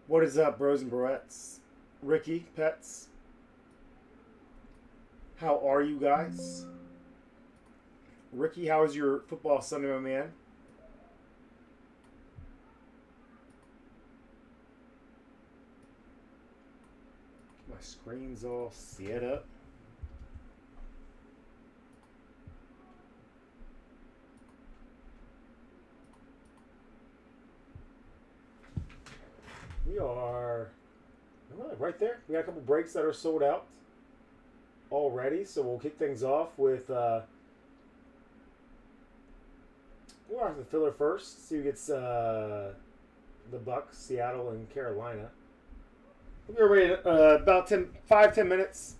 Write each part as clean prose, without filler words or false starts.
What is up, bros and broettes? Ricky, pets. How are you guys? Ricky, how was your football Sunday, my man? My screen's all set up. We are right there. We got a couple breaks that are sold out already, so we'll kick things off with we'll have the filler first. See who gets the Bucks, Seattle, and Carolina. We're ready about 5-10 minutes.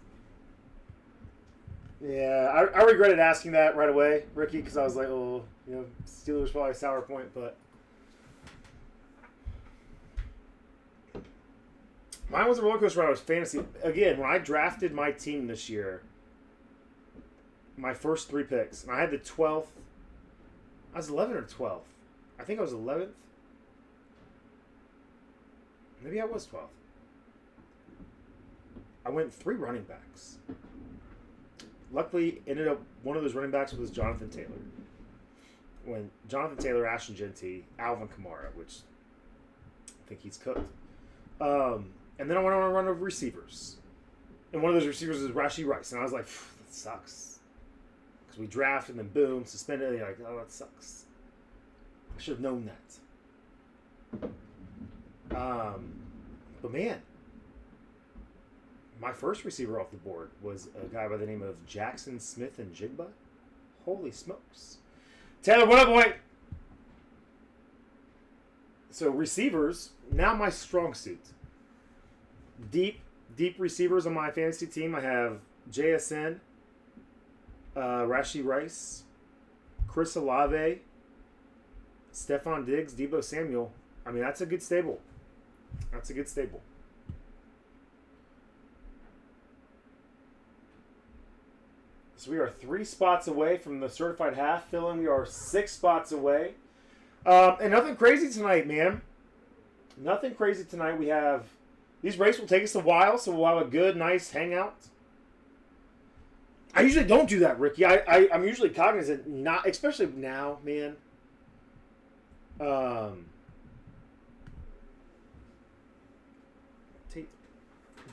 Yeah, I regretted asking that right away, Ricky, because I was like, oh, Steelers probably a sour point, but mine was a roller coaster ride. It was fantasy. Again, when I drafted my team this year, my first 3 picks, and I had the 12th. I was 11 or 12th. I think I was 11th. Maybe I was 12th. I went 3 running backs. Luckily, ended up one of those running backs was Jonathan Taylor. When Jonathan Taylor, Ashton Genty, Alvin Kamara, which I think he's cooked. And then I went on a run of receivers. And one of those receivers was Rashee Rice. And I was like, that sucks. Because we drafted and then boom, suspended. And you're like, oh, that sucks. I should have known that. But man, my first receiver off the board was a guy by the name of Jackson Smith and Jigba. Holy smokes. Taylor, what up, boy? So receivers, now my strong suit. Deep receivers on my fantasy team. I have JSN, Rashee Rice, Chris Olave, Stephon Diggs, Deebo Samuel. I mean, that's a good stable. That's a good stable. So we are 3 spots away from the certified half fill-in. We are 6 spots away. And nothing crazy tonight, man. Nothing crazy tonight. We have... These breaks will take us a while, so we'll have a good, nice hangout. I usually don't do that, Ricky. I'm usually cognizant, not, especially now, man.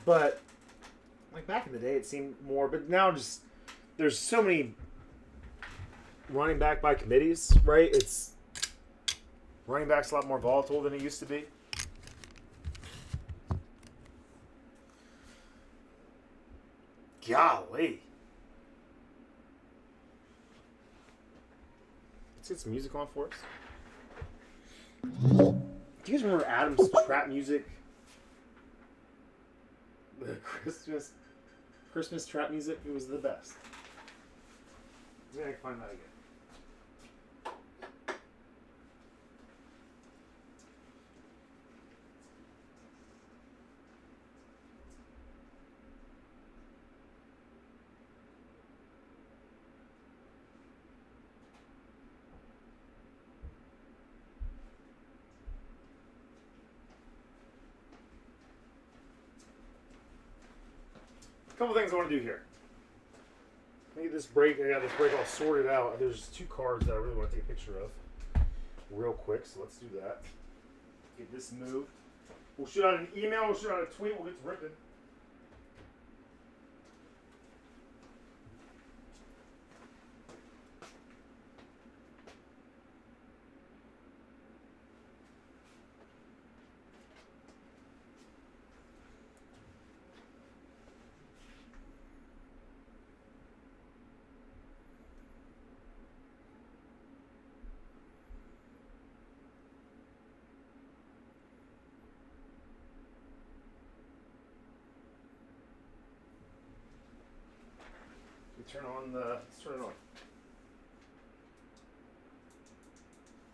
But like back in the day, it seemed more. But now, just there's so many running back by committees, right? It's running back's a lot more volatile than it used to be. Golly. Let's get some music on for us. Do you guys remember Adam's trap music? The Christmas trap music? It was the best. I'm going to find that again. A couple things I want to do here. I got this break all sorted out. There's 2 cards that I really want to take a picture of real quick, so let's do that. Get this moved. We'll shoot out an email, we'll shoot out a tweet, we'll get to ripping. Let's turn it on.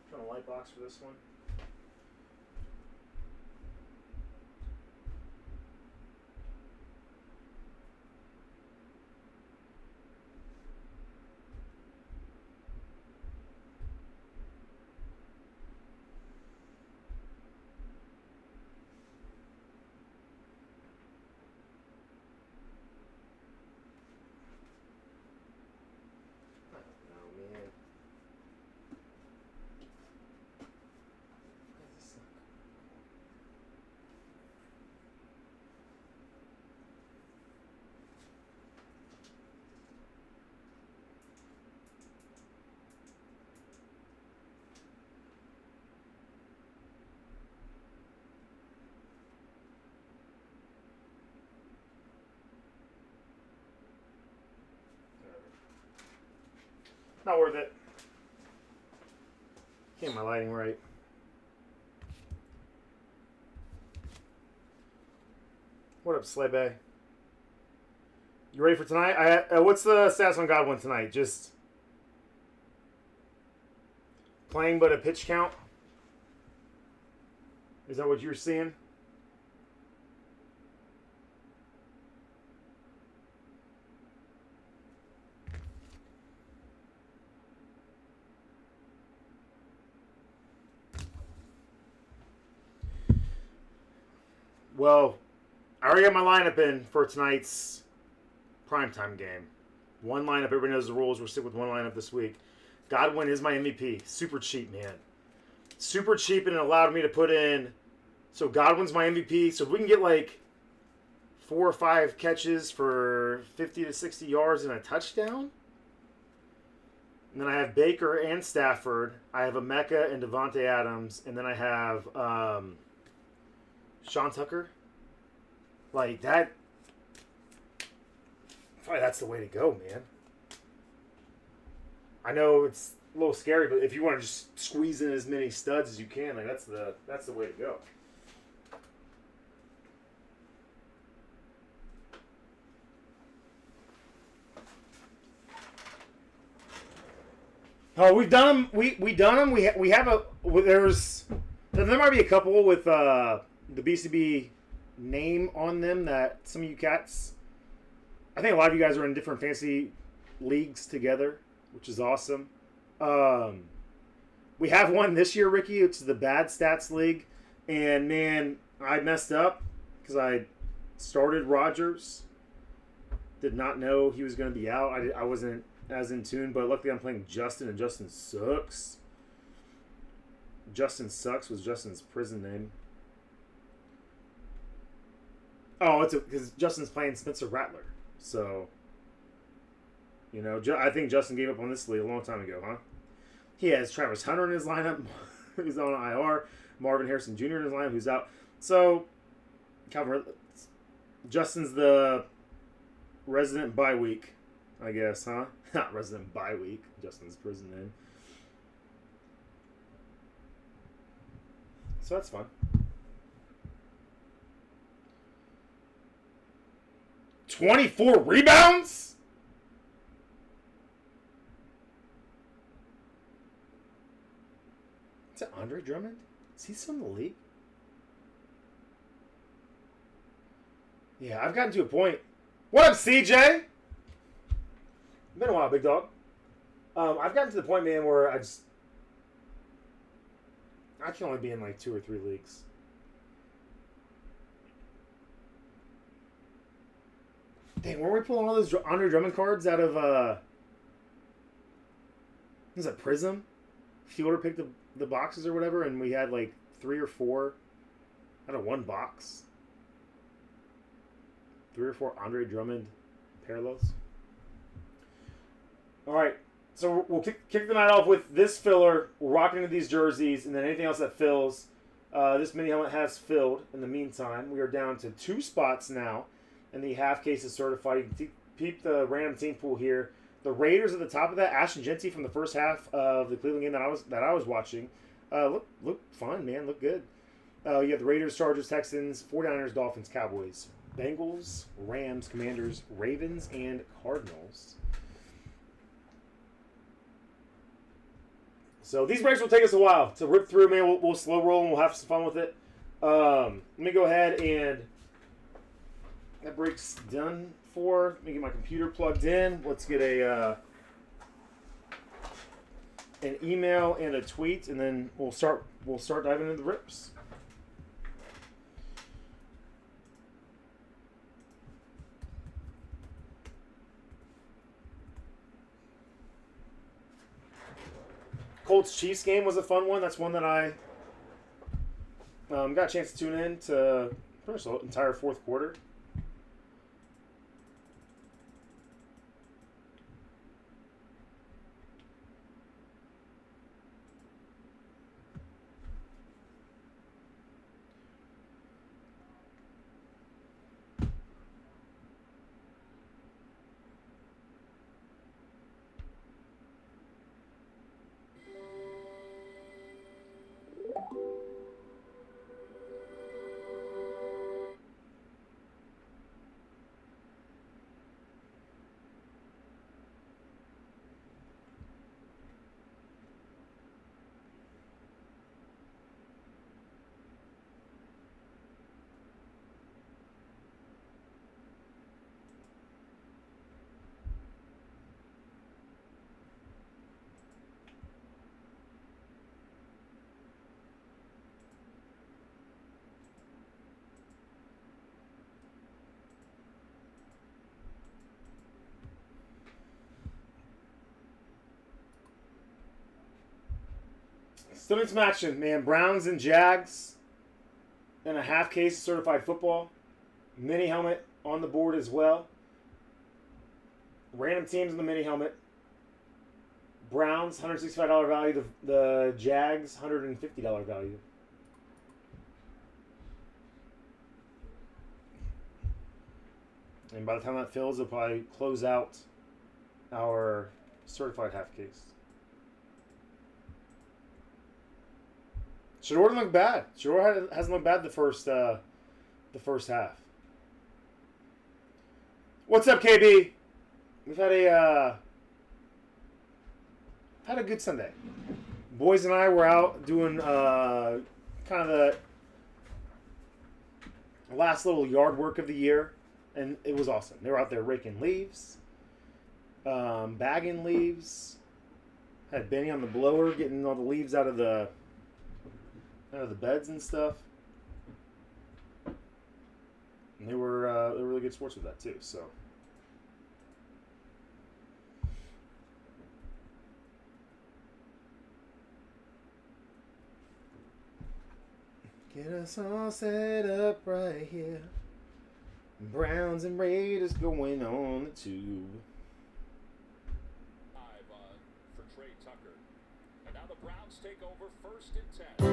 Turn on the light box for this one. Not worth it. Get my lighting right. What up, Sleigh Bay? You ready for tonight? What's the stats on Godwin tonight? Just playing, but a pitch count? Is that what you're seeing? Well, I already got my lineup in for tonight's primetime game. One lineup, everybody knows the rules. We'll stick with one lineup this week. Godwin is my MVP. Super cheap, man. Super cheap, and it allowed me to put in. So Godwin's my MVP. So if we can get like 4 or 5 catches for 50 to 60 yards and a touchdown. And then I have Baker and Stafford. I have Emeka and Devontae Adams. And then I have Sean Tucker. Like that. Probably that's the way to go, man. I know it's a little scary, but if you want to just squeeze in as many studs as you can, like that's the way to go. Oh, we've done them. We done them. We have a there might be a couple with the BCB name on them that some of you cats. I think a lot of you guys are in different fantasy leagues together, which is awesome. We have one this year, Ricky. It's the Bad Stats League, and man, I messed up because I started Rodgers. Did not know he was going to be out. I wasn't as in tune, but luckily I'm playing Justin, and Justin sucks. Justin sucks was Justin's prison name. Oh, it's because Justin's playing Spencer Rattler. So, you know, I think Justin gave up on this league a long time ago, huh? He has Travis Hunter in his lineup. He's on IR. Marvin Harrison Jr. in his lineup, who's out. So, Justin's the resident bye week, I guess, huh? Not resident bye week. Justin's prison name. So that's fun. 24 rebounds? Is that Andre Drummond? Is he still in the league? Yeah, I've gotten to a point. What up, CJ? Been a while, big dog. I've gotten to the point, man, where I can only be in like 2 or 3 leagues. Dang, weren't we pulling all those Andre Drummond cards out of, was that Prism? Fielder picked the boxes or whatever, and we had like 3 or 4 out of one box. 3 or 4 Andre Drummond parallels. All right, so we'll kick the night off with this filler. We're rocking into these jerseys, and then anything else that fills. This mini helmet has filled in the meantime. We are down to 2 spots now. And the half case is certified. You can peep the random team pool here. The Raiders at the top of that. Ashton Genty from the first half of the Cleveland game that I was watching. Look fun, man. Look good. You have the Raiders, Chargers, Texans, 49ers, Dolphins, Cowboys, Bengals, Rams, Commanders, Ravens, and Cardinals. So these breaks will take us a while to rip through, man. We'll slow roll and we'll have some fun with it. Let me go ahead and that break's done for. Let me get my computer plugged in. Let's get an email and a tweet, and then we'll start diving into the rips. Colts Chiefs game was a fun one. That's one that I got a chance to tune in to pretty much the entire fourth quarter. Still need some action, man. Browns and Jags and a half case of certified football. Mini helmet on the board as well. Random teams in the mini helmet. Browns, $165 value. The Jags, $150 value. And by the time that fills, it'll probably close out our certified half case. Shador didn't look bad. Shador hasn't looked bad the first half. What's up, KB? We've had a good Sunday. Boys and I were out doing kind of the last little yard work of the year, and it was awesome. They were out there raking leaves, bagging leaves. Had Benny on the blower getting all the leaves out of the beds and stuff. And they were really good sports with that too. So get us all set up right here. Browns and Raiders going on the tube. For Trey Tucker. And now the Browns take over 1st and 10.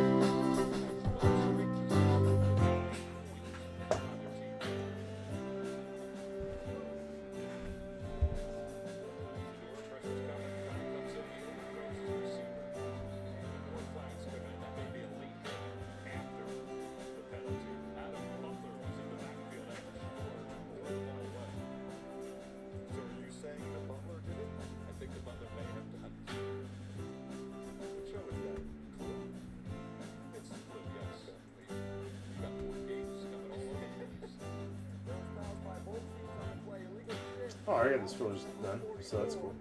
Oh, I got this fillers done, so that's cool.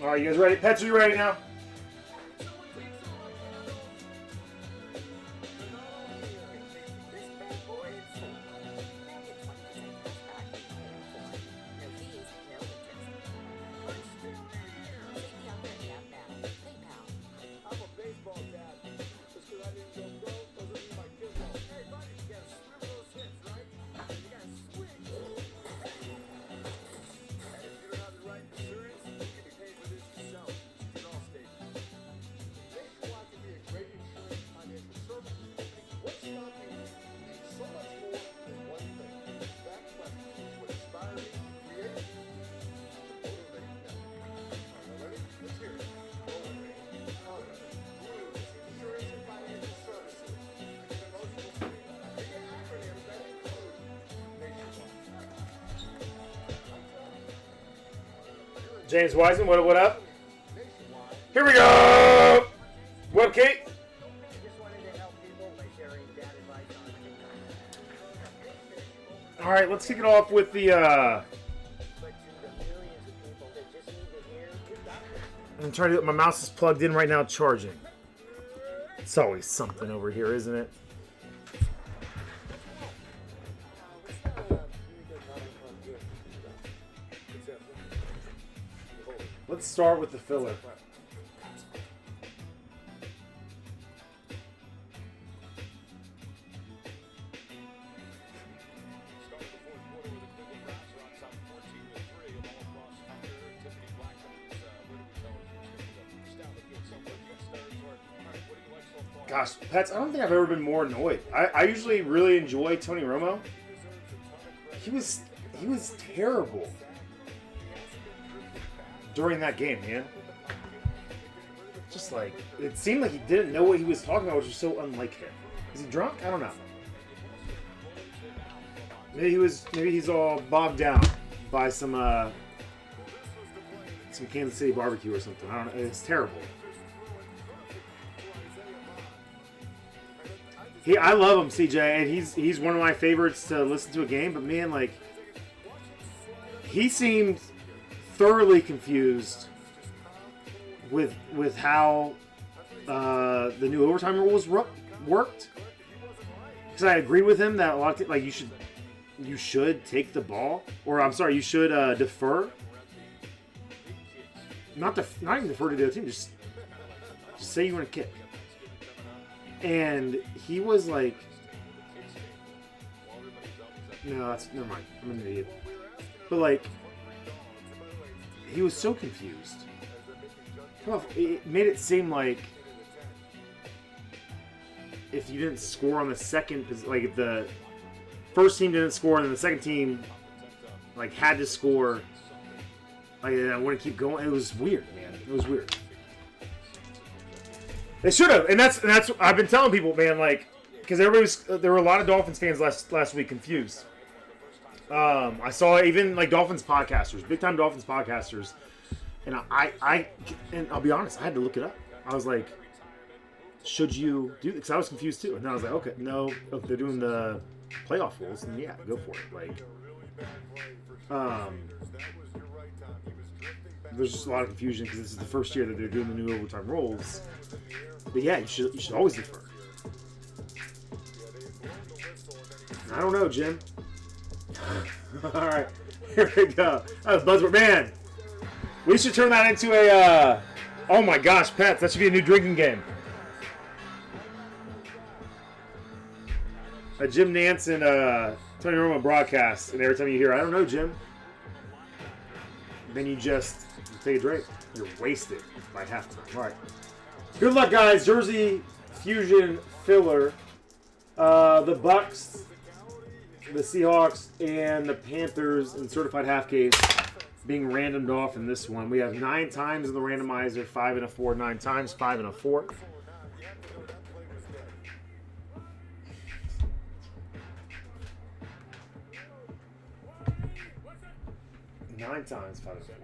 All right, you guys ready? Pets, are you ready now? James Wiseman, what up? Here we go! What up, Kate? All right, let's kick it off with the, I'm trying to, my mouse is plugged in right now charging. It's always something over here, isn't it? Let's start with the filler. Gosh, Pets, I don't think I've ever been more annoyed. I usually really enjoy Tony Romo. He was terrible during that game, man. Just like, it seemed like he didn't know what he was talking about, which was so unlike him. Is he drunk? I don't know. Maybe he's all bogged down by some Kansas City barbecue or something. I don't know. It's terrible. I love him, CJ, and he's one of my favorites to listen to a game. But man, like, he seemed thoroughly confused with how the new overtime rules worked. Because I agree with him that a lot of you should take the ball, or I'm sorry, you should defer. Not even defer to the other team. Just say you want to kick. And he was like, no, never mind. I'm an idiot. But like, he was so confused. It made it seem like if you didn't score on the second, like if the first team didn't score and then the second team like had to score, like I want to keep going. It was weird, man. It was weird. They should have, and that's I've been telling people, man, like, because there were a lot of Dolphins fans last week confused. I saw even like Dolphins podcasters, big time Dolphins podcasters, and and I'll be honest, I had to look it up. I was like, should you do this? Because I was confused too, and then I was like, okay, no, if they're doing the playoff rules, then yeah, go for it. Like, there's just a lot of confusion because this is the first year that they're doing the new overtime rules. But yeah, you should always defer. I don't know, Jim. All right, here we go. That was Buzzword. Man, we should turn that into a, oh my gosh, Pets, that should be a new drinking game. A Jim Nance and Tony Romo broadcast, and every time you hear, I don't know, Jim, then you just take a drink. You're wasted by halftime. All right. Good luck, guys. Jersey Fusion filler. The Bucks, the Seahawks, and the Panthers in certified half case being randomed off in this one. We have 9 times in the randomizer, 5 and a 4, 9 times, 5 and a 4. Nine times, 5 and a 4.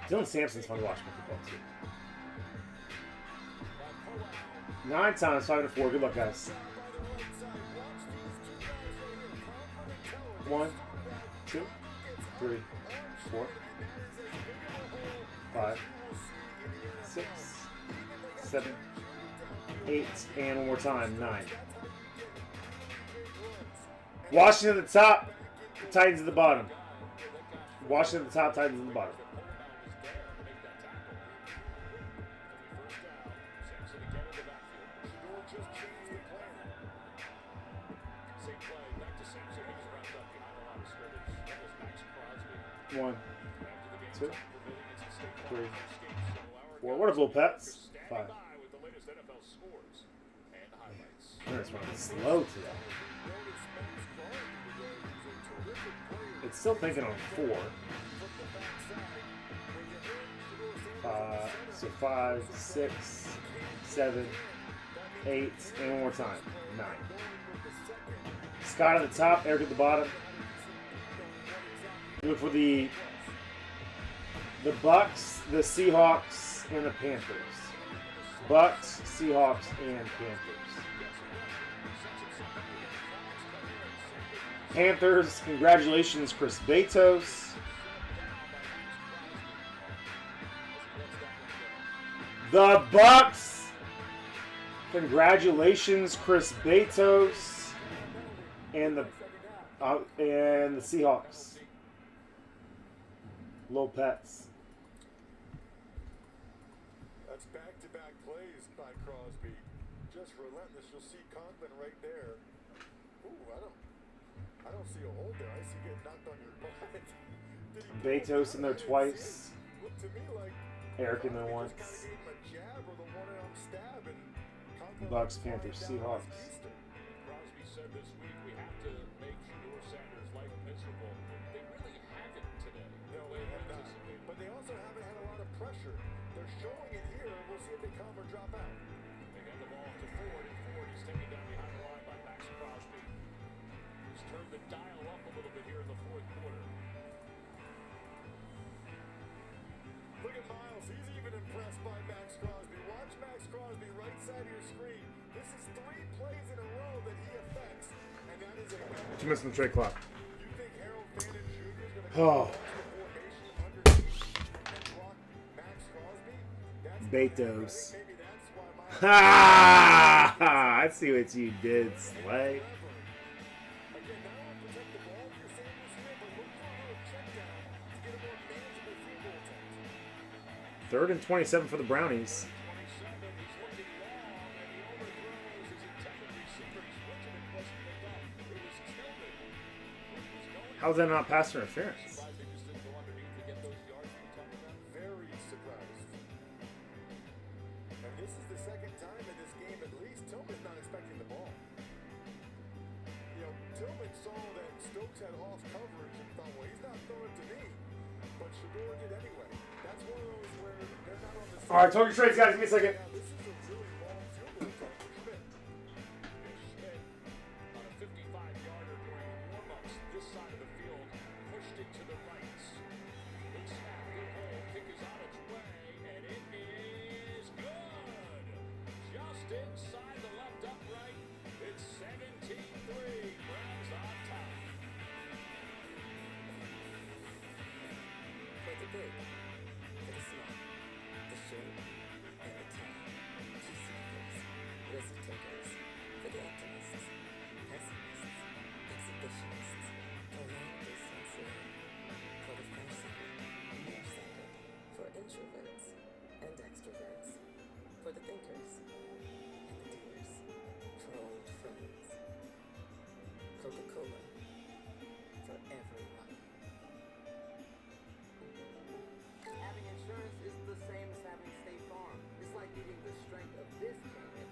Dylan Sampson's fun to watch for football too. 9 times, 5 and a 4. Good luck, guys. 1, 2, 3, 4, 5, 6, 7, 8, and one more time, 9. Washington at the top, Titans at the bottom. Washington at the top, Titans at the bottom. One, 2, 3, 4. What up, little pets? 5. It's running slow today. It's still thinking on 4. So 5, 6, 7, 8, and one more time. 9. Scott at the top, Eric at the bottom. Look for the Bucks, the Seahawks, and the Panthers. Bucks, Seahawks, and Panthers. Panthers, congratulations, Chris Betos. The Bucks, congratulations, Chris Betos, and the Seahawks. Low pets. That's back-to-back plays by Crosby. Just relentless. You'll see Conklin right there. Ooh, I don't see a hold there. I see getting knocked on your butt. Betos in there twice. Looked to me like Eric in there once. just kinda gave him a jab or the one-arm stab, and Conklin Bucks, was flying Panthers, down on Seahawks. his keister. Crosby said this week we have to make Shador Sanders' life miserable. They really haven't today. No, they have not. But they also haven't had a lot of pressure. They're showing it here. We'll see if they come or drop out. They hand the ball to Ford, and Ford is taken down behind the line by Max Crosby. He's turned the dial up a little bit here in the fourth quarter. Look at Miles. He's even impressed by Max Crosby. Watch Max Crosby right side of your screen. This is 3 plays in a row that he affects, and that is a 2 minutes on the trade clock. You think Harold Fannin Jr. is going to Oh. come across the formation underneath and block Max Crosby? That's Betos. maybe that's why Miles Ha! I see what you did, Slay. again, not only protect the ball if you're Sanders here, but look for a little check down to get a more manageable field goal attempt. 3rd and 27 for the Brownies. 27, he's looking long, and he overthrows his intended receiver. He's fortunate it wasn't picked up. It was Tillman who was going. How's that not pass interference? Surprised they just didn't go underneath to get those yards we talked about. Very surprised. And this is the second time in this game, at least, Tillman's not expecting the ball. You know, Tillman saw that Stokes had off coverage and thought, well, he's not throwing it to me. But Shador did anyway. That's one of those where they're not on the same. All right, talk your trades, guys. Give me a second. Now, this is a really long field goal attempt for Schmidt. Schmidt on a 55-yarder during warm-ups this side of the field, pushed it to the right. Big snap, good hole, kick is on its way, and it is good. Just inside the left upright, it's 17-3. Browns on top. For the big, for the small, the short, and the tall. Key seekers, risk takers, for the optimists, pessimists, exhibitionists, for long distance running, for the farsighted, nearsighted, for introverts and extroverts, for the thinkers and the doers, for old friends. Coca-Cola, for everyone. Having insurance is the same as having State Farm. It's like getting the strength of this canyon,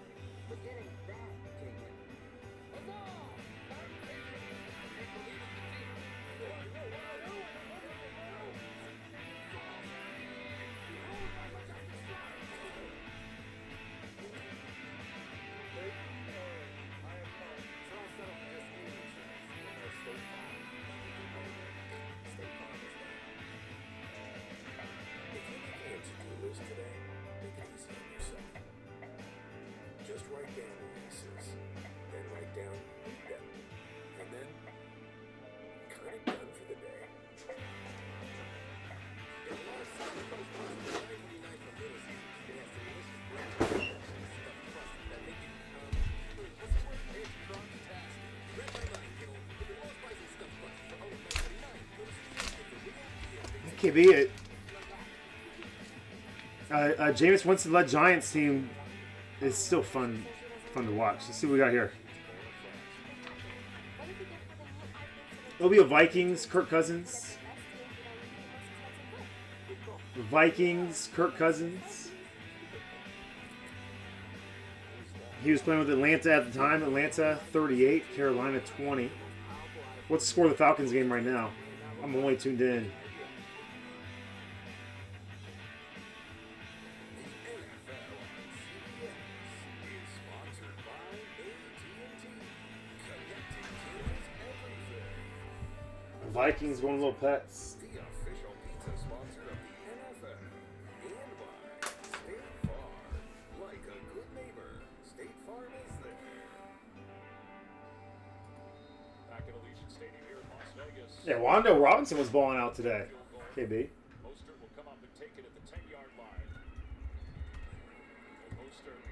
but getting that canyon. KB, Jameis Winston-led Giants team is still fun to watch. Let's see what we got here. It'll be a Vikings, Kirk Cousins. Vikings, Kirk Cousins. He was playing with Atlanta at the time. Atlanta 38, Carolina 20. What's the score of the Falcons game right now? I'm only tuned in. Vikings going little pets. The official pizza sponsor of the NFL. And by State Farm. Like a good neighbor, State Farm is there. Back at Allegiant Stadium here in Las Vegas. Yeah, Wando Robinson was balling out today. KB. Mostert will come up and take it at the 10-yard line. And Mostert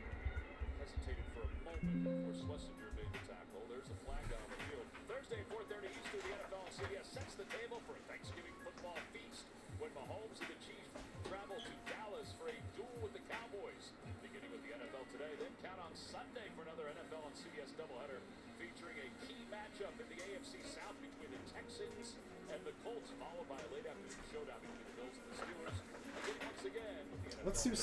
hesitated for a moment before Schlesinger made the tackle. There's a flag down the field. Thursday, 4:30 Eastern, the NFL and CBS sets the table for a Thanksgiving football feast when Mahomes and the Chiefs travel to Dallas for a duel with the Cowboys. Beginning with the NFL today, then count on Sunday for another NFL and CBS doubleheader featuring a key matchup in the AFC South between the Texans and the Colts, followed by a late afternoon showdown between the Bills and the Steelers. Again, once again, with the NFL Let's do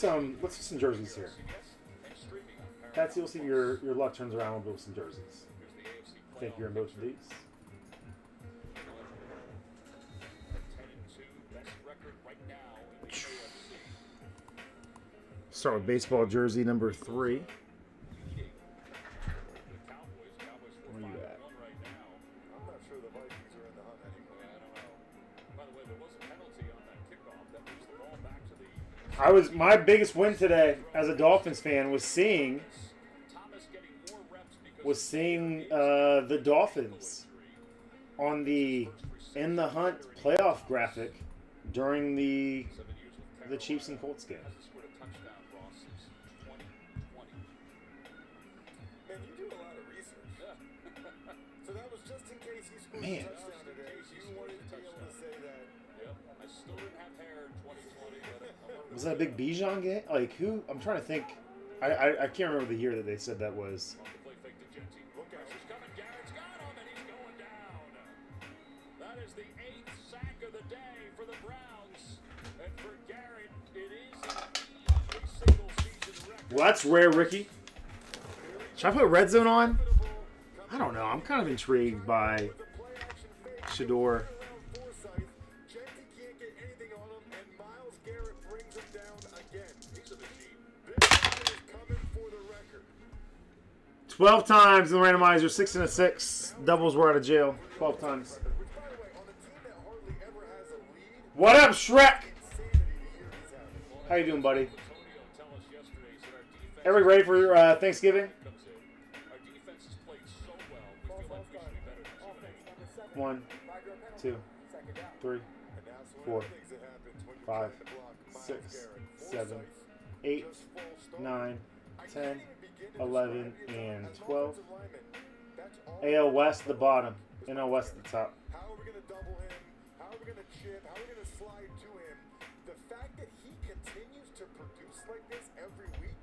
some jerseys here. CBS and streaming on Paramount+. Patsy, you'll see your luck turns around with some jerseys. Here's the AFC I think you're in both of these. 10-2, best record right now in the AFC. Start with baseball jersey number 3. Leading the Cowboys. Cowboys 4-5 at? right now. I'm not sure the Vikings are in the hunt anymore. I don't know. By the way, there was a penalty on that kickoff that moves the ball back to the My biggest win today as a Dolphins fan was seeing Thomas getting more reps because the Dolphins on the In the Hunt playoff graphic during the 7 years with Chiefs and Colts game. Hasn't scored a touchdown, Ross, since 2020. Man, you do a lot of research. So that was just in case he scored Man. a touchdown today. You wanted to be able to say that. Yep. I still didn't have hair in 2020, but I Was that a big Bijan game? Like who? I'm trying to think. I can't remember the year that they said that was. on the play fake to Genty. Look out. Pressure's coming. Garrett's got him, and he's going down. That is the 8th sack of the day for the Browns. And for Garrett, it is indeed a single season record. Well, that's rare, Ricky. Should I put Red Zone on? I don't know. I'm kind of intrigued by The play action fake. Shador. Forsythe. Genty can't get anything on him, and Myles Garrett brings him down again. He's a machine. This guy is coming for the record. 12 times in the randomizer, 6 and a 6. Doubles were out of jail. 12 times. Which, by the way, on a team that hardly ever has a lead, What up, Shrek? insanity the year he's having. How you doing, buddy? Antonio tell us yesterday, he said our defense Everybody ready for Thanksgiving? comes in. Our defense has played so well. We feel like we should be better than 7-8. 1, 2, 3, And that's one 4, of the things that happens when you're 5, trying to block Myles 6, Garrett. 7, Forsythe 8, just false start. 9, I 10, can't even begin to 11, describe your and job as an 12. offensive lineman. That's all AL West at the bottom. NL West at the top. How are we going to double him? How are we going to chip? How are we going to slide to him? The fact that he continues to produce like this every week,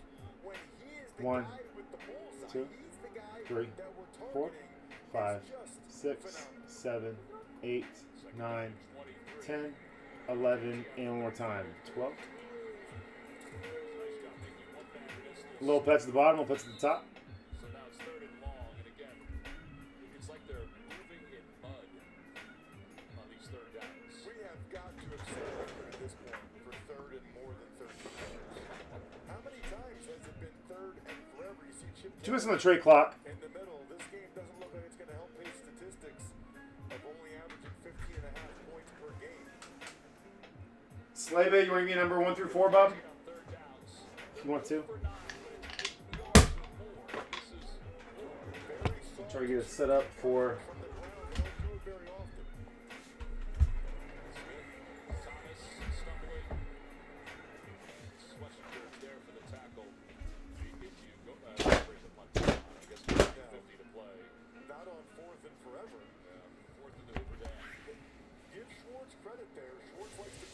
when he is the 1, guy with the bullseye, 2, he's the guy 3, that we're 4, targeting, 5, is just 6, phenomenal. 7, 8, 9, 10, 11, and one more time. 12. Little pets at the bottom, little pets at the top. So now it's 3rd and long, and again, it's like they're moving in mud on these 3rd downs. We have got to accelerate at this point for 3rd and more than 13 yards. How many times has it been 3rd and forever? You see Chip 2 minutes on the trade clock. in the middle. This game doesn't look like it's going to help his statistics of only averaging 15.5 points per game. Slave, you want to give me number 1 through 4, Bob? On 3rd downs. If you want to. For 9, but it's 8 yards or more. This is more. Very soft Try to get it set up for. from the Browns. Don't do it very often. Thomas stumbling. Schlesinger there for the tackle. If you go raise a punt, I guess 50 to play. Not on 4th and forever. Yeah, 4th and the Hoover Dam. Give Schwartz credit there. Schwartz likes to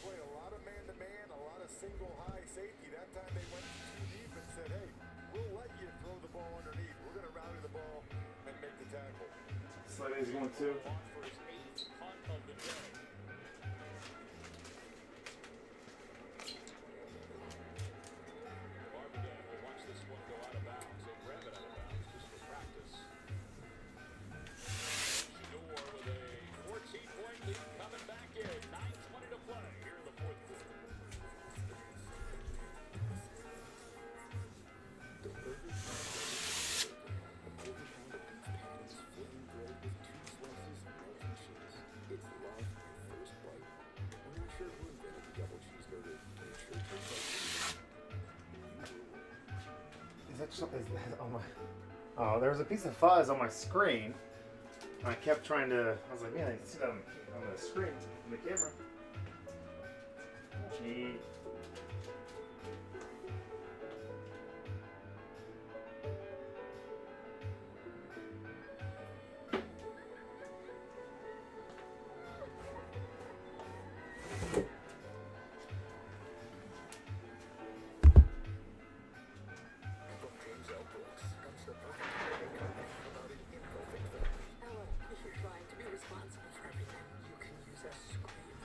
go high safety. That time they went too deep and said, hey, we'll let you throw the ball underneath. We're going to rally the ball and make the tackle. Slay's going too. On for his 8th punt of the day. Barbadette will watch this one go out of bounds. They grab it out of bounds just for practice. Shador with a 14-point lead coming back in. 9:20 to play here in the fourth quarter. The burger a quarter pound of beef patties, flame grilled with 2 slices of melted cheese. It's love at first bite. When you're sure who invented the double cheeseburger, and it sure tastes like cheese. You rule. Is that on my? Oh, there was a piece of fuzz on my screen. And I kept trying to. I was like, man, I can see that on the screen, on the camera. Gee. From James L. Brooks comes the perfect about an imperfect film. Ella, you're trying to be responsible for everything. You can use a scream.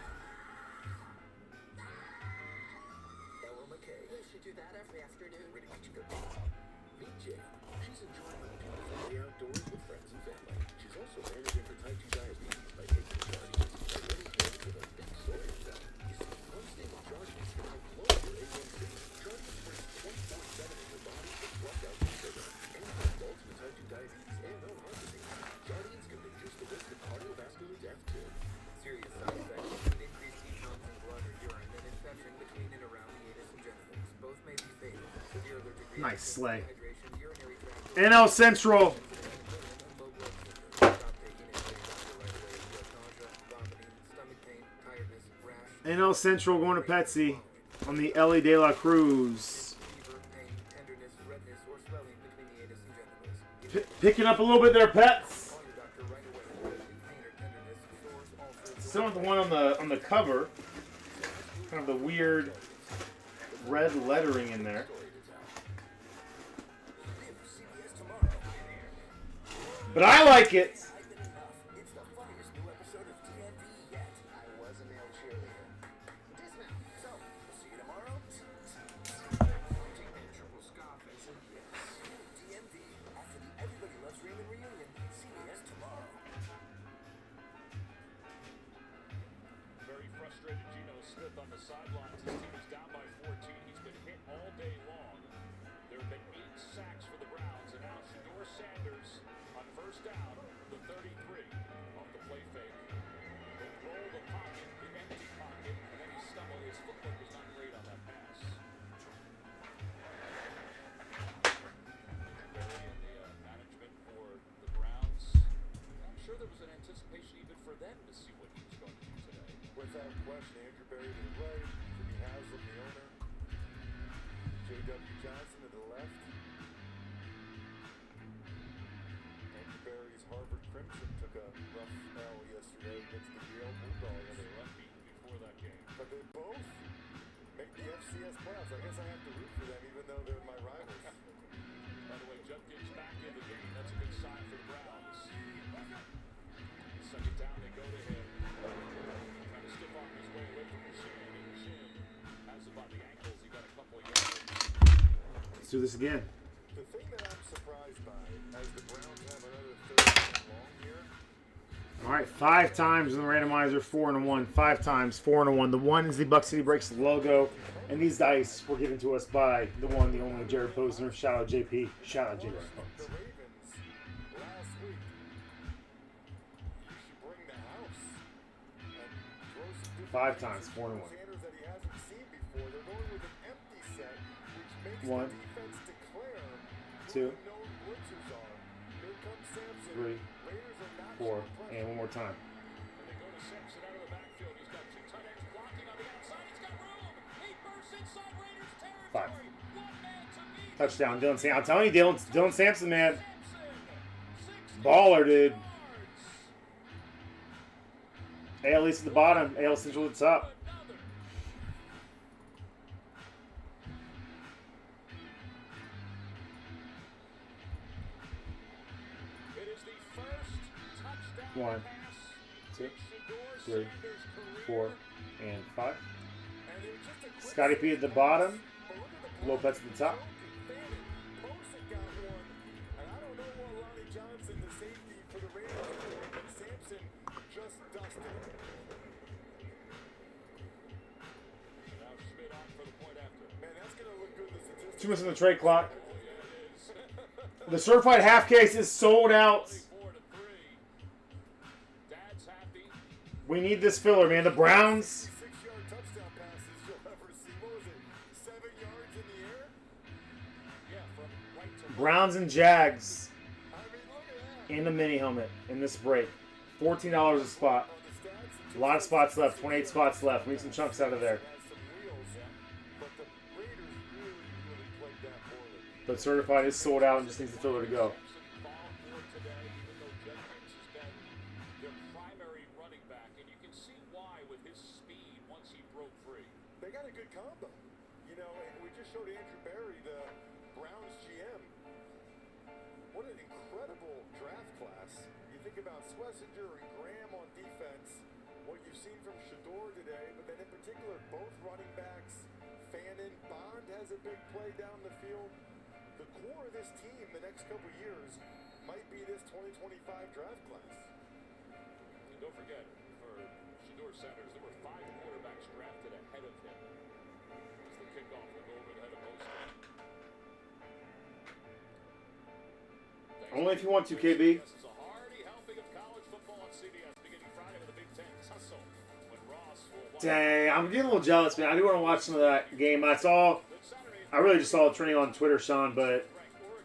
Ella McKay. We should do that every afternoon. Ready to go. Meet Jane. She's enjoying a beautiful day outdoors with friends and family. She's also managing her type 2 diabetes by taking Jardiance by letting hands with a big soda cup. You see, one stable Jardiance can help lower your A1C. Jardiance works 24/7 in your body to flush out the sugar. And for adults with type 2 diabetes and known heart disease, Jardiance can reduce the risk of cardiovascular death too. Serious side effects include increased heat pumps in blood or urine and infection between and around the anus and genitals. Both may be fatal. Severe allergic Nice reactions, slay. dehydration, urinary tract NL Central. and low blood sugar. Stop taking it to your doctor right away if you have nausea, vomiting, stomach pain, tiredness, rash, NL Central going to Petsy on the Ellie De La Cruz. fever, pain, tenderness, redness, or swelling between the anus and genitals. Picking up a little bit there, Pets. Call your doctor right away if you have pain or tenderness, sores, ulcers, Still with the one on the cover. Kind of the weird red lettering in there. CBS tomorrow. But I like it. I've been enough. It's the funniest new episode of TNT yet. I was a male cheerleader. Dismount. So, we'll see you tomorrow. Teenager will scoff and say yes. DMV after the Everybody Loves Raymond reunion. CBS tomorrow. Very frustrated Geno Smith on the sidelines. His team is down by 14. He's been hit all day long. There have been 8 sacks for the Browns, and now Shador Sanders on first down, the 33 off the play fake. He'll roll the pocket, the empty pocket, and then he stumbled. His footwork was not great on that pass. Barry and the management for the Browns. I'm sure there was an anticipation even for them to see what he was going to do today. Without question, Andrew Berry to the right, Jimmy Haslam, the owner, J.W. Johnson to the left. Andrew Berry's Harvard Crimson took a rough L yesterday against the Yale Bulldogs. They were unbeaten before that game. But they both make the FCS playoffs. I guess I have to root for them even though they're my rivals. By the way, Judkins back in the game. That's a good sign for the Browns. Second down, they go to him. Trying to stiff arm his way away from Shin. And Shin has him by the ankles. He got a couple of yards. Let's do this again. The thing that I'm surprised by, as the Browns have another third and long here, All right, 5 times in the randomizer, 4 and a 1. 5 times, 4 and a 1. The 1 is the Buck City Breaks logo, and these dice were given to us by the one, the only Jared Posner. Shout out JP. Shout out Jared. the Ravens last week, you should bring the house and throw some different 5 times, 4 and 1. Sanders that he hasn't seen before. They're going with an empty set, which makes 1, the defense declare 2, who the known blitzers are. Here comes Sampson. 3, Raiders are not 4, showing pressure. and one more time. And they go to Sampson out of the backfield. He's got 2 tight ends blocking on the outside. He's got room. He bursts inside Raiders territory. 5. One man to beat. Touchdown, Dylan Sampson. I'm telling you, Dylan Sampson, man. Sampson. 60 Baller, dude. yards. AL East at the bottom, AL Central at the top. Another. 3, 4, and 5. And it was just a quick Scotty P at the bottom. but look at the Lopez at the top. Posey got one. And I don't know what Lonnie Johnson, the safety for the Raiders, is doing, but Sampson just dusted it. Now Schmidt on for the point after. Man, that's going to look good in the statistics. 2 minutes on the trade clock. Yeah, it is. The certified half case is sold out. 24-3. Dad's happy. We need this filler, man. The Browns. 6-yard touchdown passes you'll ever see. What was it? 7 yards in the air? Yeah, from right to left. Browns and Jags I mean, look at that. in the mini helmet in this break. $14 a spot. On the stats, A lot of spots left. 28 spots left. We need some chunks out of there. has some wheels, but the Raiders really played that poorly. But certified is sold out and just needs the filler to go. Sampson fouled more today, even though Jenkins has been their primary running back, and you can see why with his speed once he broke free. They got a good combo. You know, and we just showed Andrew Berry, the Browns GM. What an incredible draft class. You think about Schlesinger and Graham on defense, what you've seen from Shador today, but then in particular, both running backs, Fannin, Bond has a big play down the field. The core of this team the next couple of years might be this 2025 draft class. And don't forget, for Shador Sanders, there were 5 quarterbacks drafted ahead of him. As the kickoff will go over the head of Mosaic. Only if you want to, KB. This is a hearty helping of college football on CBS beginning Friday with the Big Ten tussle. When Ross will watch Dang, I'm getting a little jealous, man. I do want to watch some of that game. I really just saw it trending on Twitter, Sean, but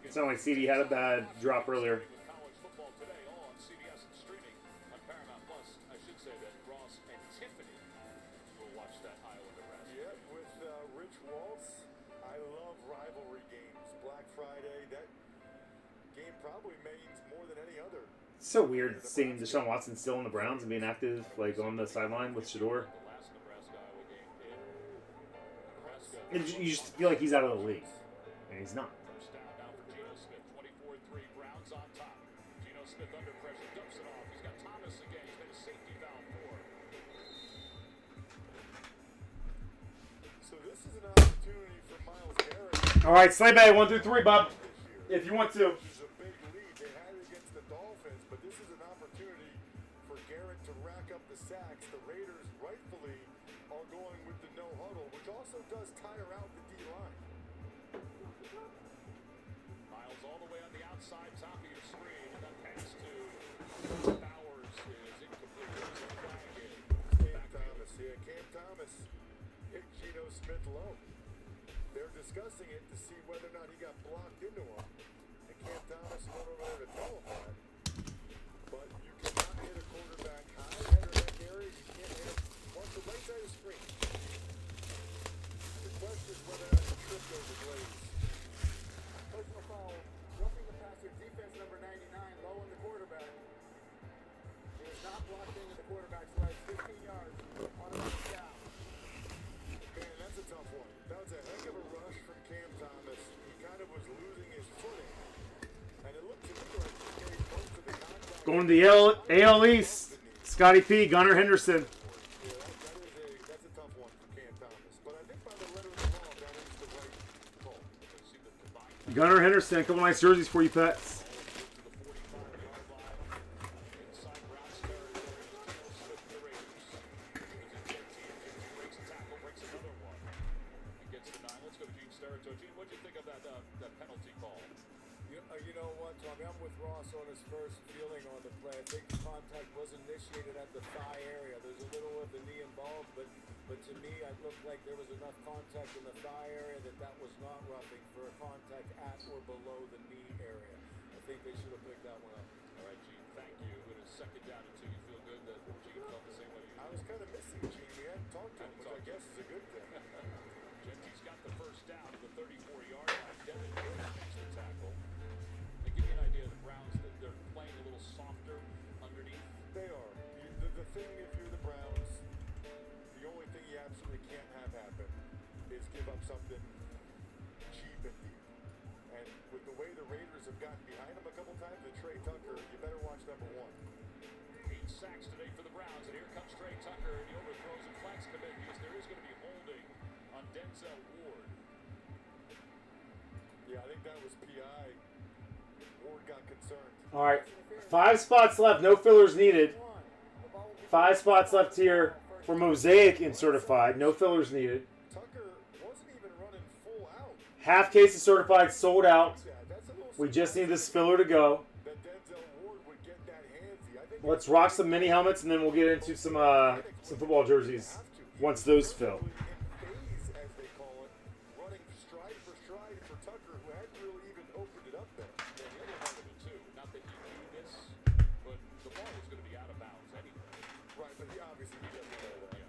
it sounded like CD had a bad drop earlier. with college football today, all on CBS and streaming on Paramount Plus. I should say that Ross and Tiffany will watch that Iowa Nebraska. Yeah, with Rich Waltz, I love rivalry games. Black Friday, that game probably means more than any other. It's so weird seeing Deshaun Watson still in the Browns and being active, like on the sideline with Shador. The last Nebraska-Iowa game in Nebraska. You just feel like he's out of the league, and he's not. First down now for Geno Smith. 24-3, Browns on top. Geno Smith under pressure, dumps it off. He's got Thomas again. He's been a safety valve for him. So this is an opportunity for Myles Garrett All right, sleigh bag 1 through 3, Bob, this year. if you want to. This is a big lead. They had it against the Dolphins, but this is an opportunity for Garrett to rack up the sacks. The Raiders rightfully are going with the no huddle, which also does tire out the D-line. Miles all the way on the outside, top of your screen, and that pass to Bowers is incomplete. There's a flag in. Cam Thomas, yeah, Cam Thomas hit Geno Smith low. They're discussing it to see whether or not he got blocked into him. And Cam Thomas went over there to tell him that. But you cannot hit a quarterback high head or neck area. You can't hit him once the right side of the screen. The question is whether or not he tripped over Blaze. Personal foul, roughing the passer, defense number 99, low on the quarterback. It was not blocked into the quarterback's legs, 15 yards on a first down. Man, that's a tough one. That was a heck of a rush from Cam Thomas. He kind of was losing his footing. And it looked to me like he gave most of the contact. Going to the AL East, Scotty P, Gunnar Henderson. Yeah, that's a tough one for Cam Thomas. But I think by the letter of the law, that is the right call. See the combined Gunnar Henderson, a couple nice jerseys for you, pets. to the 45-yard line. Inside Browns territory is Geno Smith and the Raiders. He's in 15. He breaks a tackle, breaks another one. He gets to 9. Let's go to Gene's territory. Gene, what'd you think of that penalty call? You know what, Tommy? I'm with Ross on his first feeling on the play. I think the contact was initiated at the thigh area. There's a little of the knee involved, but to me, it looked like there was enough contact in the thigh area that was not roughing for a contact at or below the knee area. I think they should have picked that one up. All right, Gene, thank you. It is second down and 2. You feel good that Gene felt the same way you I was kind of missing Gene. We hadn't talked to him, which I guess is a good thing. Gentry's got the first down to the 34-yard line. Devin Hill makes the tackle. They give you an idea of the Browns that they're playing a little softer underneath. They are. The thing, if you're the Browns, the only thing you absolutely can't have happen is give up something cheap and deep. And with the way the Raiders have gotten behind them a couple times, and Trey Tucker, you better watch number 1. 8 sacks today for the Browns, and here comes Trey Denzel Ward. Yeah, I think that was PI. Ward got concerned. All right, 5 spots left. No fillers needed. 5 spots left here for Mosaic in certified. No fillers needed. Tucker wasn't even running full out. Half case of certified sold out. That's a little We just need this filler to go. that Denzel Ward would get that handsy. I think Let's rock some mini helmets and then we'll get into some football jerseys once those fill. in phase, as they call it, running stride for Tucker, who hadn't really even opened it up there. Yeah, the other part of it, too, not that he knew this, but the ball was going to be out of bounds anyway. Right, but he obviously he doesn't know that. Yeah.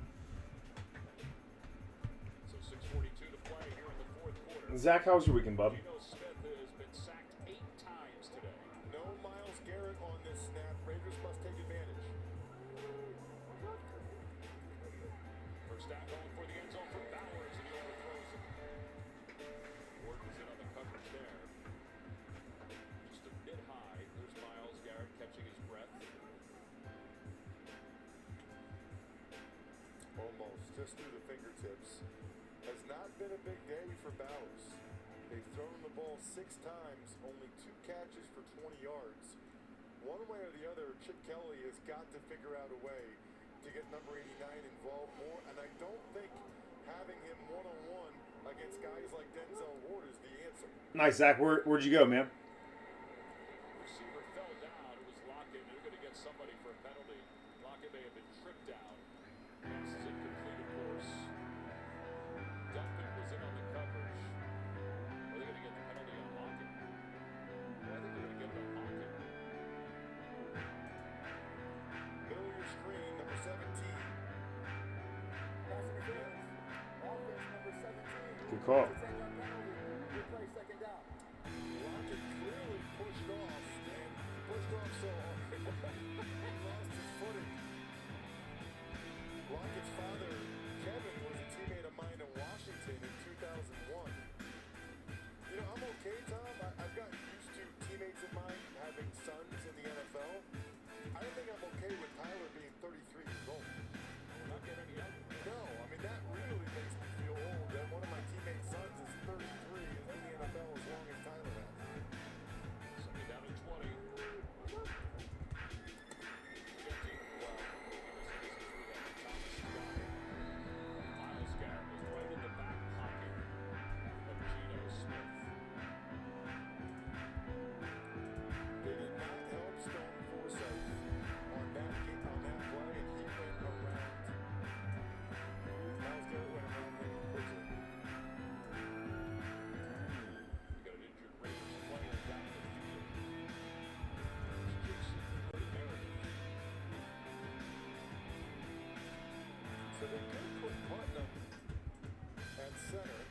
So 6:42 to play here in the fourth quarter. Zach, how was your weekend, bub? Geno Smith has been sacked 8 times today. No Myles Garrett on this snap. Raiders must take advantage. First down going for the end zone for Bowers, and he overthrows it. Ward was in on the coverage there. Just a bit high. There's Myles Garrett catching his breath. Almost, just through the fingertips. Has not been a big day for Bowers. They've thrown the ball 6 times, only 2 catches for 20 yards. One way or the other, Chip Kelly has got to figure out a way to get number 89 involved more, and I don't think having him one-on-one against guys like Denzel Ward is the answer. Nice, Zach. Where'd you go, man? Receiver fell down. It was Lockett. They're going to get somebody for a penalty. Lockett may have been tripped down. This is incomplete, of course. Duncan was in on the coverage. Are they going to get the penalty on Lockett? Well, I think they're going to get it on Lockett. Middle of your screen, number 17. Pass interference. Offense number 17. Good call. To take that penalty. Good play, second down. Lockett clearly pushed off, and he pushed off so hard he lost his footing. Lockett's father, Kevin, was a teammate of mine in Washington in 2001. You know, I'm okay, Tom. I've gotten used to teammates of mine having sons in the NFL. I think I'm okay with Tyler being 33 years old. Not get any younger. No, I mean, that really makes me feel old that one of my teammates' sons is 33 and in the NFL as long as Tyler has. Second down and 20. Myles Garrett was right in the back pocket of Geno Smith. They did not help Stone Forsythe on that play, and he went around. Myles Garrett went around him quickly. We got an injured Raiders player down the field. It's Jason Meredith. So they did put Putnam at center,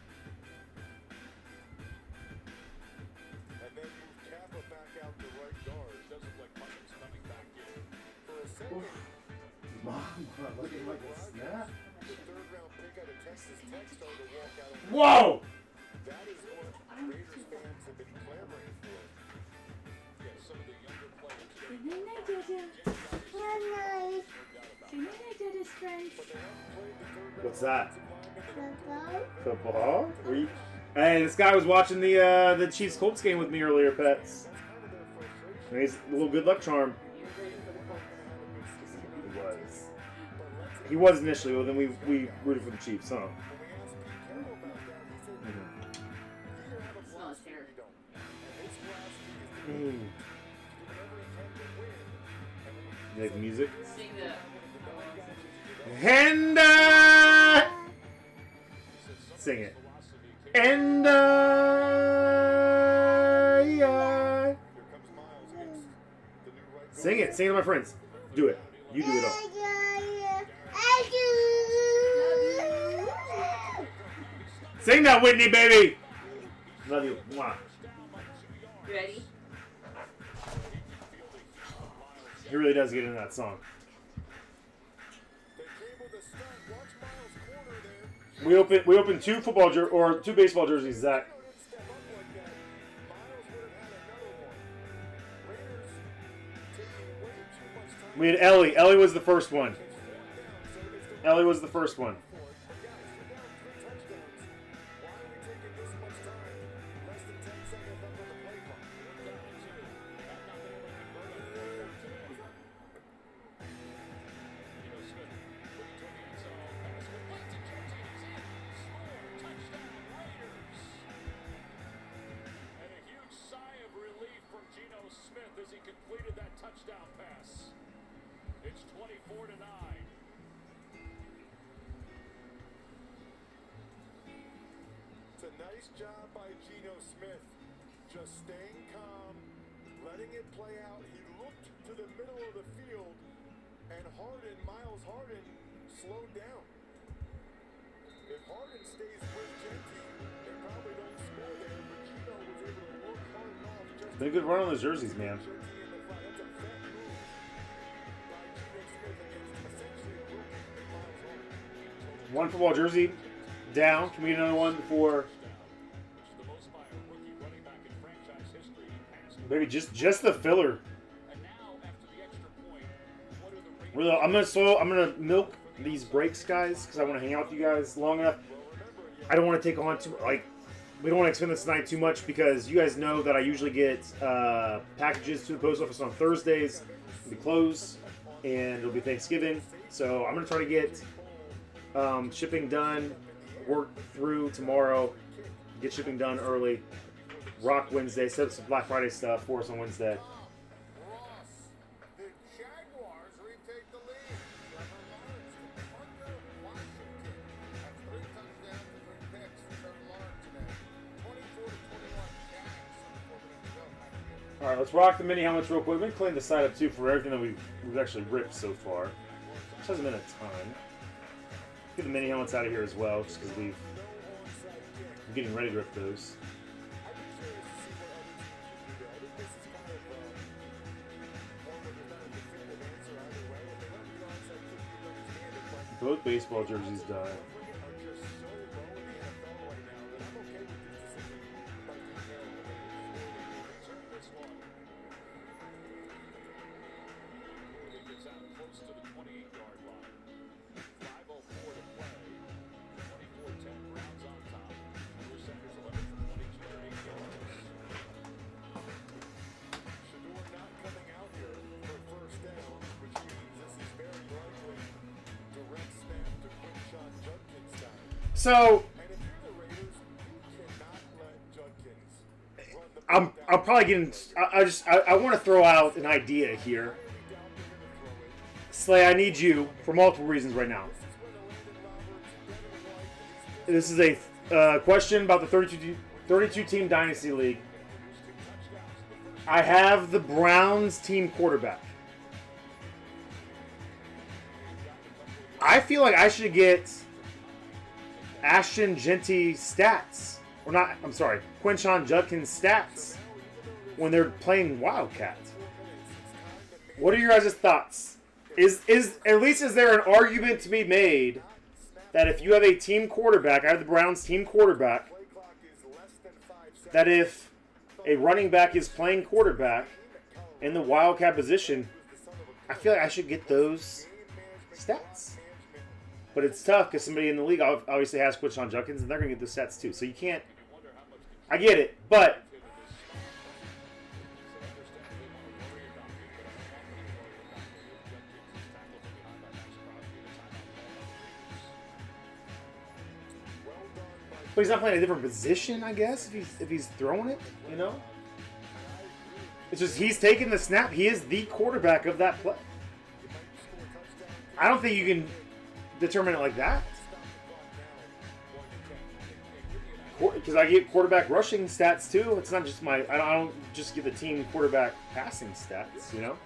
and then move Kappa back out to right guard. Does look like Putnam's coming back in. For a second, Mom, looking like a snap. the third-round pick out of Texas Tech started to walk out. Whoa! That is what Raiders fans have been clamoring for. Yeah, some of the younger players Good getting night, Jojo. Good night. Good night, Jojo's friends. What's that? Football? Football? Hey, this guy was watching the Chiefs Colts game with me earlier, pets. And he's a little good luck charm. He was. He was initially, well then we rooted for the Chiefs, huh? Smell his hair. Mm. You like the music? Sing the. And sing it. And sing it. Sing it to my friends. Do it. You do it all. Sing that, Whitney, baby. Love you. Mwah. You ready? He really does get into that song. We open two two baseball jerseys, Zach. We had Ellie. Ellie was the first one. Ellie was the first one. It's 24-9. It's a nice job by Geno Smith. Just staying calm, letting it play out. He looked to the middle of the field, and Miles Harden, slowed down. If Harden stays with Genty, they probably don't score there, but Geno was able to work Harden off. Just Been a good run on those jerseys, man. Genty in the front. That's a vet move by Geno Smith against essentially a rookie in Miles Harden. One football jersey down. Can we get another one before? The most by a rookie running back in franchise history. Maybe just the filler. And now, after the extra point, what are the Raiders? Really, I'm gonna milk these breaks, guys, because I want to hang out with you guys long enough. I don't want to take on too we don't want to extend this tonight too much because you guys know that I usually get packages to the post office on Thursdays. It'll be closed and it'll be Thanksgiving, so I'm gonna try to get shipping done, work through tomorrow, get shipping done early, rock Wednesday, set up some Black Friday stuff for us on Wednesday. Ross, the Jaguars retake the lead. Trevor Lawrence from Parker, Washington. That's 3 touchdowns and 3 picks for Trevor Lawrence today. 24-21 Jags. 4 minutes to go. All right, let's rock the mini helmets real quick. Let me clean the side up too for everything that we've actually ripped so far. Which hasn't been a ton. Get the mini helmets out of here as well, just because we're getting ready to rip those. Both baseball jerseys done. Gets out close to the 28-yard line. 5:04 to play. 24-10 Browns on top. Bruce Sanders 11 for 22 for 8 yards. Shador not coming out here for first down, which means this is very likely direct snap to Quinshon Judkins time. So And if you're the Raiders, you cannot let Judkins run the I'm probably getting. I want to throw out an idea here. Slay, I need you for multiple reasons right now. This is a question about the 32 team Dynasty League. I have the Browns team quarterback. I feel like I should get Ashton Genty stats. Or not, I'm sorry, Quinshon Judkins stats when they're playing Wildcat. What are your guys' thoughts? Is there an argument to be made that if you have a team quarterback, I have the Browns team quarterback, that if a running back is playing quarterback in the Wildcat position, I feel like I should get those stats. But it's tough because somebody in the league obviously has Quinshon Judkins, and they're going to get those stats too. So you can't. I get it, but. But he's not playing a different position, I guess, if he's throwing it, you know? It's just he's taking the snap. He is the quarterback of that play. I don't think you can determine it like that. Because I get quarterback rushing stats too. It's not just I don't just get the team quarterback passing stats, you know?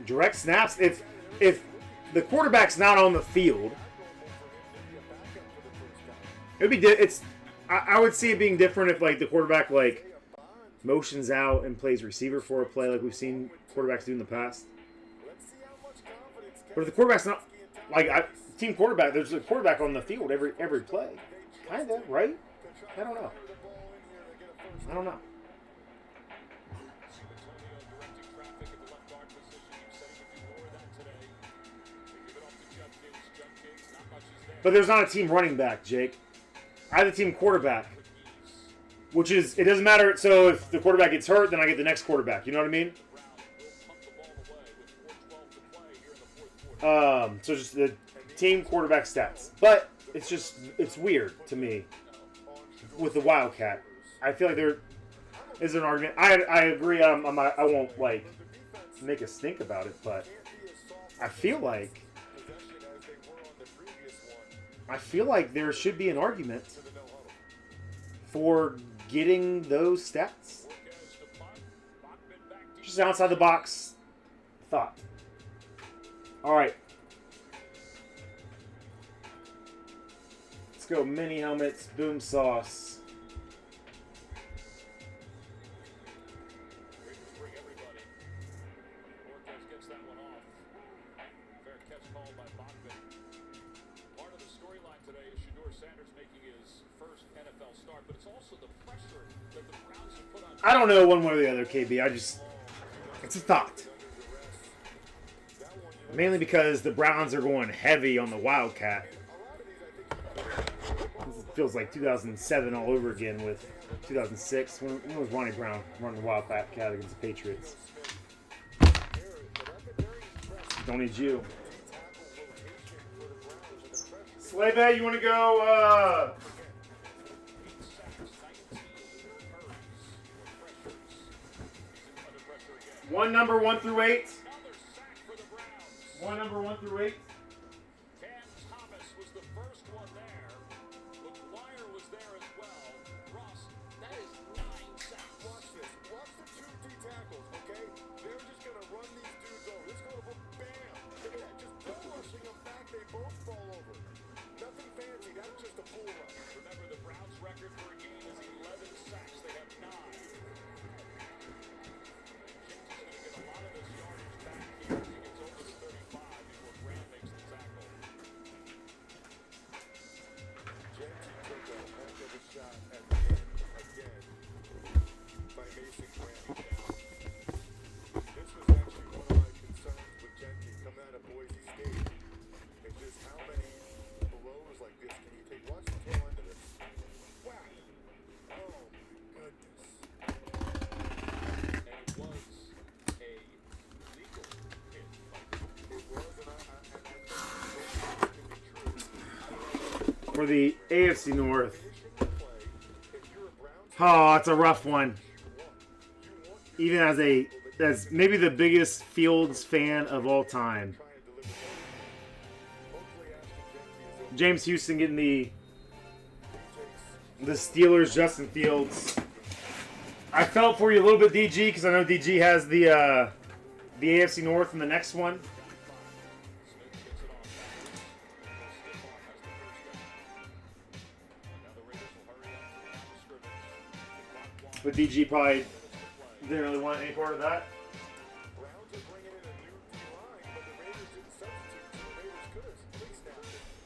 Direct snaps. If the quarterback's not on the field, it would be. I would see it being different if like the quarterback like motions out and plays receiver for a play like we've seen quarterbacks do in the past. But if the quarterback's not like team quarterback, there's a quarterback on the field every play, kinda, right? I don't know. But there's not a team running back, Jake. I have the team quarterback, which is, it doesn't matter. So if the quarterback gets hurt, then I get the next quarterback. You know what I mean? So just the team quarterback stats. But it's weird to me with the Wildcat. I feel like there is an argument. I agree. I won't like make us think about it, but I feel like there should be an argument for getting those stats. Just outside the box thought. All right. Let's go mini helmets, boom sauce. I don't know one way or the other, KB. It's a thought. Mainly because the Browns are going heavy on the Wildcat. This feels like 2007 all over again with 2006. When was Ronnie Brown running the Wildcat against the Patriots? Don't need you. Slave, you want to go? One number 1 through 8. One number 1 through 8. Cam Thomas was the first one there. McGuire was there as well. Ross, that is 9 sacks. Watch this. Watch the 2 D tackles, okay? They're just going to run these dudes over. It's going to go bam. Look at that. Just bull rushing them back. They both fall over. Nothing fancy. That's just a bull rush. Remember, the Browns' record for a game is 11 sacks. They have 9. For the AFC North. Oh, it's a rough one. Even as maybe the biggest Fields fan of all time. James Houston getting the Steelers, Justin Fields. I felt for you a little bit, DG, because I know DG has the AFC North in the next one. But DG probably didn't really want any part of that. Browns are bringing in a new D-line, but the Raiders didn't substitute, so the Raiders could have snapped it.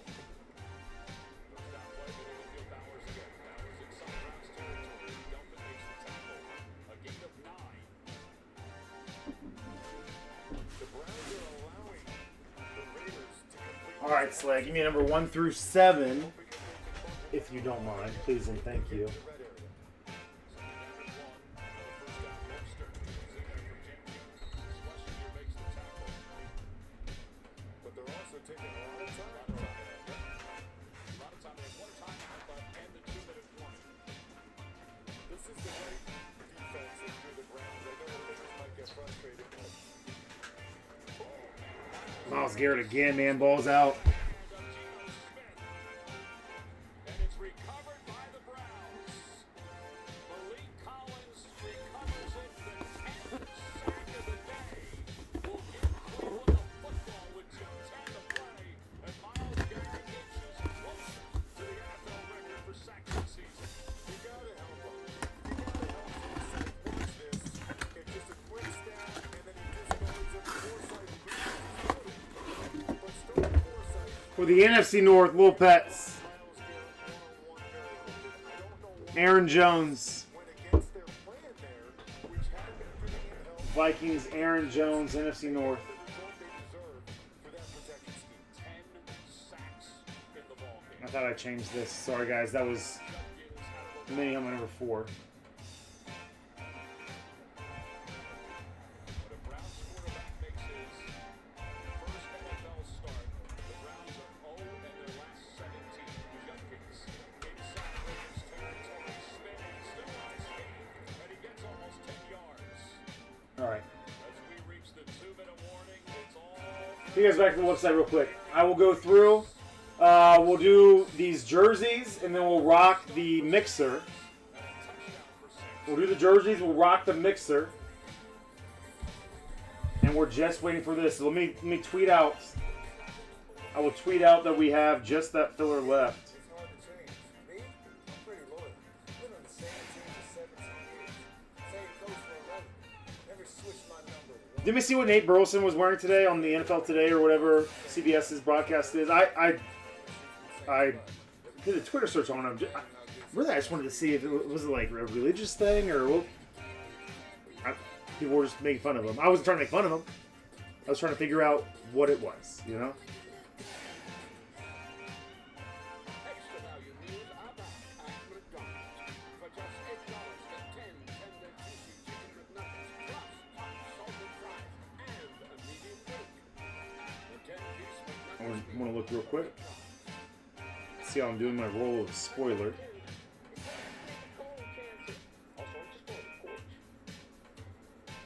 Bowers inside Browns territory. Delphin makes the tackle. A gain of 9. The Browns are allowing the Raiders to complete. All right, Slag, give me number 1 through 7, if you don't mind, please and thank you. Myles Garrett again, man, balls out. And it's recovered by the Browns. Malik Collins recovers it, the 10th sack of the day. Will give Cleveland a football with 2:10 to play. And Myles Garrett inches closer to the NFL record for sacks this season. You gotta help him. You gotta help him. Watch this. It's just a quick snap, and then he discards it. Foresight For the NFC North, Little Pets, Aaron Jones. Vikings, Aaron Jones, NFC North. 10 sacks in the ball game. I thought I changed this. Sorry, guys. That was mini helmet number 4. As we reach the you guys back to the website real quick. I will go through. We'll do these jerseys, and then we'll rock the mixer. We'll do the jerseys. We'll rock the mixer, and we're just waiting for this. So let me tweet out. I will tweet out that we have just that filler left. It's hard to change. Me? I'm pretty loyal. Been on the same team for 17 years. Same coach for 11. Never switched my number. Did we see what Nate Burleson was wearing today on the NFL Today or whatever CBS's broadcast is? I did a Twitter search on him. I just wanted to see if it was like a religious thing or what. People were just making fun of him. I wasn't trying to make fun of him. I was trying to figure out what it was, you know? Extra value meals are back at McDonald's. For just $8, get 10 tender juicy chicken McNuggets, plus hot salted fries, and a medium Coke. The 10-piece I McNuggets want to look real quick. See how I'm doing my role of spoiler.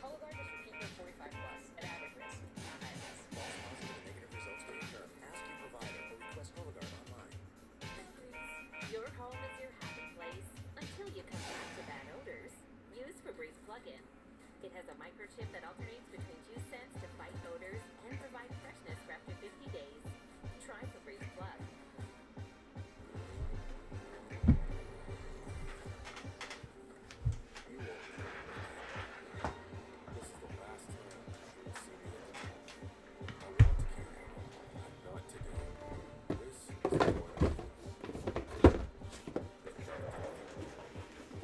Cologuard is repeat for 45 plus at average risk, not high risk. False positive and negative results may occur. Ask your provider or request Cologuard online. Your home is your happy place until you come back to bad odors. Use Febreze plug-in. It has a microchip that alternates between 2 scents to fight odors and provide freshness for up to 50 days. Try Febreze Plug. This is the last time you'll see me at the top. I want to carry on. Not today. This is what I want.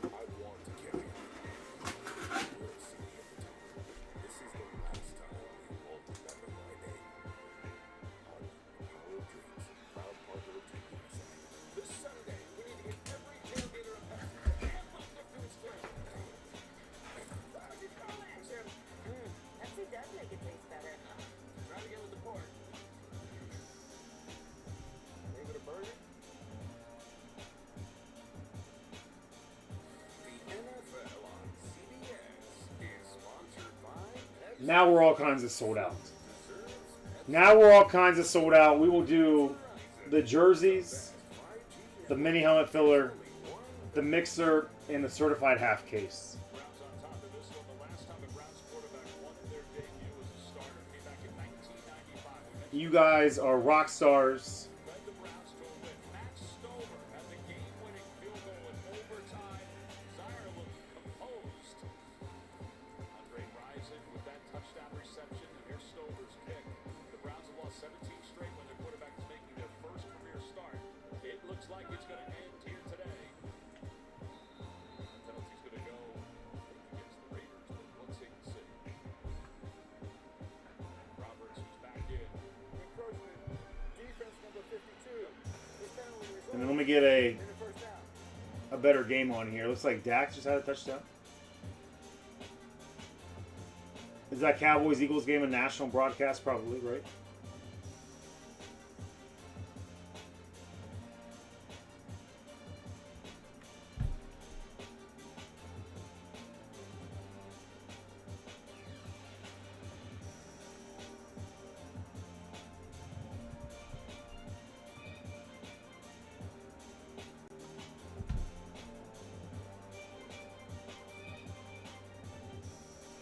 I want to carry on. You will see me at the top. This is the last time you won't remember my name. Heart, Power of Dreams, proud partner of Team USA. This Sunday, we need to get every tailgater a pass to amp up the food spread. Pepsi does make it taste better. Try it again with the pork. Name it a burger? The NFL on CBS is sponsored by Now we're all kinds of sold out. Now we're all kinds of sold out. We will do the jerseys, the mini helmet filler, the mixer, and the certified half case. Browns on top of this one. The last time the Browns quarterback won in their debut as a starter came back in 1995. You guys are rock stars. Led the Browns to a win. Matt Stover had the game-winning field goal in overtime. Zaire looked composed. Andre Rison with that touchdown reception, and here's Stover's kick. The Browns have lost 17 straight when their quarterback is making their first career start. It looks like it's going to end here today. The penalty's going to go against the Raiders, but let's take the city. Roberts was back in. Encroachment. Defense number 52. This penalty results And then let me get a in the first down. better game on here. Looks like Dak just had a touchdown. Is that Cowboys-Eagles game a national broadcast? Probably, right?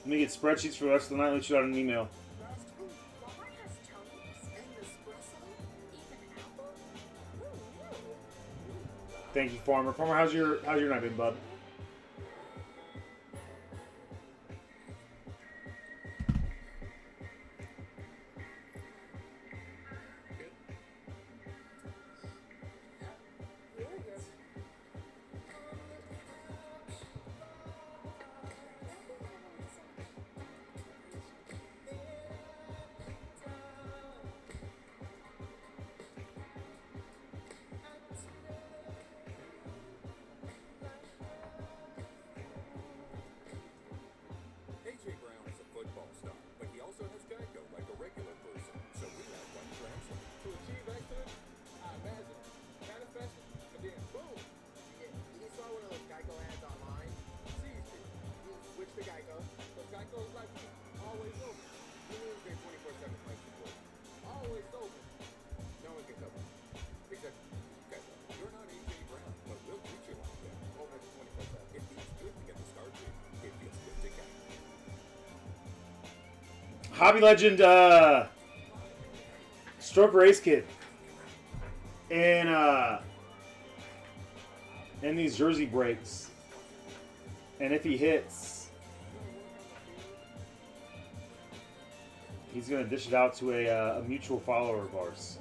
Let me get spreadsheets for the rest of the night. Let you out an email. Walmart has Tony's and espresso, even apple. Thank you, Farmer. Farmer, how's your night been, bud? Hobby Legend Stroker Race Kid. And these jersey breaks. And if he hits, he's going to dish it out to a mutual follower of ours.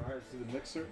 Alright, to the mixer.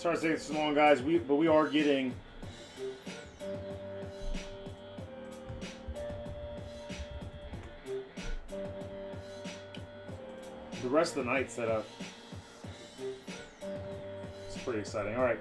Sorry to take this so long, guys. But we are getting the rest of the night set up. It's pretty exciting. All right.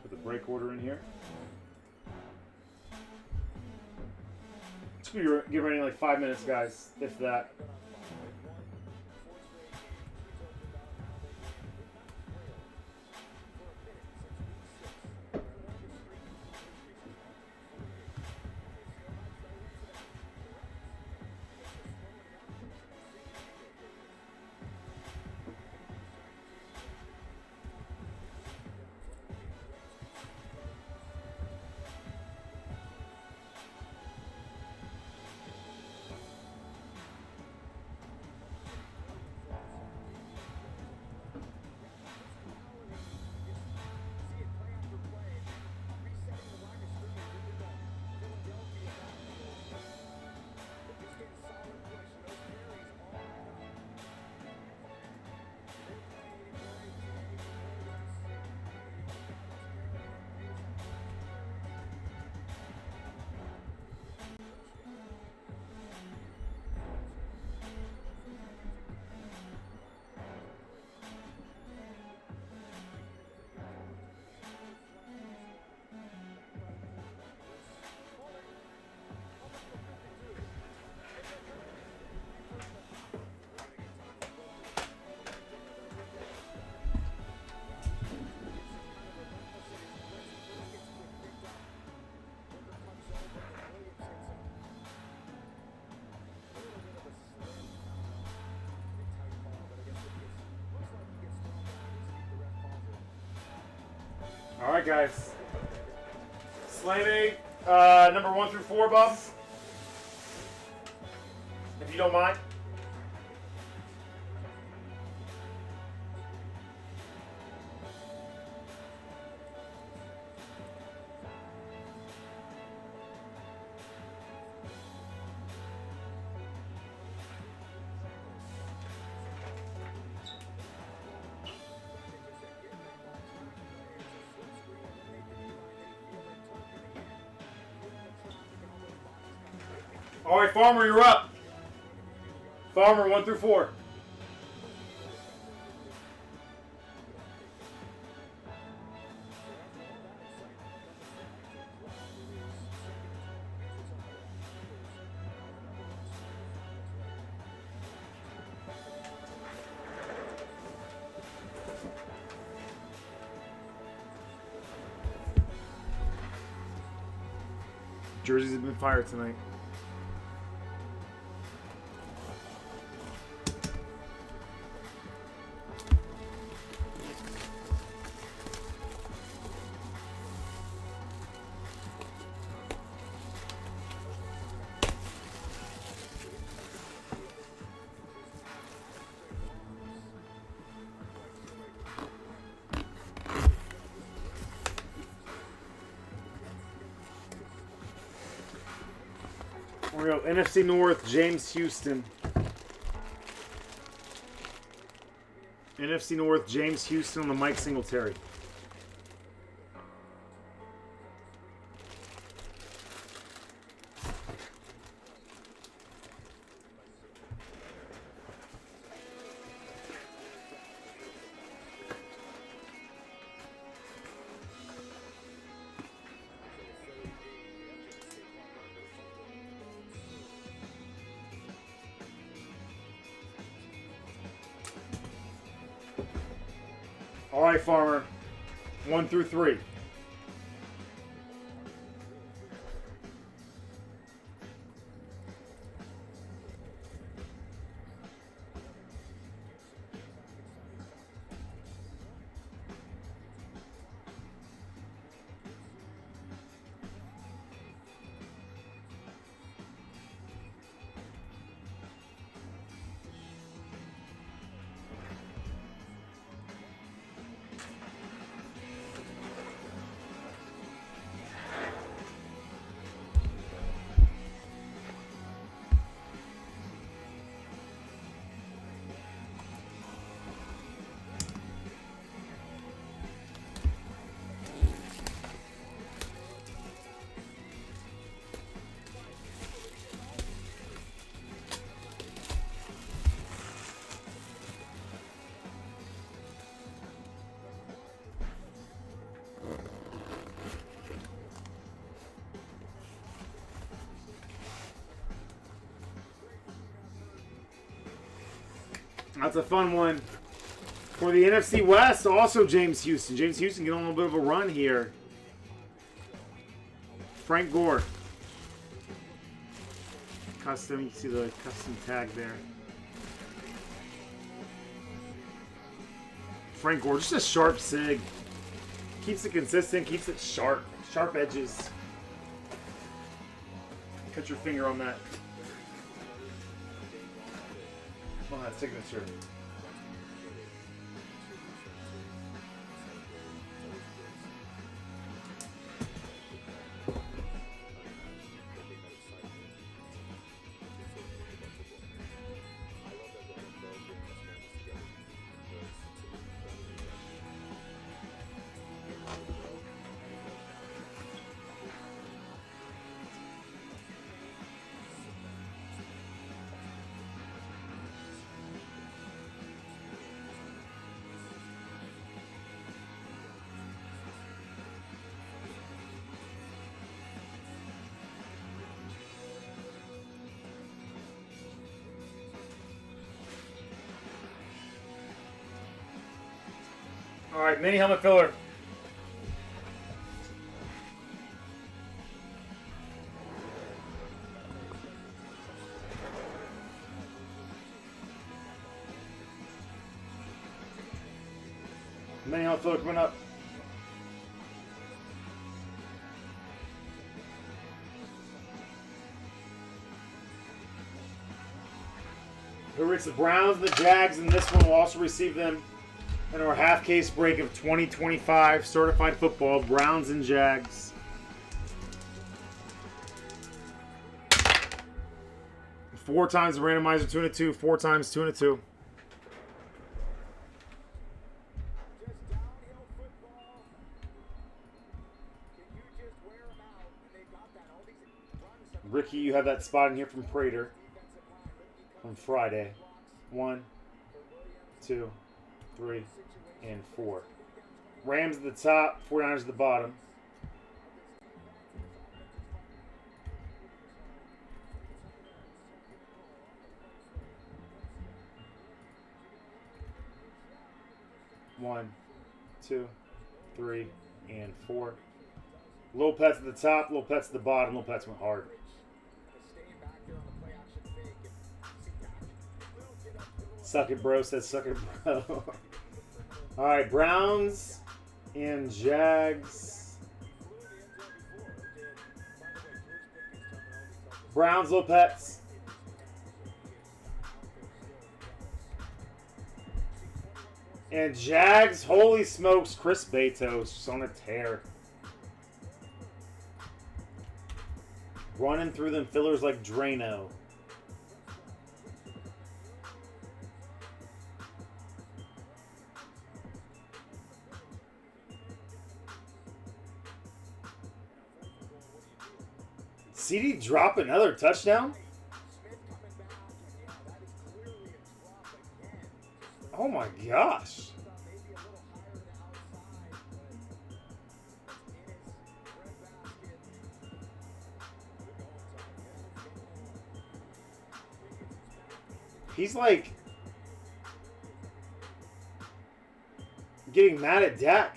Put the break order in here. It's gonna be give like 5 minutes, guys, if that. All right, guys. Slammy, number 1 through 4, Bob. If you don't mind. All right, Farmer, you're up. Farmer, 1 through 4. Jerseys have been fired tonight. We go NFC North, James Houston. NFC North, James Houston on the Mike Singletary. All right, Farmer. 1 through 3. That's a fun one. For the NFC West, also James Houston. James Houston getting on a little bit of a run here. Frank Gore. Custom, you can see the custom tag there. Frank Gore, just a sharp sig. Keeps it consistent, keeps it sharp. Sharp edges. Cut your finger on that. On that signature. All right, mini helmet filler. Mini helmet filler coming up. Who reads the Browns and the Jags, and this one will also receive them in our half case break of 2025 certified football, Browns and Jags. Four times the randomizer, 2 and a 2, 4 times 2 and a 2. Just downhill football. Can you just wear them out? And they got that. All these runs. Ricky, you have that spot in here from Prater from Friday. 1, 2, 3, and 4. Rams at the top, 49ers at the bottom. One, 2, 3, and 4. Little Pets at the top, Little Pets at the bottom. Little Pets went hard. Suck it, bro. Says suck it, bro. All right, Browns and Jags. Browns, Little Pets. And Jags, holy smokes, Chris Betos just on a tear. Running through them fillers like Drano. CD drop another touchdown? Oh my gosh. He's like getting mad at Dak.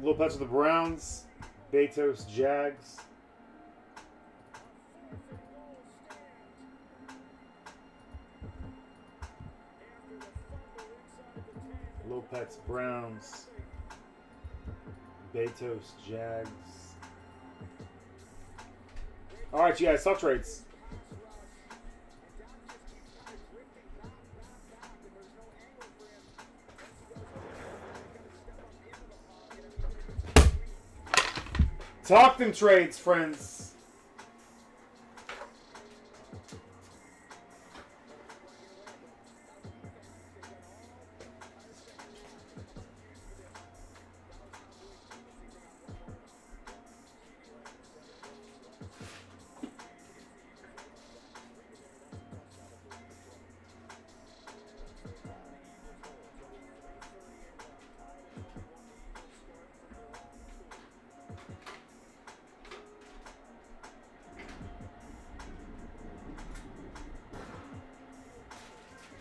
Lopez with the Browns. Betos, Jags. Lopez, Browns. Betos, Jags. All right, you guys, soft trades. Talk them trades, friends.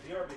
BRB.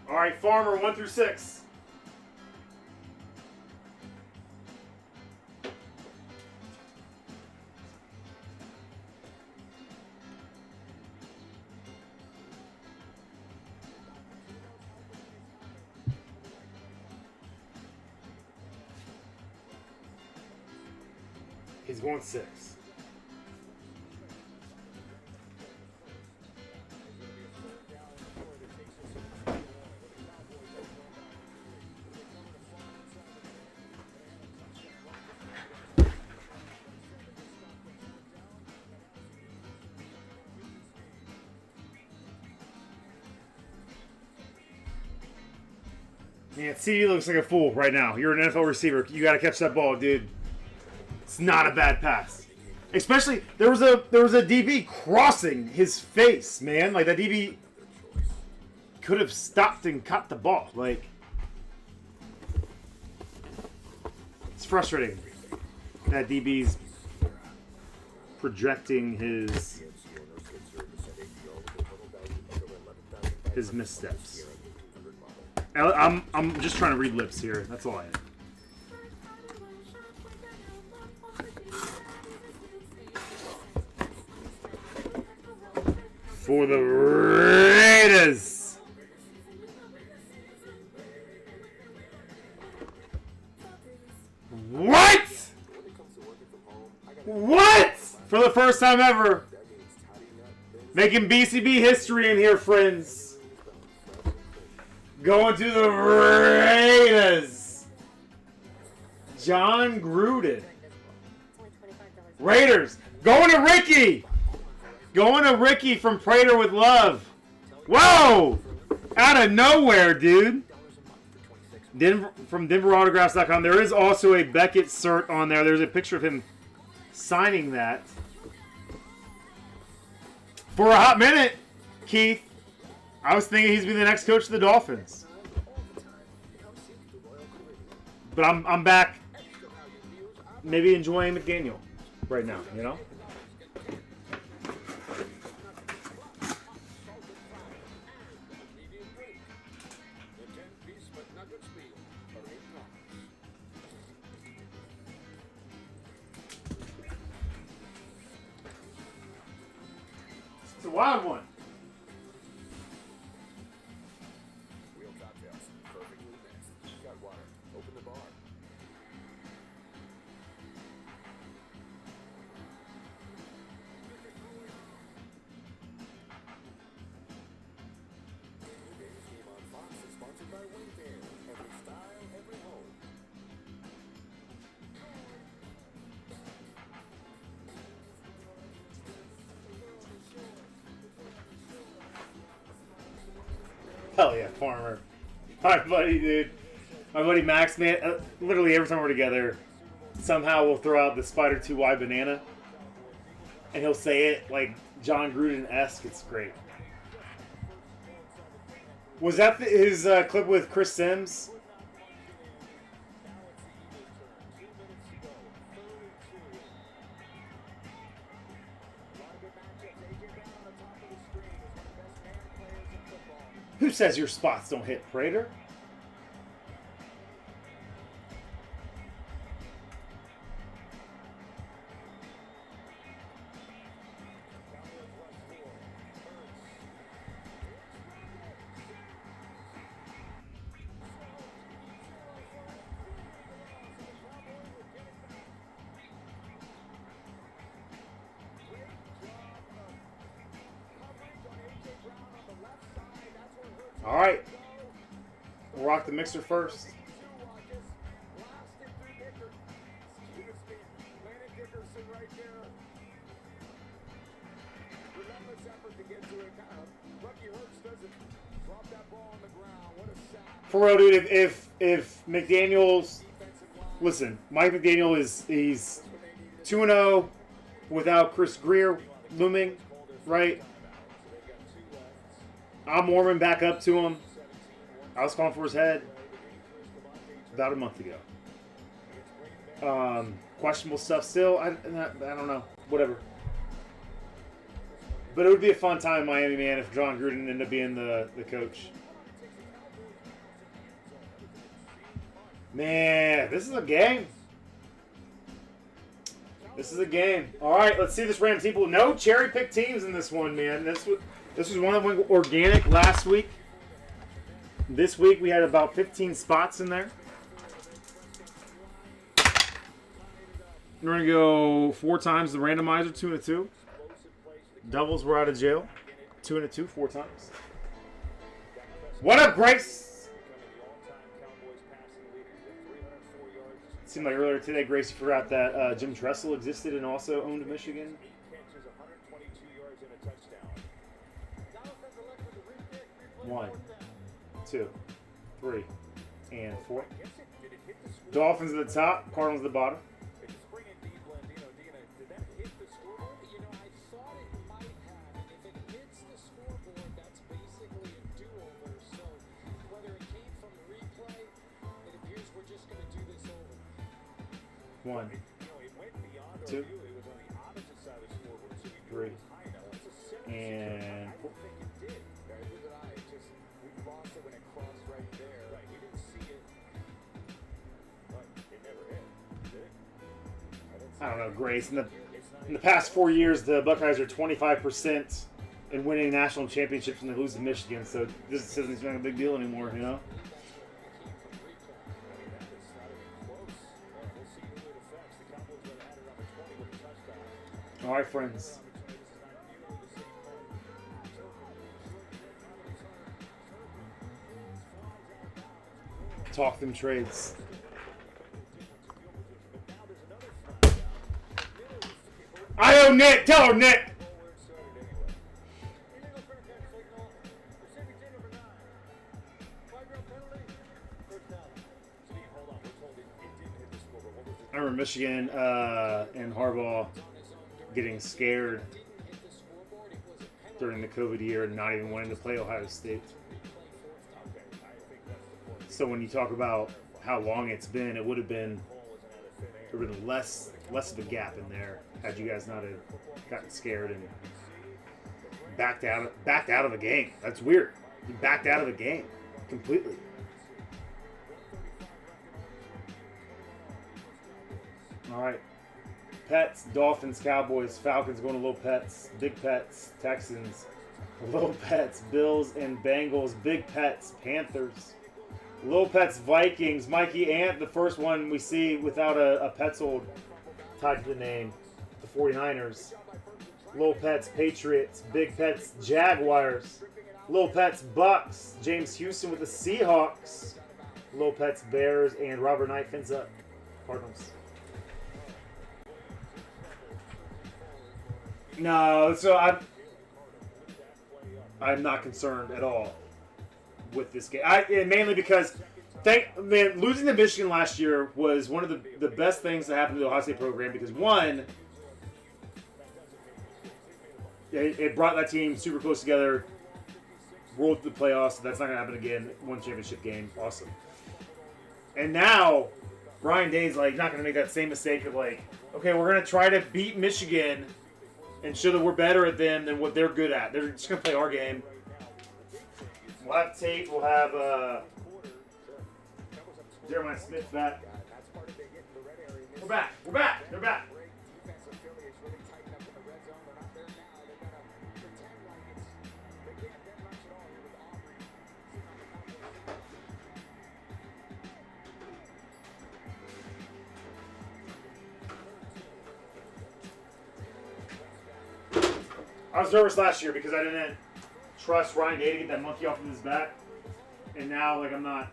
All right, Farmer 1 through 6. He's going 6. Man, CD looks like a fool right now. You're an NFL receiver. You got to catch that ball, dude. It's not a bad pass. Especially there was a DB crossing his face, man. Like that DB could have stopped and caught the ball. Like it's frustrating. That DB's projecting his missteps. I'm just trying to read lips here. That's all I am. For the Raiders. What? What? For the first time ever, That means tidying up, making BCB history in here, friends. Going to the Raiders. John Gruden. Raiders. Going to Ricky. Going to Ricky from Prater with love. Whoa! Out of nowhere, dude. From DenverAutographs.com. There is also a Beckett cert on there. There's a picture of him signing that. For a hot minute, Keith, I was thinking he's be the next coach of the Dolphins. But I'm back, maybe enjoying McDaniel right now, you know? It's a wild one. Real cocktails. Perfectly mixed. Got water. Open the bar. The Davis game on Fox is sponsored by Wayfair. Every style, every home. Hell yeah, Farmer. My buddy, dude. My buddy Max, man. Literally every time we're together, somehow we'll throw out the Spider 2Y banana. And he'll say it like John Gruden-esque. It's great. Was that his clip with Chris Sims? Who says your spots don't hit, Prater? All right. We'll rock the mixer first. For real, dude, if McDaniels, listen, Mike McDaniel he's 2-0 without Chris Greer looming, right? I'm warming back up to him. I was calling for his head about a month ago. Questionable stuff still. I don't know. Whatever. But it would be a fun time in Miami, man, if John Gruden ended up being the coach. Man, this is a game. This is a game. All right, let's see this random team pool. No cherry-picked teams in this one, man. This was one that went organic last week. This week we had about 15 spots in there. We're going to go 4 times the randomizer, 2 and a 2. Doubles were out of jail. 2 and a 2, 4 times. What up, Grace? It seemed like earlier today, Gracie forgot that Jim Tressel existed and also owned Michigan. 1, 2, 3, and 4. Dolphins at the top, Cardinals at the bottom. One, 2, 3, and 4. I don't know, Grace. In the past 4 years, the Buckeyes are 25% in winning national championships when they lose to Michigan. So this isn't a big deal anymore, you know. All right, friends. Talk them trades. I owe Nick. Tell her, Nick. I remember Michigan and Harbaugh getting scared during the COVID year and not even wanting to play Ohio State. So when you talk about how long it's been, it would have been less of a gap in there had you guys not have gotten scared and backed out of the game. That's weird. You backed out of the game completely. All right. Pets, Dolphins, Cowboys, Falcons going to little pets, big pets, Texans, little pets, Bills and Bengals, big pets, Panthers, little pets, Vikings, Mikey Ant, the first one we see without a Petzold tied to the name, the 49ers, little pets, Patriots, big pets, Jaguars, little pets, Bucks, James Houston with the Seahawks, little pets, Bears, and Robert Knight fins up, Cardinals. No, so I'm not concerned at all with this game. Mainly because losing to Michigan last year was one of the best things that happened to the Ohio State program because one, it brought that team super close together, rolled to the playoffs. So that's not going to happen again. One championship game, awesome. And now Brian Day's like not going to make that same mistake of like, okay, we're going to try to beat Michigan and show that we're better at them than what they're good at. They're just going to play our game. We'll have tape. We'll have Jeremiah Smith back. We're back. We're back. They're back. I was nervous last year because I didn't trust Ryan Day to get that monkey off of his back, and now like I'm not.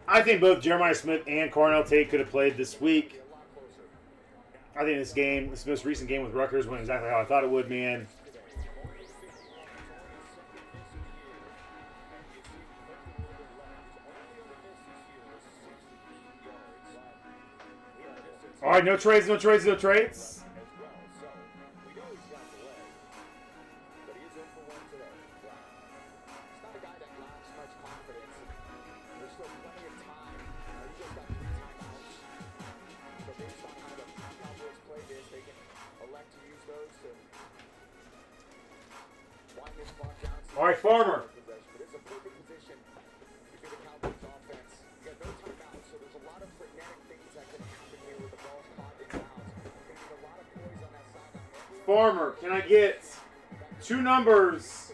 I think both Jeremiah Smith and Cornell Tate could have played this week. I think this most recent game with Rutgers went exactly how I thought it would, man. All right, no trades, no trades, no trades. All right, Farmer. Farmer, can I get two numbers?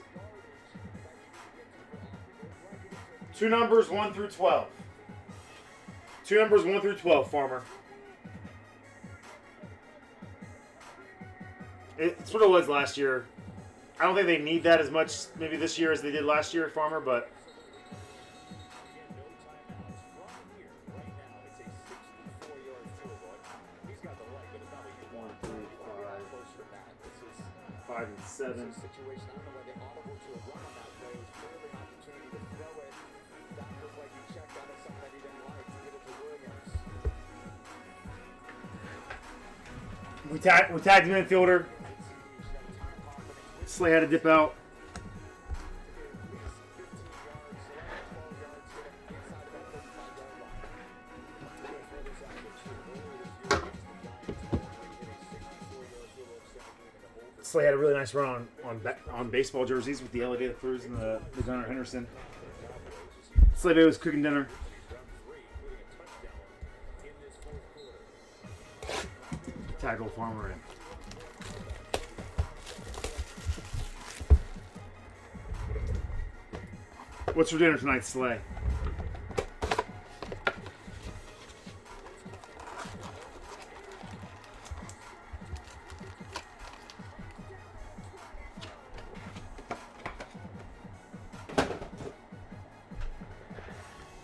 Two numbers 1 through 12. Two numbers 1 through 12, Farmer. It's what it was last year. I don't think they need that as much maybe this year as they did last year, Farmer, but five and 7. We tagged the midfielder. Slay had to dip out. Slay had a really nice run on baseball jerseys with the elevated Cruz and the Gunnar Henderson. Slay was cooking dinner. Tackle Farmer in. What's for dinner tonight, Slay?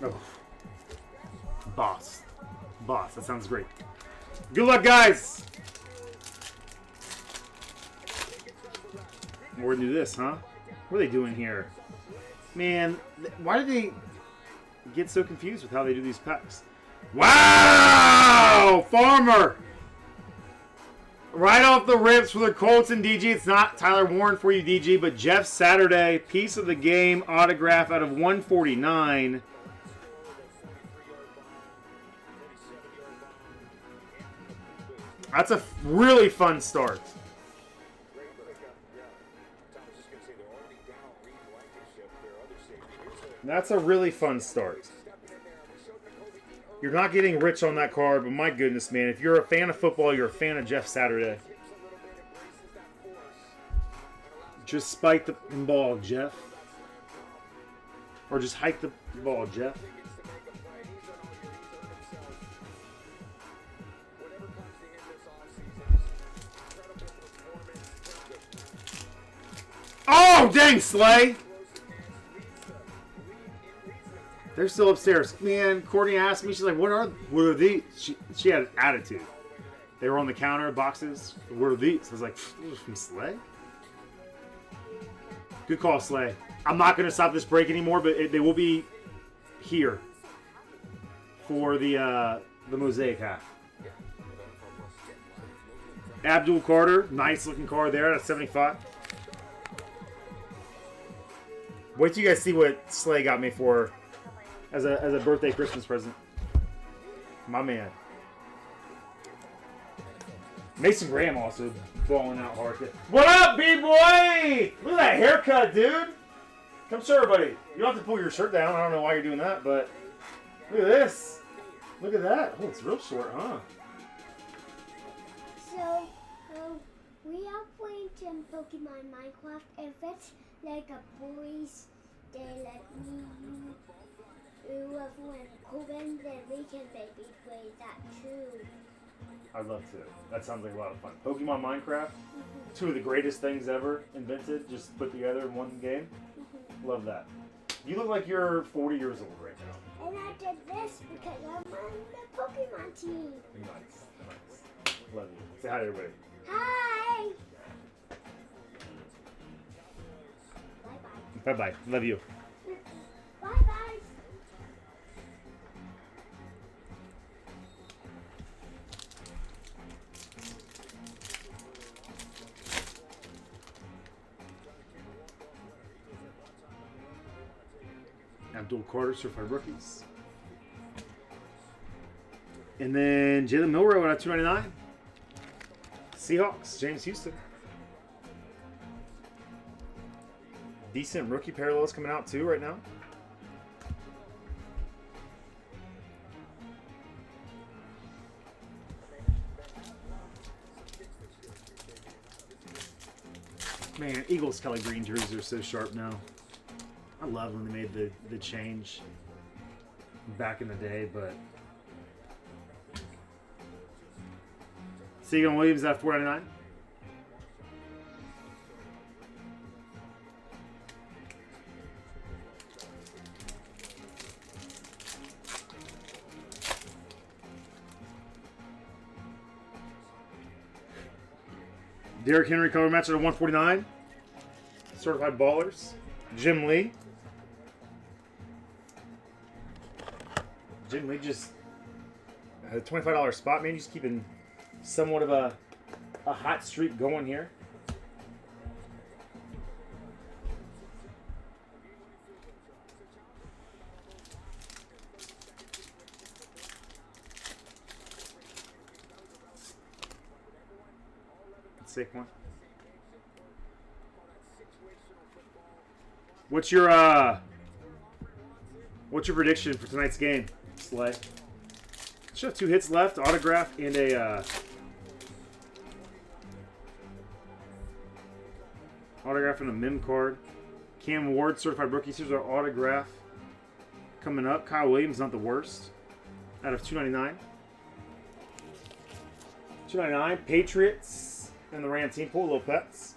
Oh. Boss. Boss. That sounds great. Good luck, guys. We're gonna do this, huh? What are they doing here? Man, why do they get so confused with how they do these packs? Wow! Farmer! Right off the rips for the Colts and DG. It's not Tyler Warren for you, DG, but Jeff Saturday, piece of the game, autograph out of 149. That's a really fun start. That's a really fun start. You're not getting rich on that card, but my goodness, man. If you're a fan of football, you're a fan of Jeff Saturday. Just spike the ball, Jeff. Or just hike the ball, Jeff. Oh, dang, Slay! They're still upstairs. Man, Courtney asked me, she's like, what are these? She had an attitude. They were on the counter, boxes. What are these? I was like, from Slay? Good call, Slay. I'm not going to stop this break anymore, but they will be here for the Mosaic half. Abdul Carter, nice looking card there at 75. Wait till you guys see what Slay got me for as a birthday Christmas present. My man. Mason Graham also balling out hard. What up, B-boy? Look at that haircut, dude. Come show everybody. You don't have to pull your shirt down. I don't know why you're doing that, but look at this. Look at that. Oh, it's real short, huh? So, we are playing some Pokemon Minecraft. If it's like a boys, they let me with Coben, then we can maybe play that too. I'd love to. That sounds like a lot of fun. Pokemon Minecraft, two of the greatest things ever invented, just put together in one game. Love that. You look like you're 40 years old right now. And I did this because I'm on the Pokemon team. Nice, nice. Love you. Say hi to everybody. Hi! Bye-bye. Bye-bye. Love you. Bye-bye. Abdul Carter, certified rookies. And then Jalen Milrow at 299. Seahawks, James Houston. Decent rookie parallels coming out too right now. Man, Eagles Kelly Green jerseys are so sharp now. I love when they made the change back in the day, but Seagon Williams at $4.99. Derrick Henry cover match at $149. Certified Ballers. Jim Lee. Jim Lee just had a $25 spot. Man, just keeping somewhat of a hot streak going here. Saquon. What's your prediction for tonight's game, Slay? Should have 2 hits left, autograph, and a autograph and a mem card. Cam Ward, certified rookie. Here's our autograph coming up. Kyle Williams, not the worst. Out of 299. 299. Patriots and the Ram team pool. Little pets.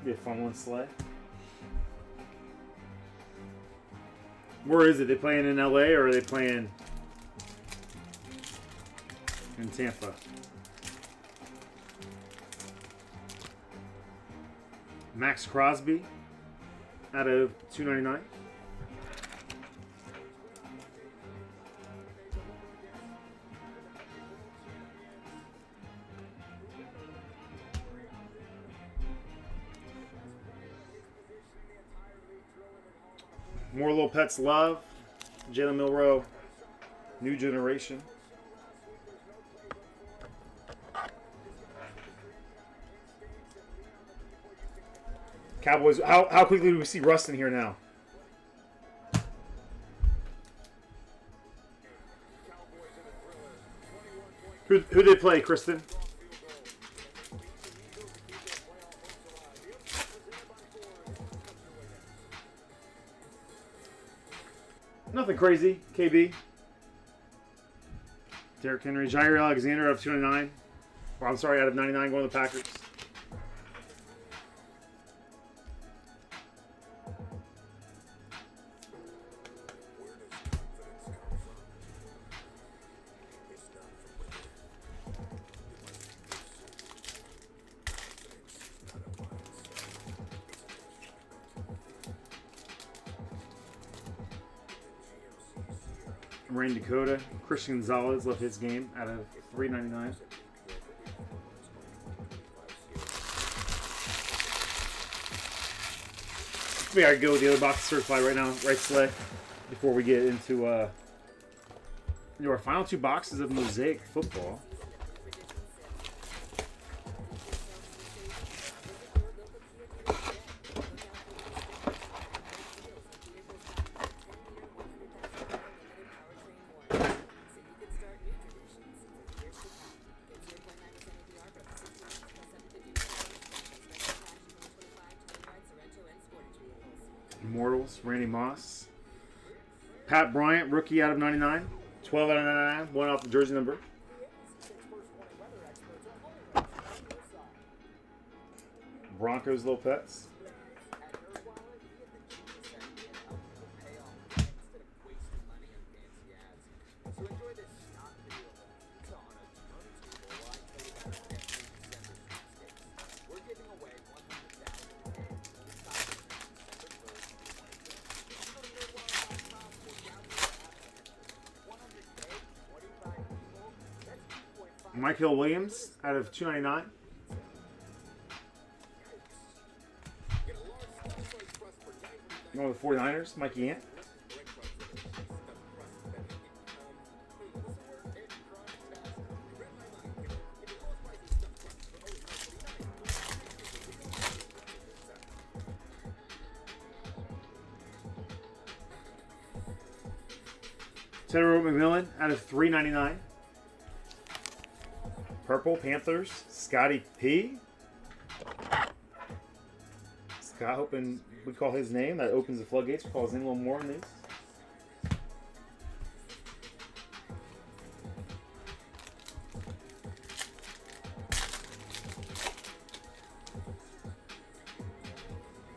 Be a fun one, Slay. Where is it? They playing in LA or are they playing in Tampa? Max Crosby out of 299. More Little Pets love. Jalen Milroe, new generation. Cowboys. How quickly do we see Rust in here now? Who they play, Kristen? Nothing crazy. KB. Derrick Henry. Jair Alexander out of 299. Or I'm sorry, out of 99 going to the Packers. Rain Dakota. Christian Gonzalez left his game out of 399. We gotta go with the other box certified right now, right, Slay? Before we get into our final two boxes of Mosaic football. Immortals, Randy Moss. Pat Bryant, rookie out of 99. 12 out of 99, one off the jersey number. Broncos, Little Pets. Michael Williams out of 299. Going with the 49ers, Mikey Ant. Teddy McMillan out of 399. Purple Panthers, Scotty P. Scott, hoping we call his name. That opens the floodgates. We'll call his name a little more in these.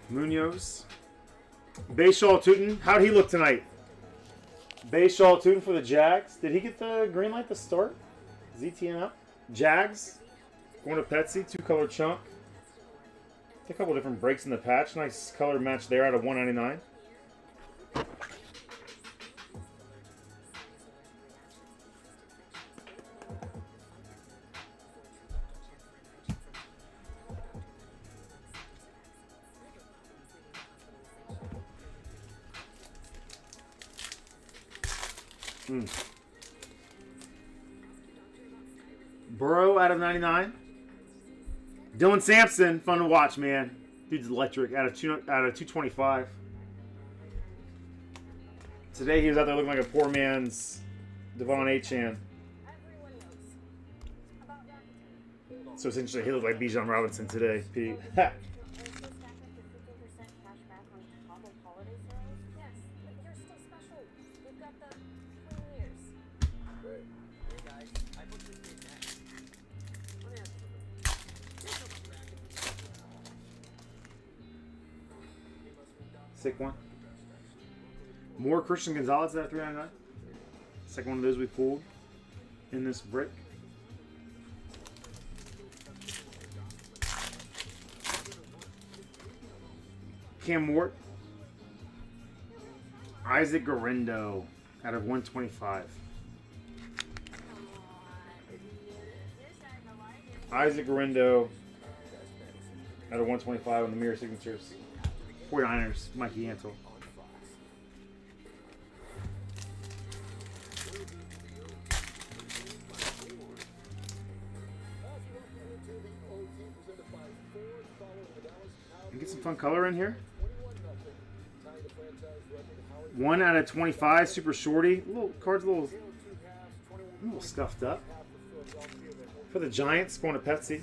Munoz. Bayshaw Tootin. How'd he look tonight? Bayshaw Tootin for the Jags. Did he get the green light to start? ZTN up. Jags. Going to Petsy. Two-color chunk. A couple different breaks in the patch. Nice color match there out of 199. Burrow out of 99. Dylan Sampson, fun to watch, man. Dude's electric. Out of 225. Today he was out there looking like a poor man's Devon Achane. So essentially, he looked like Bijan Robinson today, Pete. Also stack up to 15% cash back on Chicago holiday sales. Yes, but you're still special. We've got the Twin Years. Great. Hey guys, I booked this game next. Let me ask you something. You know about bracket? He must have done. Sick one. More Christian Gonzalez at 399. Second one of those we pulled in this break. Cam Ward. Isaac Garendo out of 125. Isaac Garendo out of 125 on the mirror signatures. 49ers, Mikey Antle. Get some fun color in here. 1 out of 25, super shorty. Card's a little scuffed up. For the Giants, going to Pepsi.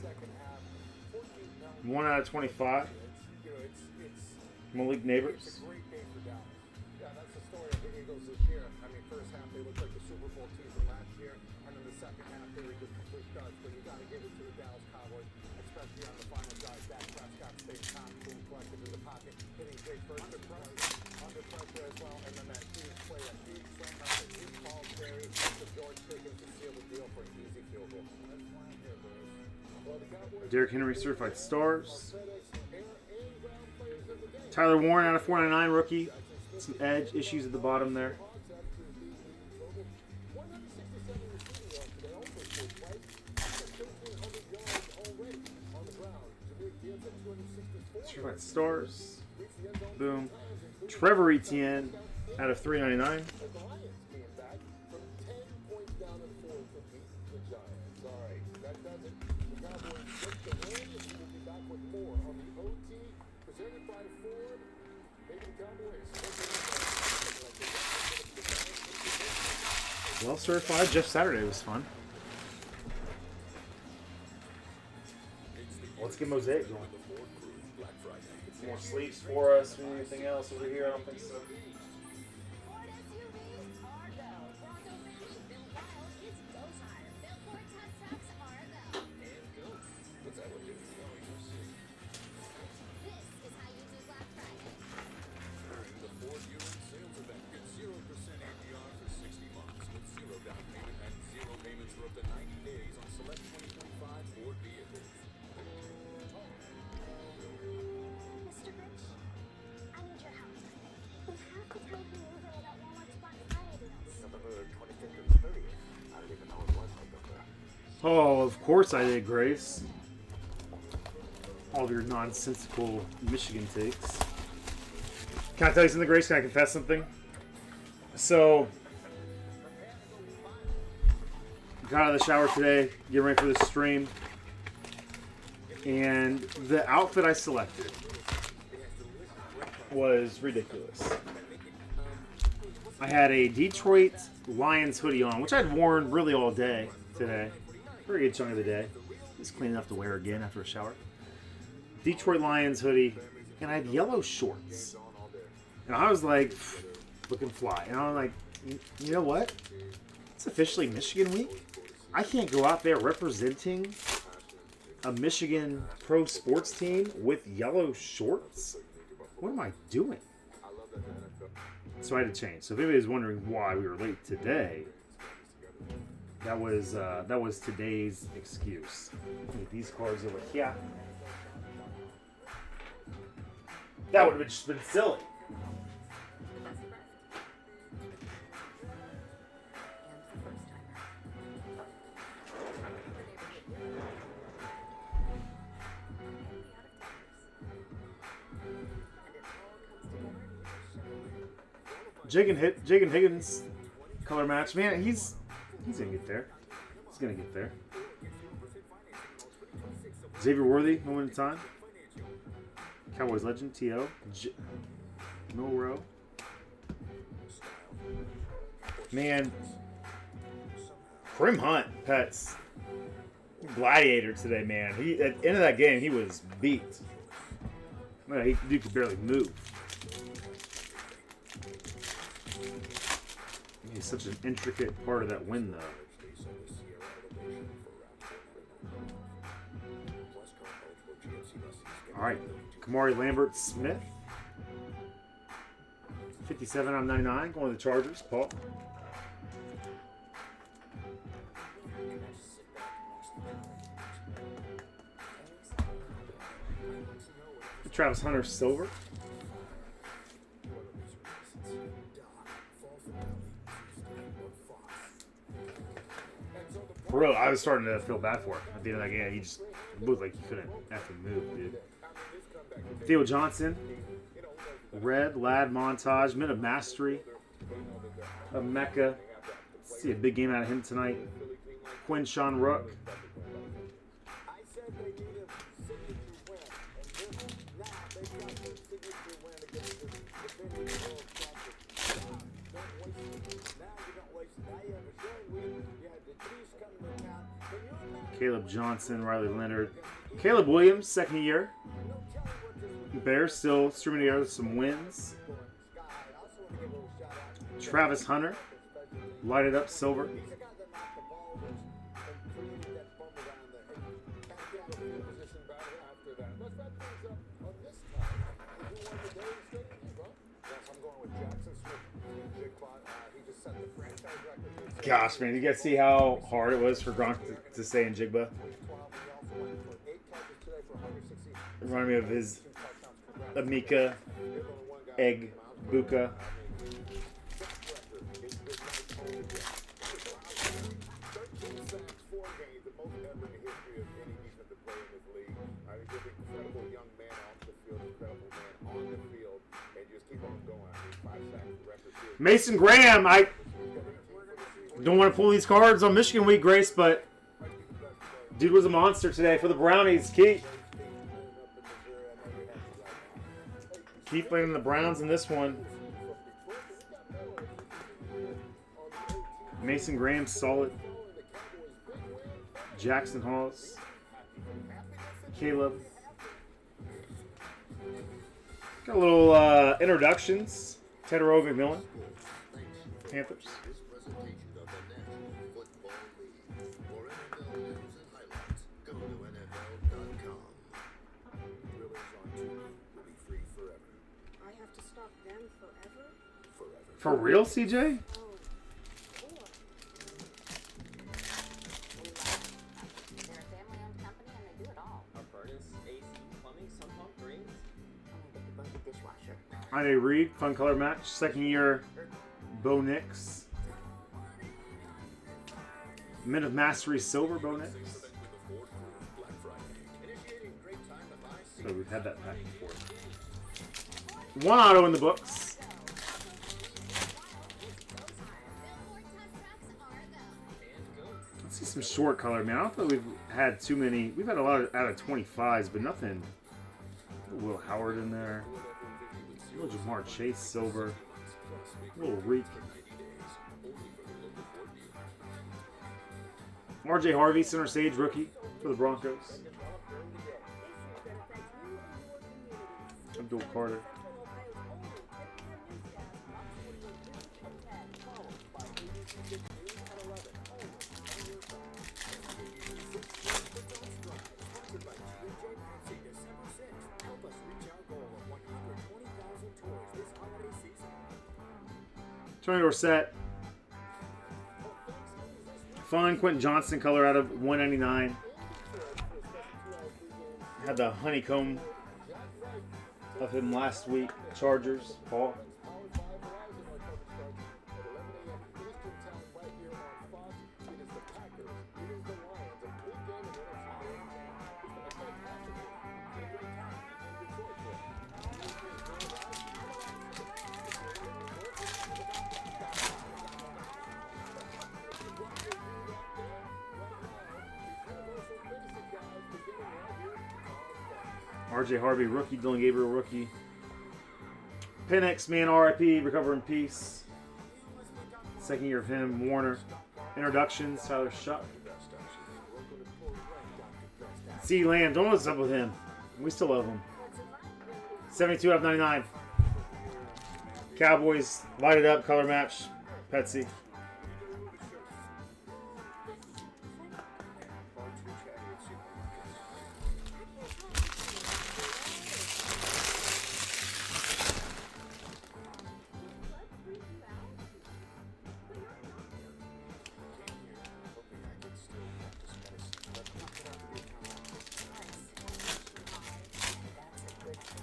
1 out of 25. Malik Neighbors. Great day for Dallas. Yeah, that's the story of the Eagles this year. I mean, first half they looked like the Super Bowl team from last year, and then the second half they were just complete duds. But you got to give it to the Dallas Cowboys, especially on the final drive. Dak Prescott staying calm, cool, collected in the pocket, hitting Jake Burns under pressure as well, and then that huge play, that huge slam out, that huge ball carry to George Pickens to seal the deal for an easy field goal. That's fine here, boys. Well, the Cowboys. Derrick Henry certified stars. Tyler Warren out of 499 rookie. Some edge issues at the bottom there. Certified stars. Boom. Trevor Etienne out of 399. Well certified. Jeff Saturday was fun. Let's get Mosaic going. Get some more sleeves for us or anything else over here. I don't think so. Oh, of course I did, Grace. All of your nonsensical Michigan takes. Can I tell you something, Grace? Can I confess something? So, got out of the shower today, getting ready for this stream, and the outfit I selected was ridiculous. I had a Detroit Lions hoodie on, which I'd worn really all day today. Very good chunk of the day. Just clean enough to wear again after a shower. Detroit Lions hoodie, and I had yellow shorts. And I was like, looking fly. And I was like, you know what? It's officially Michigan week. I can't go out there representing a Michigan pro sports team with yellow shorts. What am I doing? So I had to change. So if anybody's wondering why we were late today, that was today's excuse. Get these cards over here. That would have just been silly. Jagan Higgins color match. Man, he's gonna get there. He's gonna get there. Xavier Worthy, moment in time. Cowboys legend, T.O. Milrow. Man. Kareem Hunt, pets. Gladiator today, man. He at the end of that game, he was beat. Man, he could barely move. He's such an intricate part of that win, though. All right, Kamari Lambert Smith, 57 out of 99, going to the Chargers. Paul. Travis Hunter Silver. For real, I was starting to feel bad for him at the end of that game. He just looked like he couldn't effing move, dude. Theo Johnson, red lad montage, minute of mastery of Mecca. Let's see a big game out of him tonight. Quinn Sean Rook. Caleb Johnson, Riley Leonard. Caleb Williams, second year. Bears still streaming together some wins. Travis Hunter, lighted up silver. Gosh, man, you guys see how hard it was for Gronk to stay in Jigba? Reminded me of his Amika, Egg, Buka. Mason Graham, I don't want to pull these cards on Michigan Week, Grace, but dude was a monster today for the Brownies. Keith playing the Browns in this one. Mason Graham, solid. Jackson Halls. Caleb. Got a little introductions. Tedero McMillan. Panthers. For real, CJ? They're a family-owned company and they do it all. Our furnace, AC, plumbing, sump pump, drains. I'm gonna get the bucket dishwasher. Ine Reed, fun color match. Second year, Bo Nix. Men of Mastery Silver, Bo Nix. So we've had that back and forth. One auto in the books. Let's see some short color, man. I don't think we've had too many. We've had a lot out of 25s, but nothing. A little Will Howard in there. A little Jamar Chase Silver. A little Reek. RJ Harvey, center stage rookie for the Broncos. Abdul Carter. Tony Dorsett. Fun Quentin Johnston color out of 199. Had the honeycomb of him last week. Chargers. Paul. RJ Harvey, rookie. Dylan Gabriel, rookie. Penix, man, RIP, recover in peace. Second year of him. Warner. Introductions, Tyler Shuck. C. Lamb. Don't know what's up with him. We still love him. 72 out of 99. Cowboys. Light it up. Color match. Petsy.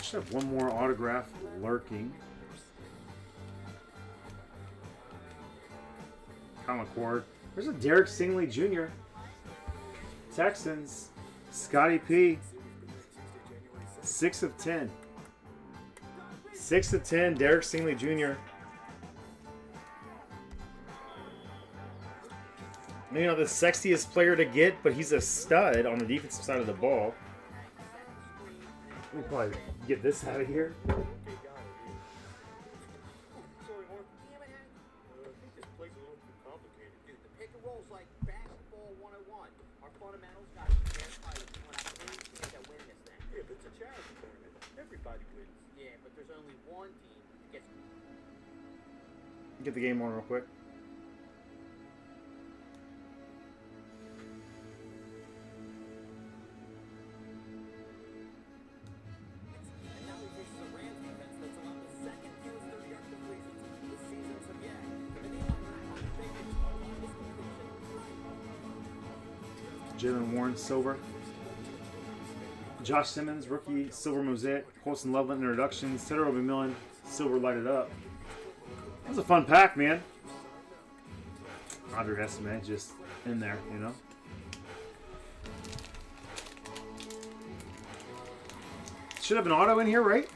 Should have one more autograph lurking. Kyle McCord. There's a Derek Stingley Jr. Texans. Scotty P. 6 of 10. 6 of 10. Derek Stingley Jr. Maybe not the sexiest player to get, but he's a stud on the defensive side of the ball. We'll probably get this out of here. Get the game on real quick. Jalen Warren, silver. Josh Simmons, rookie, silver mosaic. Colson Loveland, introduction. Cedar McMillan, silver lighted up. That was a fun pack, man. Andre Estimate just in there, you know. Should have an auto in here, right?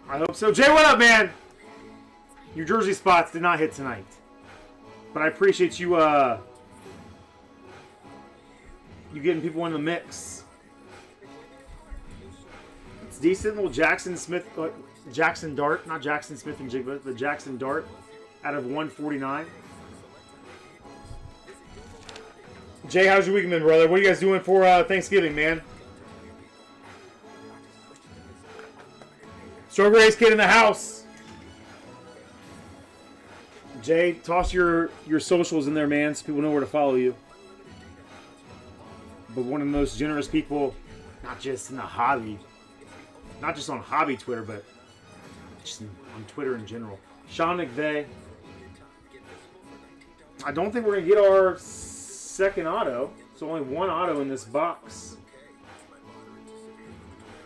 I hope so. Jay, what up, man? Your jersey spots did not hit tonight. But I appreciate you you getting people in the mix. It's decent. Little Jackson Smith, Jackson Dart, not Jackson Smith and Jigba, but Jackson Dart out of 149. Jay, how's your week been, brother? What are you guys doing for Thanksgiving, man? Strawberries Kid in the house. Jay, toss your socials in there, man, so people know where to follow you. But one of the most generous people, not just in the hobby, not just on hobby Twitter, but just on Twitter in general. Sean McVay. I don't think we're going to get our second auto. So only one auto in this box.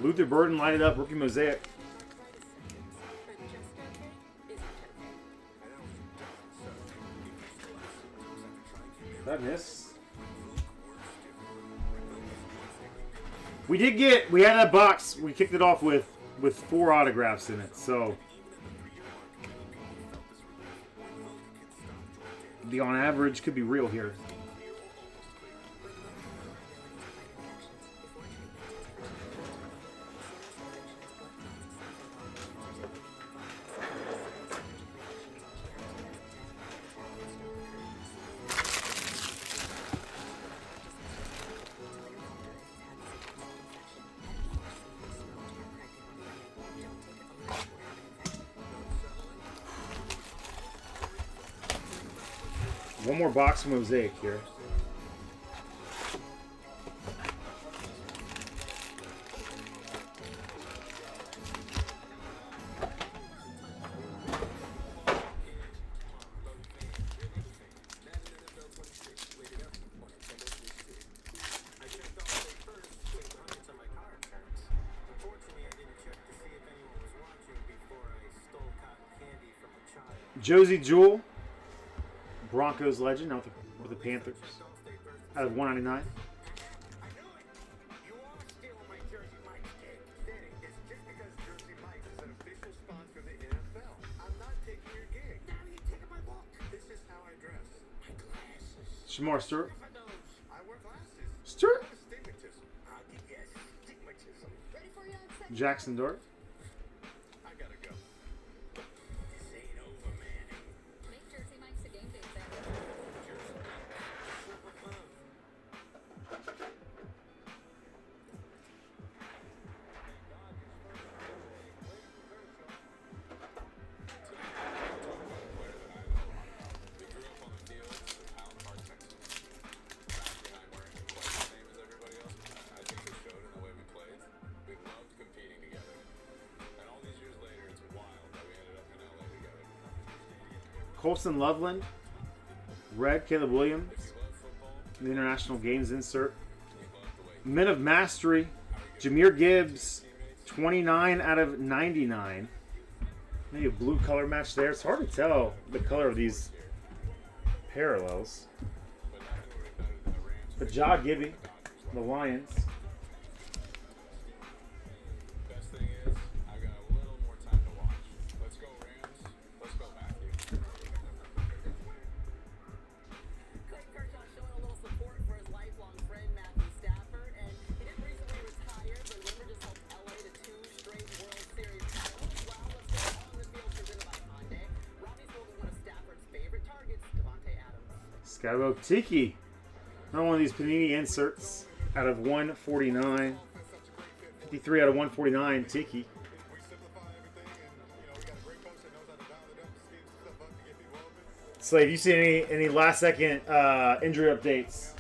Luther Burden lighted up, rookie mosaic. That miss. We had that box. We kicked it off with 4 autographs in it. So the on average could be real here. One more box of mosaic here. Josie Jewell, Broncos legend, now with the Panthers, out of 199. Shamar Stewart. Stewart. Jackson Dart. Colson Loveland. Red, Caleb Williams. The International Games insert. Men of Mastery. Jahmyr Gibbs. 29 out of 99. Maybe a blue color match there. It's hard to tell the color of these parallels. But Ja Gibby, the Lions. Best thing is, I got a little more time to watch. Let's go Rams. Let's go Matthew. Clayton Kershaw showing a little support for his lifelong friend Matthew Stafford, and he did recently retire, but remember just helped LA to 2 straight World Series titles. Well, let's go on the field presented by Hyundai. Robbie's holding one of Stafford's favorite targets, Devontae Adams. Skyboat Tiki. Another one of these Panini inserts out of 149. 53 out of 149, Tiki. We simplify everything, and we got a great coach that knows how to dial it up, speed stuff up to get people open. Slade, you see any last second injury updates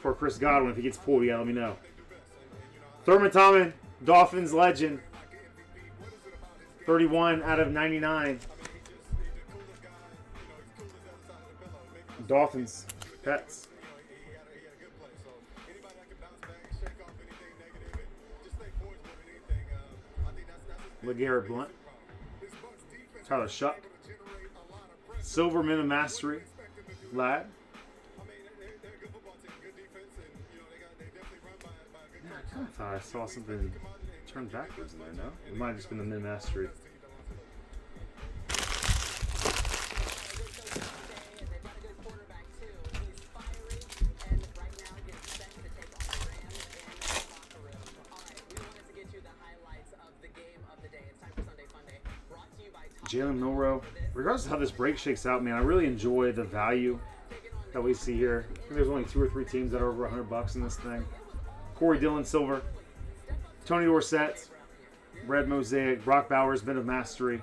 for Chris Godwin? If he gets pulled, you gotta let me know. Thurman Thomas, Dolphins legend. 31 out of 99. Dolphins, Pets. LeGarrette Blunt. Tyler Shuck. Silverman of Mastery. Ladd. Yeah, I kind of thought I saw something turn backwards in there, no? It might have just been the Mid Mastery. Jalen Milroe. Regardless of how this break shakes out, man, I really enjoy the value that we see here. I think there's only 2 or 3 teams that are over $100 in this thing. Corey Dillon, Silver. Tony Dorsett, Red Mosaic. Brock Bowers, Men of Mastery.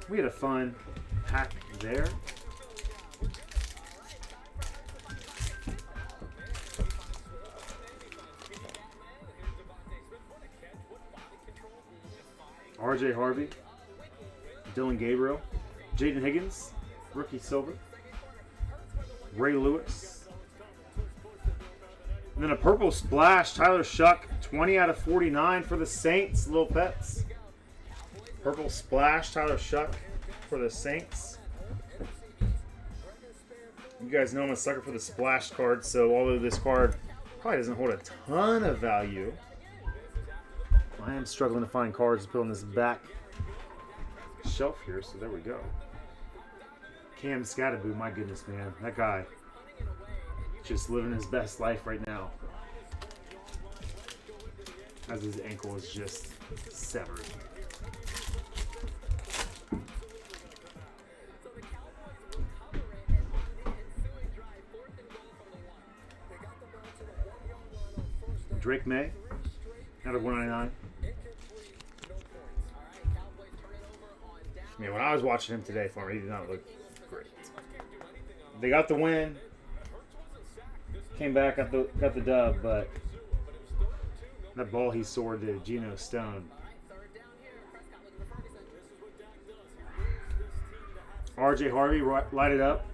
We had a fun pack there. RJ Harvey, Dylan Gabriel, Jaden Higgins, rookie silver, Ray Lewis, and then a purple splash, Tyler Shuck, 20 out of 49 for the Saints, Little Pets. Purple splash, Tyler Shuck for the Saints. You guys know I'm a sucker for the splash cards, so although this card probably doesn't hold a ton of value, I am struggling to find cards to put on this back shelf here, so there we go. Cam Scattaboo, my goodness, man. That guy just living his best life right now. As his ankle is just severed. Drake May, out of 199. Man, when I was watching him today for me, he did not look great. They got the win. Came back, got the dub, but that ball he soared to Geno Stone. RJ Harvey lighted up.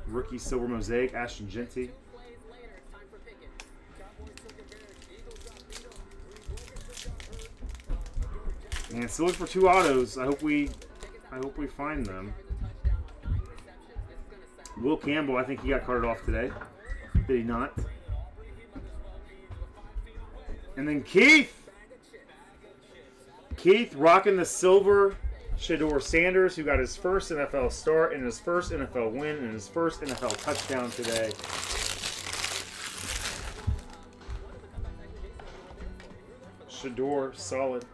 Rookie Silver Mosaic, Ashton Genty. Man, still looking for 2 autos. I hope we find them. Will Campbell, I think he got carted off today. Did he not? And then Keith rocking the silver. Shedeur Sanders, who got his first NFL start and his first NFL win and his first NFL touchdown today. Shedeur, solid.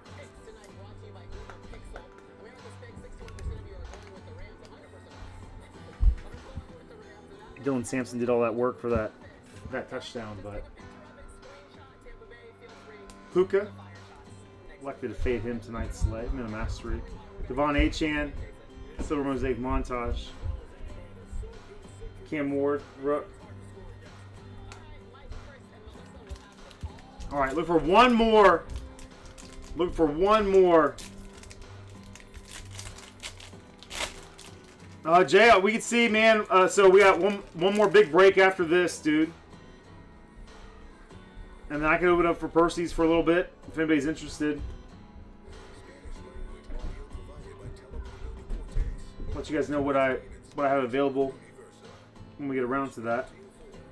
Dylan Sampson did all that work for that touchdown, but Puka elected to fade him tonight's slay. Men of Mastery. Devon Achane, Silver Mosaic Montage. Cam Ward, Rook. All right, look for one more. Look for one more Jay, we can see, man. So we got one more big break after this, dude. And then I can open up for Percy's for a little bit if anybody's interested. Let you guys know what I have available when we get around to that.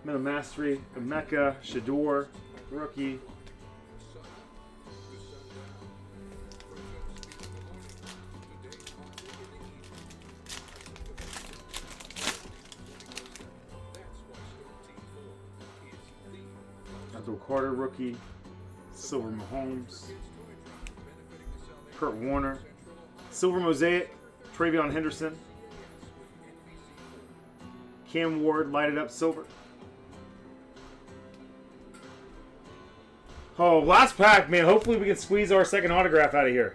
Meta Mastery, Emeka, Shador, rookie. Abdul Carter, rookie. Silver Mahomes. Kurt Warner. Silver Mosaic, Travion Henderson. Cam Ward, lighted up silver. Oh, last pack, man. Hopefully we can squeeze our second autograph out of here.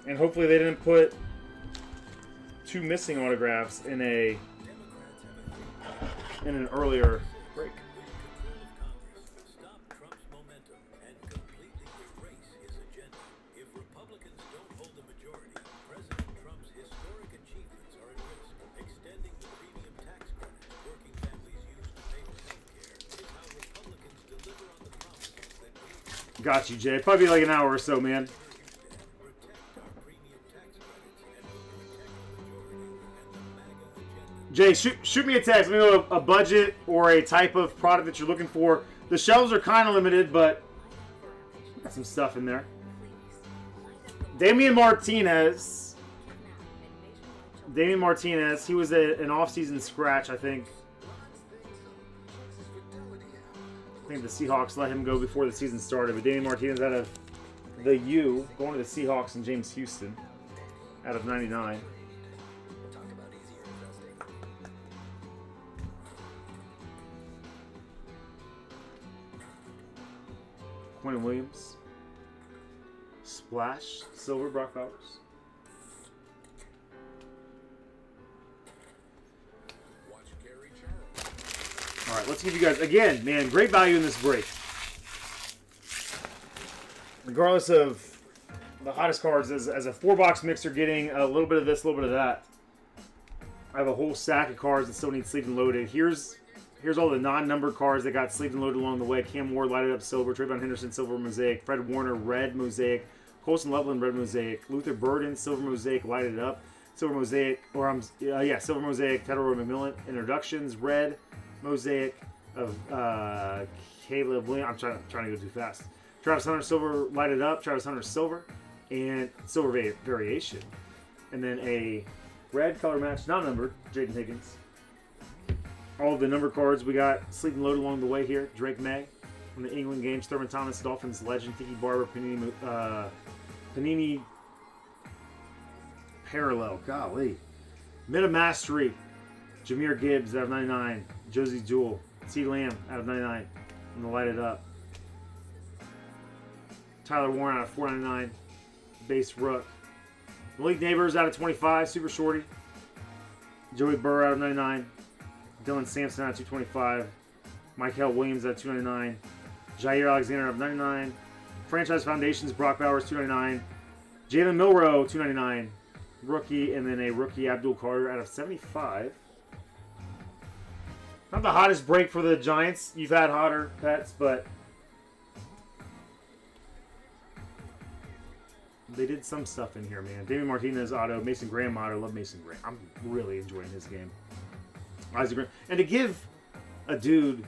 And hopefully they didn't put 2 missing autographs in an earlier break. Got you, Jay. Probably like an hour or so, man. Jay, shoot me a text. Let me know a budget or a type of product that you're looking for. The shelves are kind of limited, but got some stuff in there. Damian Martinez. He was an off-season scratch, I think. I think the Seahawks let him go before the season started, but Damian Martinez out of the U, going to the Seahawks and James Houston out of 99. Quentin Williams. Splash, silver, Brock Bowers. All right, let's give you guys, again, man, great value in this break. Regardless of the hottest cards, as a 4-box mixer, getting a little bit of this, a little bit of that. I have a whole stack of cards that still need sleeved and loaded. Here's all the non-numbered cards that got sleeved and loaded along the way. Cam Ward, lighted up silver. Travion Henderson, silver mosaic. Fred Warner, red mosaic. Colson Loveland, red mosaic. Luther Burden, silver mosaic, lighted up. Silver mosaic, silver mosaic. Tedroy McMillan, introductions, red mosaic of Caleb Williams. I'm trying to go too fast. Travis Hunter, silver, lighted up. Travis Hunter, silver. And silver variation. And then a red color match, not numbered, Jaden Higgins. All of the number cards we got sleeved and loaded along the way here. Drake May from the England games. Thurman Thomas, Dolphins legend. Tiki Barber, Panini Parallel. Golly. Meta Mastery. Jahmyr Gibbs out of 99. Josie Jewell. C. Lamb out of 99. And the lighted up. Tyler Warren out of 499. Base Rook. Malik Neighbors out of 25. Super Shorty. Joey Burr out of 99. Dylan Sampson out of 225. Michael Williams out of 299. Jair Alexander out of 99. Franchise Foundations, Brock Bowers, 299. Jalen Milroe, 299. Rookie, and then a rookie Abdul Carter out of 75. Not the hottest break for the Giants. You've had hotter pets, but they did some stuff in here, man. Damian Martinez auto, Mason Graham auto. Love Mason Graham. I'm really enjoying his game. Isaac Graham. And to give a dude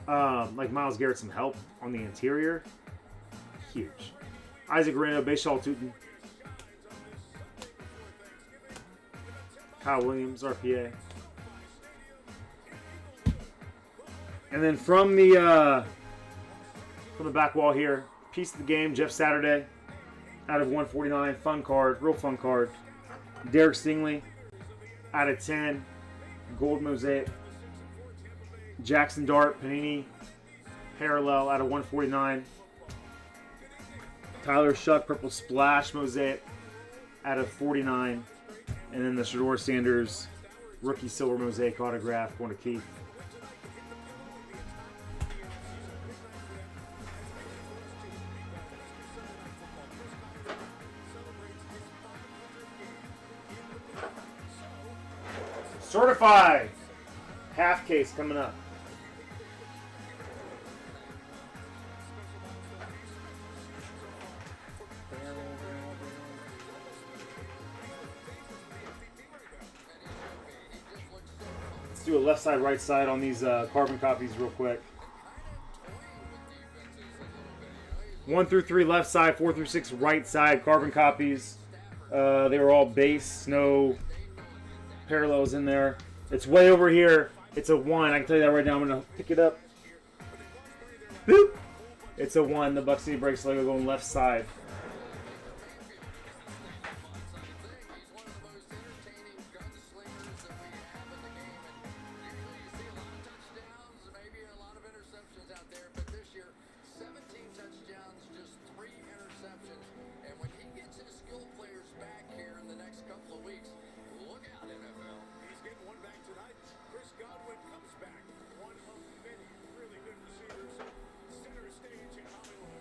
like Myles Garrett some help on the interior, huge. Isaac Graham, Bashal Tootin. Kyle Williams, RPA. And then from the back wall here, piece of the game, Jeff Saturday out of 149. Fun card, real fun card. Derek Stingley out of 10. Gold mosaic. Jackson Dart, Panini Parallel out of 149. Tyler Shuck, purple splash mosaic out of 49. And then the Shador Sanders rookie silver mosaic autograph going to Keith. Certified half case coming up. Let's do a left side, right side on these carbon copies real quick. 1 through 3 left side, 4 through 6 right side carbon copies. They were all base, no parallels in there. It's way over here. It's a 1. I can tell you that right now. I'm going to pick it up. Boop. It's a 1. The Buck City Breaks logo going left side.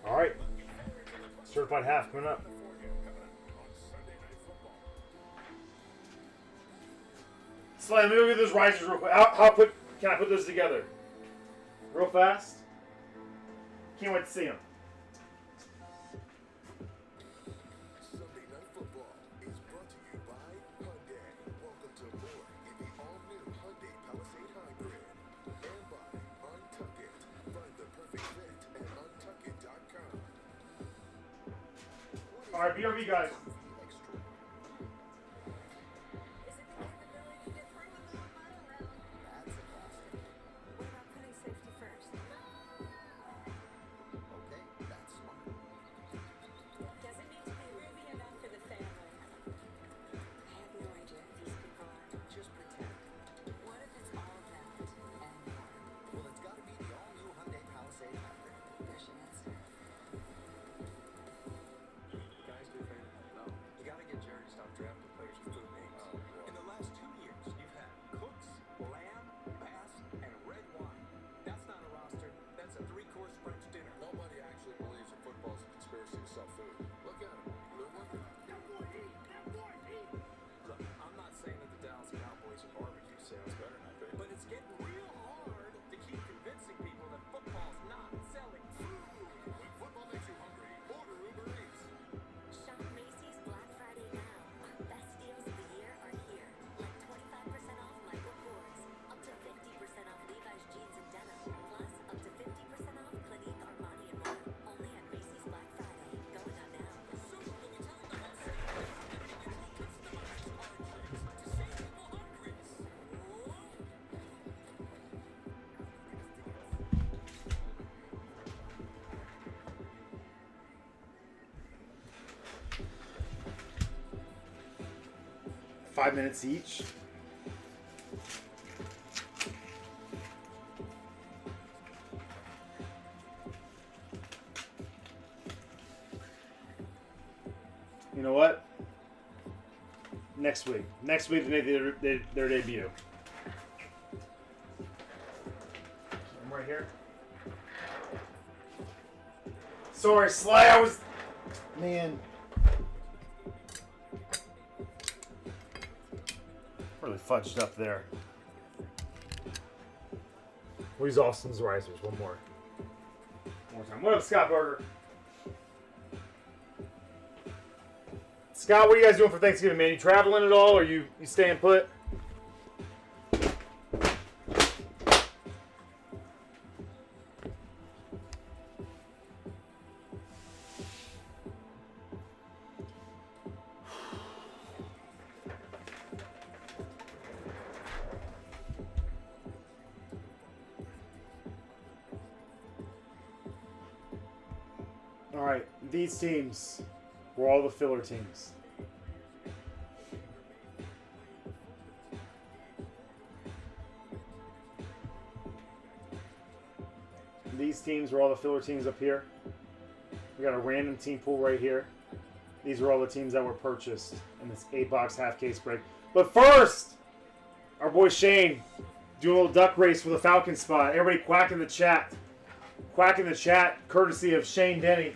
All right. Certified half coming up. Sly, let me go get those risers real quick. How quick can I put those together? Real fast? Can't wait to see them. Sunday Night Football is brought to you by Hyundai. Welcome to more in the all-new Hyundai Palisade Hybrid. And by Untuck It. Find the perfect fit at untuckit.com. All right, BRB guys. Five minutes each. You know what? Next week. Next week they make their debut. I'm right here. Sorry, Sly, I was... Man. Really fudged up there. Where's Austin's risers? One more time. What up, Scott Berger? Scott, what are you guys doing for Thanksgiving, man? You traveling at all, or you staying put? All right, these teams were all the filler teams. These teams were all the filler teams up here. We got a random team pool right here. These are all the teams that were purchased in this 8-box half case break. But first, our boy Shane doing a little duck race for the Falcon spot. Everybody quack in the chat. Quack in the chat, courtesy of Shane Denny.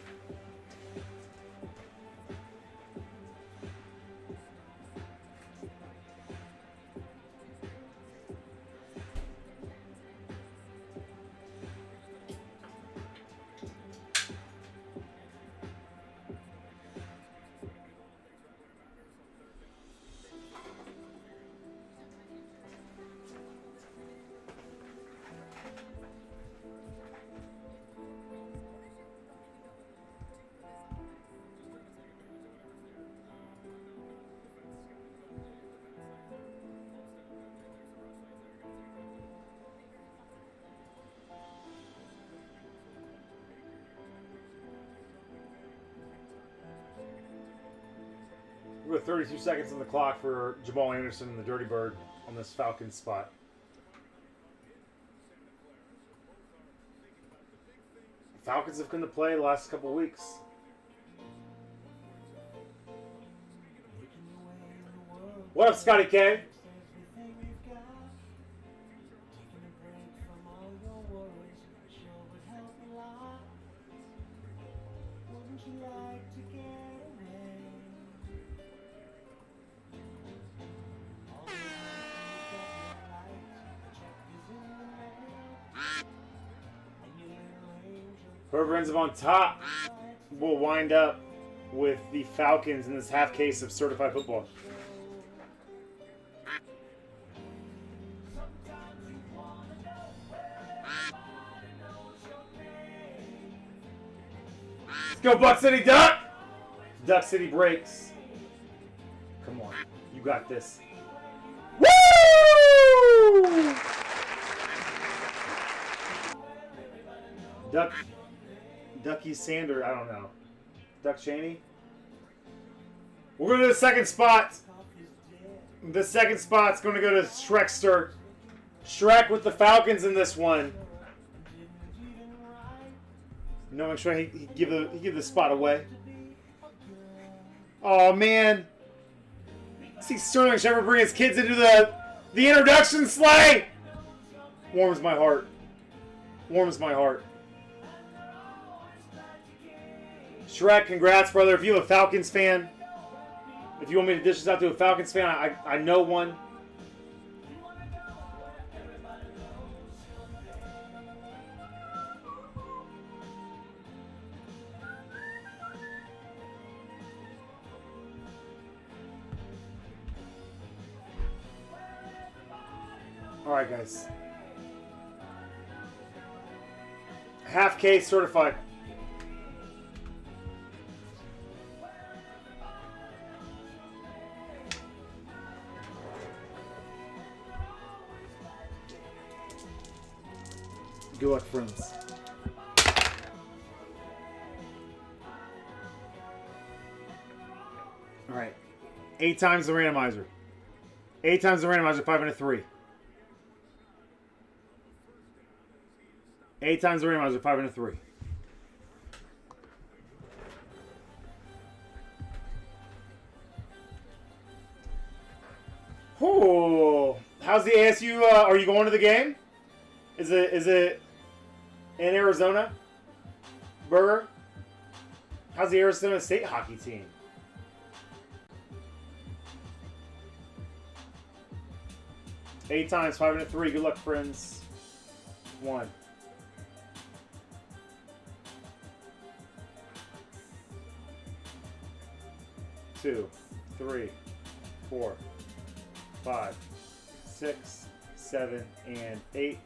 with 32 seconds on the clock for Jamal Anderson and the Dirty Bird on this Falcons spot. Falcons have come to play the last couple weeks. What up, Scotty K? Whoever ends up on top will wind up with the Falcons in this half case of certified football. Let's go, Buck City Duck! Duck City breaks. Come on. You got this. Woo! Ducky Sander, I don't know. Duck Cheney? We're going to the second spot. The second spot's going to go to Shrekster. Shrek with the Falcons in this one. No, make sure he give the spot away. Oh man! See Sterling Shepard bring his kids into the introduction sleigh. Warms my heart. Warms my heart. Shrek, congrats, brother. If you're a Falcons fan, if you want me to dish this out to a Falcons fan, I know one. All right, guys. Half case certified. Good luck, friends. All right. 8 times the randomizer. 8 times the randomizer, 5 and a 3. 8 times the randomizer, 5 and a 3. Oh, how's the ASU? Are you going to the game? Is it in Arizona? Burger? How's the Arizona State hockey team? Eight times, 5 and a 3. Good luck, friends. 1. 2, 3, 4, 5, 6, 7, and 8.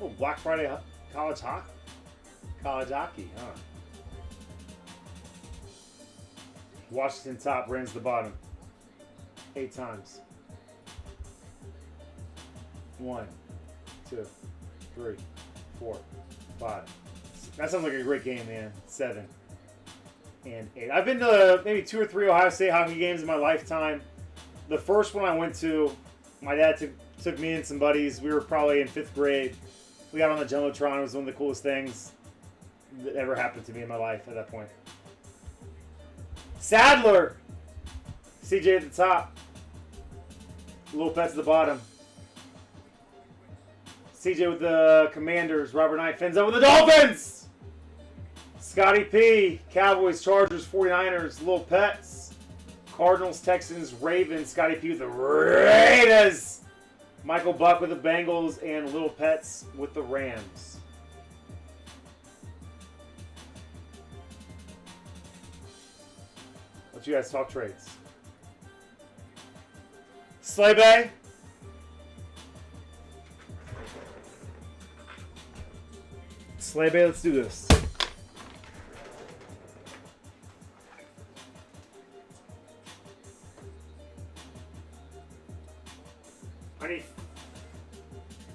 Oh, Black Friday college hockey. College hockey, huh? Washington top, Rams the bottom. 8 times. 1, 2, 3, 4, 5. That sounds like a great game, man. 7 and 8. I've been to maybe 2 or 3 Ohio State hockey games in my lifetime. The first one I went to, my dad took me and some buddies. We were probably in 5th grade. We got on the Jumbotron. It was one of the coolest things that ever happened to me in my life at that point. Sadler! CJ at the top. Little Pets at the bottom. CJ with the Commanders. Robert Knight fins up with the Dolphins! Scotty P. Cowboys, Chargers, 49ers. Little Pets. Cardinals, Texans, Ravens. Scotty P with the Raiders. Michael Buck with the Bengals, and Little Pets with the Rams. Let you guys talk trades. Sleigh Bay. Sleigh Bay, let's do this.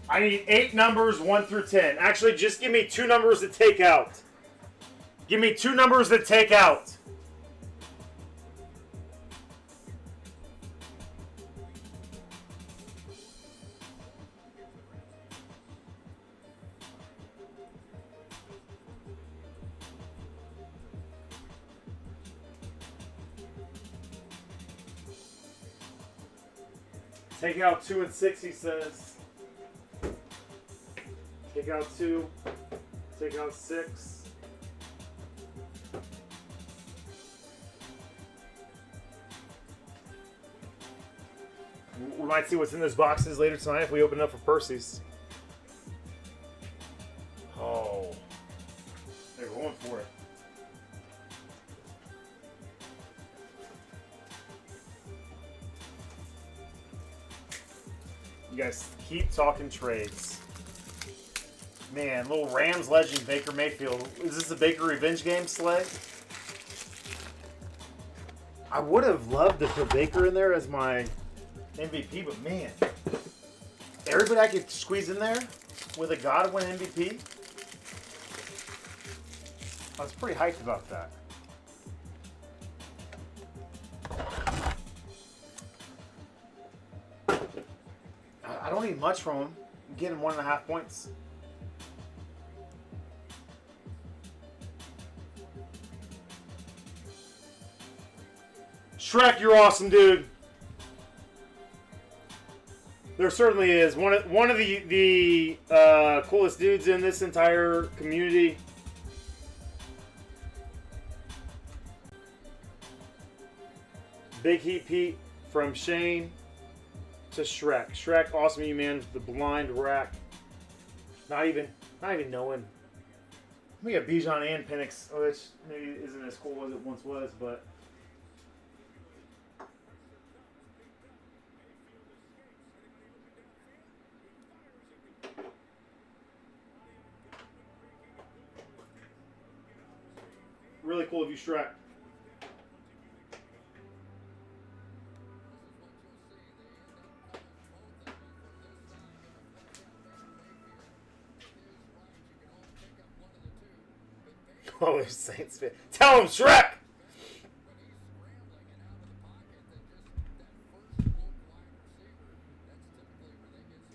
I need 8 numbers, 1 through 10. Actually, just give me 2 numbers to take out. Give me 2 numbers to take out. Take out 2 and 6, he says. Take out 2. Take out 6. We might see what's in those boxes later tonight if we open up for Percy's. Oh. They're going for it. You guys keep talking trades. Man, little Rams legend Baker Mayfield. Is this a Baker revenge game, Slay? I would have loved to put Baker in there as my MVP, but man, everybody I could squeeze in there with a Godwin MVP. I was pretty hyped about that. I don't need much from him. I'm getting 1.5 points. Shrek, you're awesome, dude. There certainly is one of the coolest dudes in this entire community. Big Heat Pete from Shane to Shrek. Shrek, awesome, you man. The blind rack. Not even knowing. We got Bijan and Penix, which maybe isn't as cool as it once was, but. Really cool of you, Shrek. Oh, there's Saints fan. Tell him, Shrek!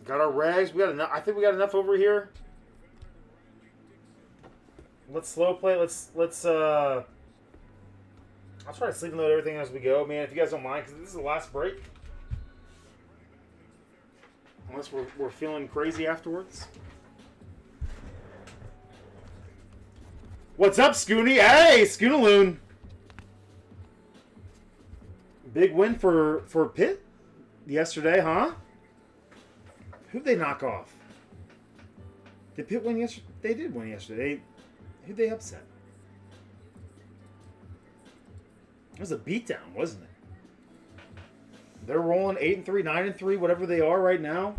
Got our rags. We got enough. I think we got enough over here. Let's slow play. Let's I'll try to sleep and load everything as we go, man. If you guys don't mind, because this is the last break. Unless we're feeling crazy afterwards. What's up, Scooney? Hey, Scoonaloon. Big win for Pitt yesterday, huh? Who'd they knock off? Did Pitt win yesterday? They did win yesterday. Who'd they upset? It was a beatdown, wasn't it? They're rolling 8-3, 9-3, whatever they are right now.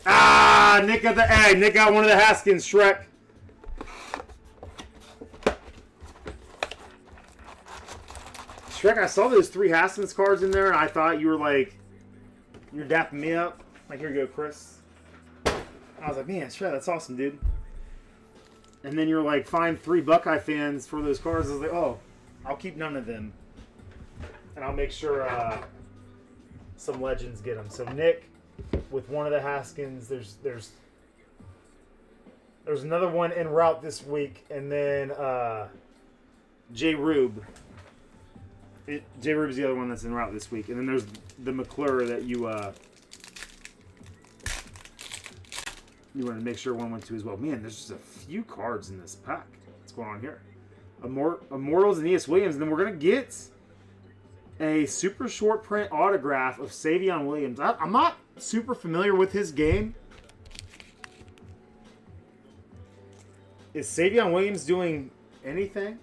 Ah, Nick got the egg. Nick got one of the Haskins, Shrek. Shrek, I saw those 3 Haskins cards in there, and I thought you were like, you're dapping me up. Like, here you go, Chris. I was like, man, Shrek, that's awesome, dude. And then you're like, find 3 Buckeye fans for those cards. I was like, oh, I'll keep none of them. And I'll make sure some legends get them. So Nick, with one of the Haskins, there's another one en route this week, and then J. Rube. J. Rube's the other one that's en route this week, and then there's the McClure that you want to make sure one went to as well. Man, there's just a few cards in this pack. What's going on here? Immortals and E.S. Williams, and then we're gonna get a super short print autograph of Savion Williams. I'm not super familiar with his game. Is Savion Williams doing anything?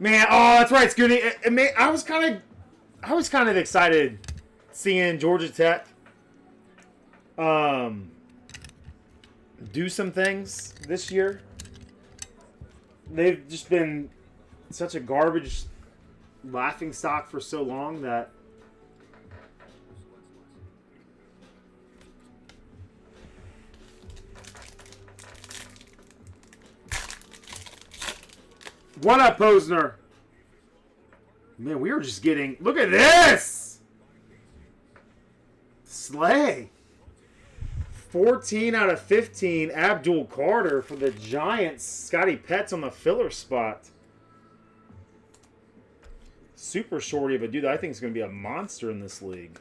Man, oh, that's right, Scooney. I was kind of excited seeing Georgia Tech do some things this year. They've just been such a garbage laughing stock for so long that what up, Posner? Man, we are just getting... Look at this! Slay. 14 out of 15, Abdul Carter for the Giants. Scotty Petts on the filler spot. Super shorty of a dude that I think is going to be a monster in this league.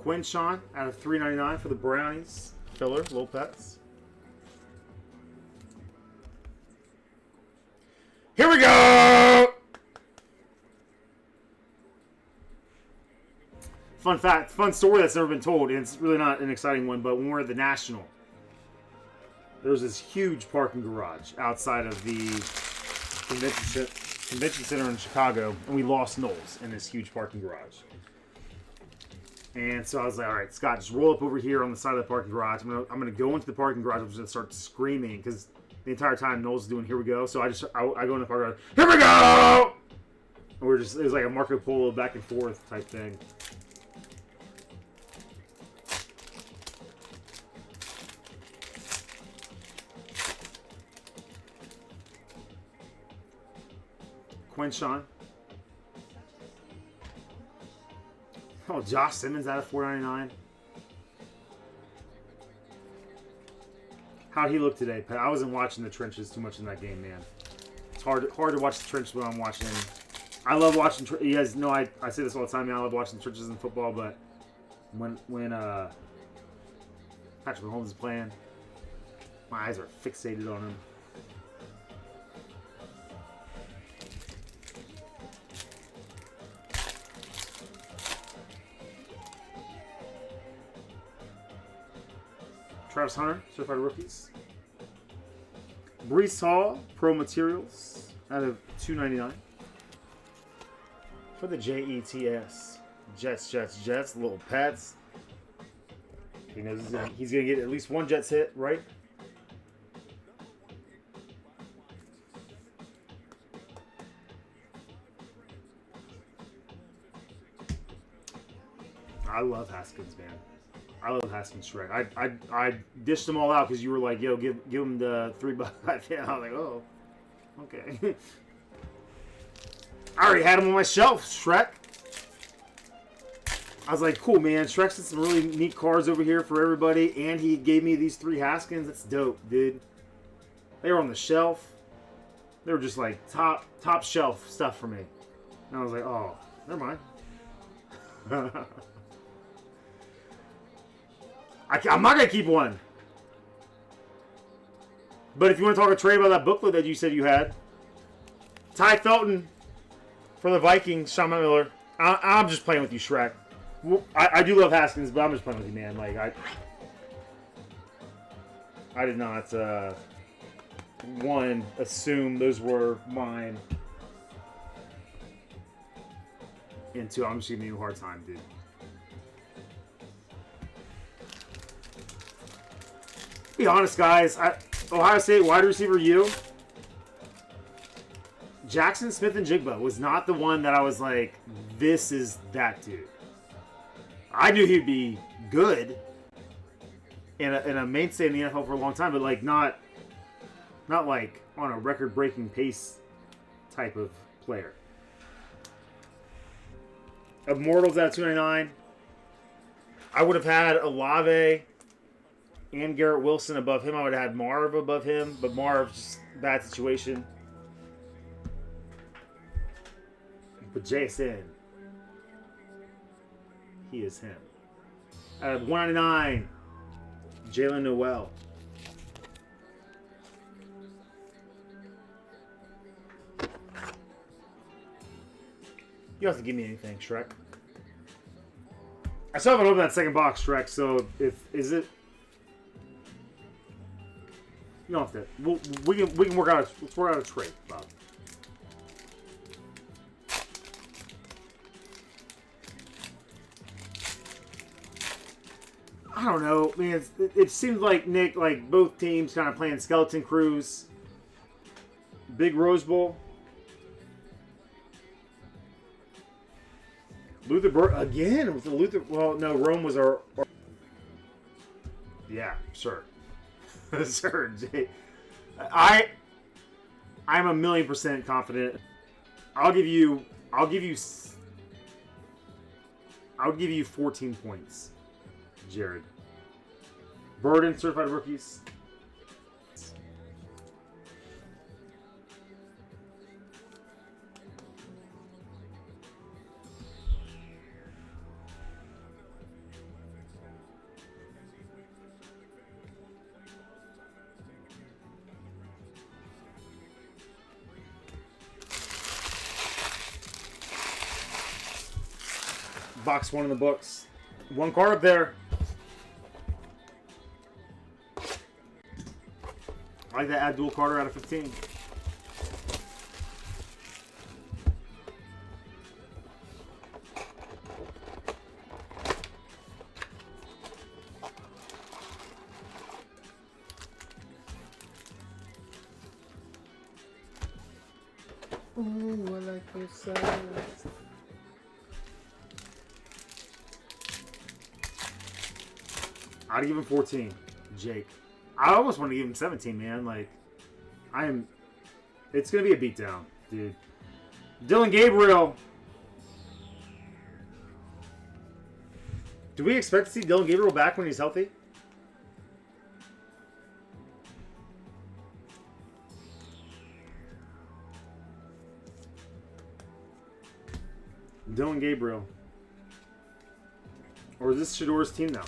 Quinshawn out of $3.99 for the Brownies. Filler, little pets. Here we go! Fun fact, fun story that's never been told, and it's really not an exciting one, but when we were at the National, there was this huge parking garage outside of the convention center in Chicago, and we lost Knowles in this huge parking garage. And so I was like, all right, Scott, just roll up over here on the side of the parking garage. I'm gonna go into the parking garage. I'm just gonna start screaming because the entire time Knowles is doing "Here we go." So I go in the parking garage. Here we go. And it was like a Marco Polo back and forth type thing. Quinshawn. Oh, Josh Simmons out of $4.99. How'd he look today, Pat? I wasn't watching the trenches too much in that game, man. It's hard to watch the trenches when I'm watching. I love watching. You guys know I say this all the time, man. I love watching the trenches in football, but when Patrick Mahomes is playing, my eyes are fixated on him. Travis Hunter, Certified Rookies. Brees Hall, Pro Materials, out of $2.99. For the Jets. Jets, little pets. He knows he's going to get at least one Jets hit, right? I love Haskins, man. I love Haskins Shrek. I dished them all out because you were like, yo, give him the $3. I was like, oh, okay. I already had him on my shelf, Shrek. I was like, cool, man. Shrek's did some really neat cards over here for everybody, and he gave me these 3 Haskins. That's dope, dude. They were on the shelf. They were just like top shelf stuff for me. And I was like, oh, never mind. I'm not going to keep one. But if you want to talk a trade about that booklet that you said you had, Ty Felton for the Vikings, Sean Miller. I'm just playing with you, Shrek. I do love Haskins, but I'm just playing with you, man. Like I did not assume those were mine. And 2, I'm just giving you a hard time, dude. Be honest, guys. Ohio State wide receiver U. Jackson Smith-Njigba was not the one that I was like, this is that dude. I knew he'd be good and a mainstay in the NFL for a long time, but like not like on a record-breaking pace type of player. Immortals at $2.99. I would have had Olave and Garrett Wilson above him. I would have had Marv above him, but Marv, just bad situation. But JSN, he is him. Out of $199, Jalen Noel. You don't have to give me anything, Shrek. I still haven't opened that second box, Shrek, so is it... You don't have to. We can work out let's work out a trade, Bob. I don't know, man. It seems like, Nick, like both teams kind of playing skeleton crews. Big Rose Bowl. Luther again with the Luther. Well, no, Rome was our yeah, sure, sure. Jay. I'm 1,000,000% confident. I'll give you 14 points, Jared. Burden certified rookies. Box 1 in the books. 1 card up there. I like that Abdul Carter out of 15. Oh, I like your size. I'd give him 14, Jake. I almost want to give him 17, man. Like, it's going to be a beatdown, dude. Dylan Gabriel. Do we expect to see Dylan Gabriel back when he's healthy? Dylan Gabriel. Or is this Shador's team now?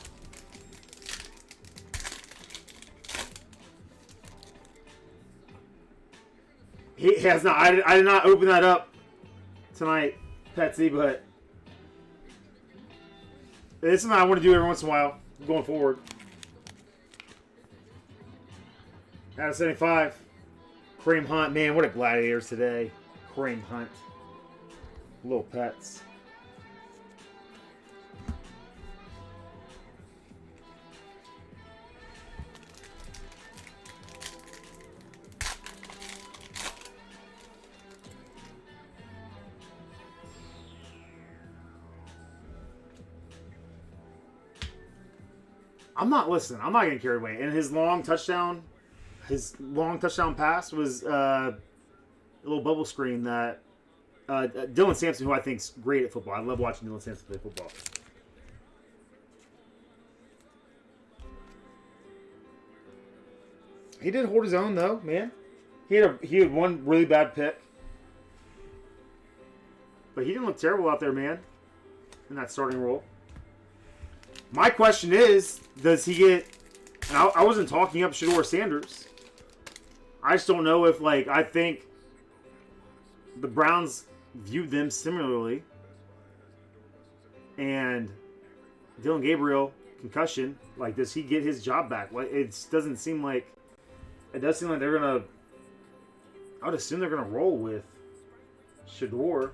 He has not. I did not open that up tonight, Petsy, but it's something I want to do every once in a while going forward. Out of 75. Kareem Hunt. Man, what a gladiators today. Kareem Hunt. Little pets. I'm not listening. I'm not getting carried away. And his long touchdown pass was a little bubble screen that Dylan Sampson, who I think is great at football. I love watching Dylan Sampson play football. He did hold his own though, man. He had one really bad pick, but he didn't look terrible out there, man, in that starting role. My question is, does he get... And I wasn't talking up Shador Sanders. I just don't know if, like, I think the Browns viewed them similarly. And Dylan Gabriel, concussion, like, does he get his job back? Like, it doesn't seem like... It does seem like they're going to... I would assume they're going to roll with Shador.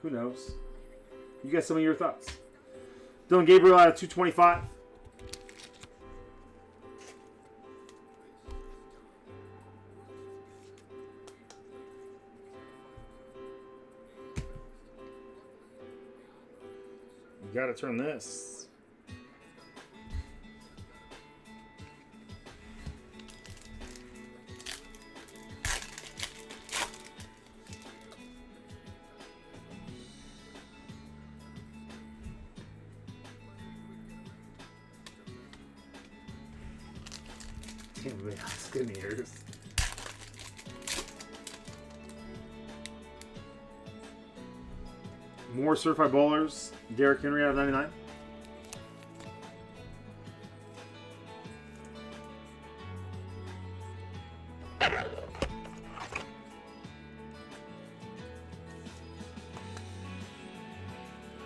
Who knows? You got some of your thoughts? Dylan Gabriel out of 225. You gotta turn this. Skinniers. More certified bowlers. Derrick Henry out of 99.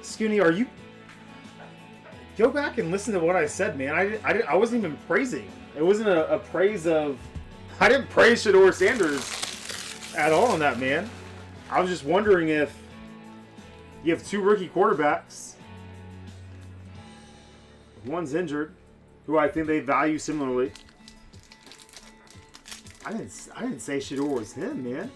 Skinny, are you... Go back and listen to what I said, man. I wasn't even praising. It wasn't a praise of... I didn't praise Shador Sanders at all on that, man. I was just wondering if you have 2 rookie quarterbacks One's injured, who I think they value similarly. I didn't say Shador was him, man.